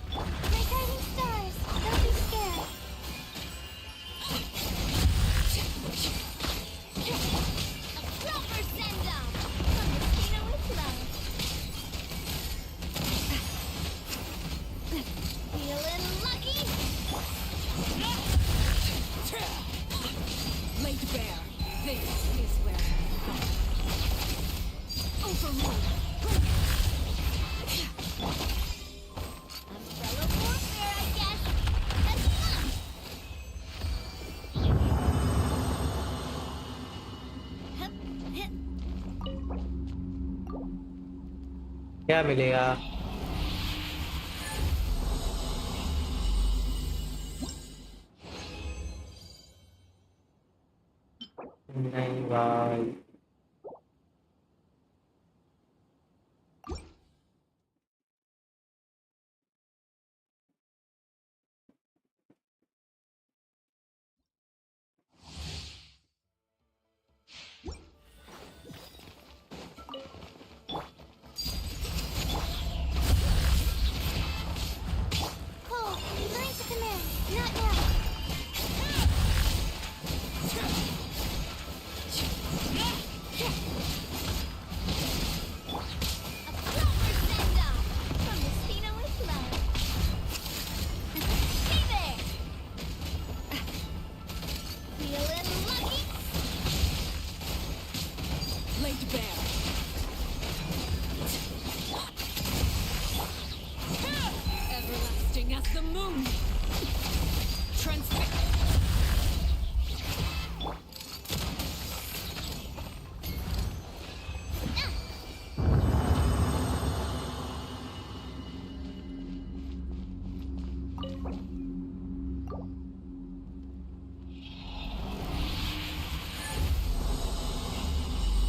Speaker 6: My guiding stars, don't be scared. A proper send-off from Mosquito with love. Feeling lucky?
Speaker 3: Laid bare. This is where I overruled.
Speaker 6: Umbrella warfare, I guess. That's fun.
Speaker 2: क्या मिलेगा नहीं भाई
Speaker 6: Cole, learn to command. Not now.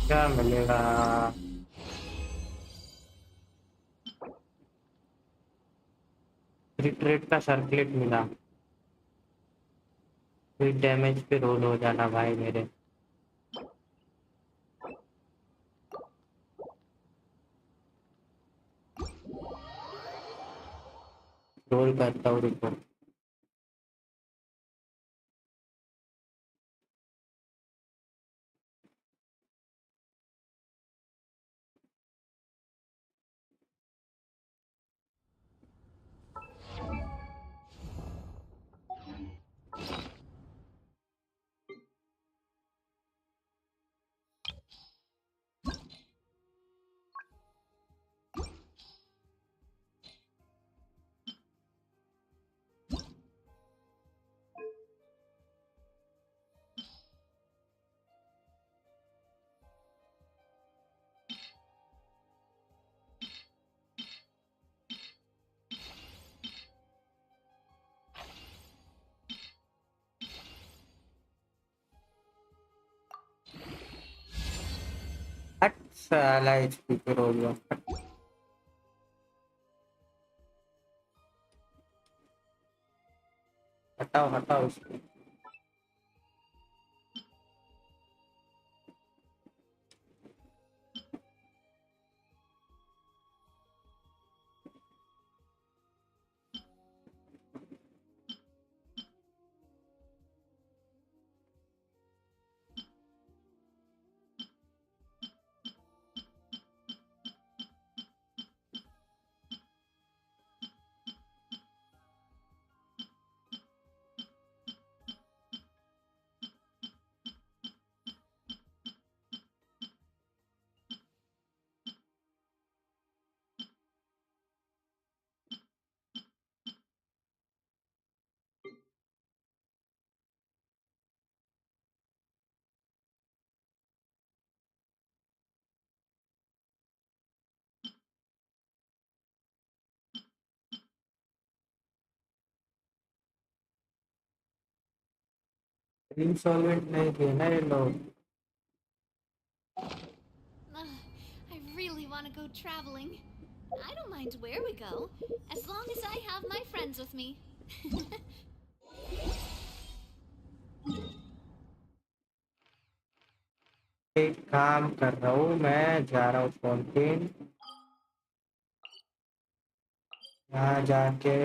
Speaker 2: क्या मिलेगा? Retreat का circlet मिला। फिर damage पे रोल हो जाना भाई मेरे। रोल करता हूँ रुको। साला एचपी पे रोल हुआ। हटाओ हटाओ उसको। इंसॉल्वेंट नहीं थे ना ये लोग।
Speaker 3: I really want to go traveling. I don't mind where we go, as long as I have my friends with me.
Speaker 2: एक काम कर रहा हूँ, मैं जा रहा हूँ फाउंटेन। यहाँ जाके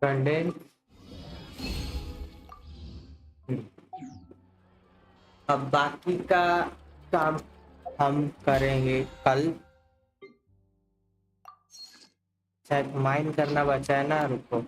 Speaker 2: कंडेंस। अब बाकी का काम हम करेंगे कल। शायद माइन करना बचा है ना, रुको।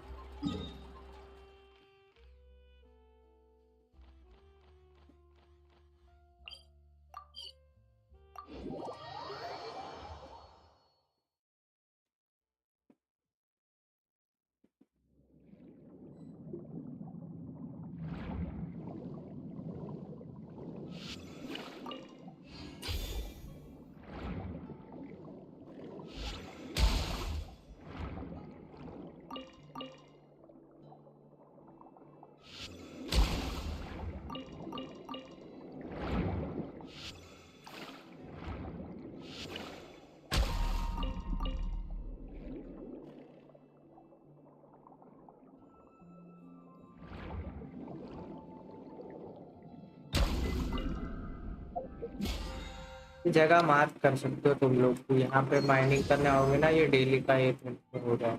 Speaker 2: जगह मार्क कर सकते हो तुम लोग को। यहाँ पे माइनिंग करने आओगे ना, ये डेली का 1 मिनट में हो जाए।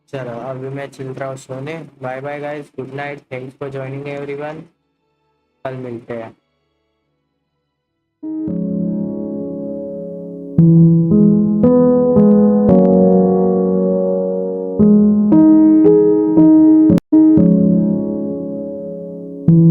Speaker 2: चलो अभी मैं चल रहा हूँ सोने। Bye bye guys, good night, thanks for joining everyone. कल मिलते हैं।
Speaker 7: you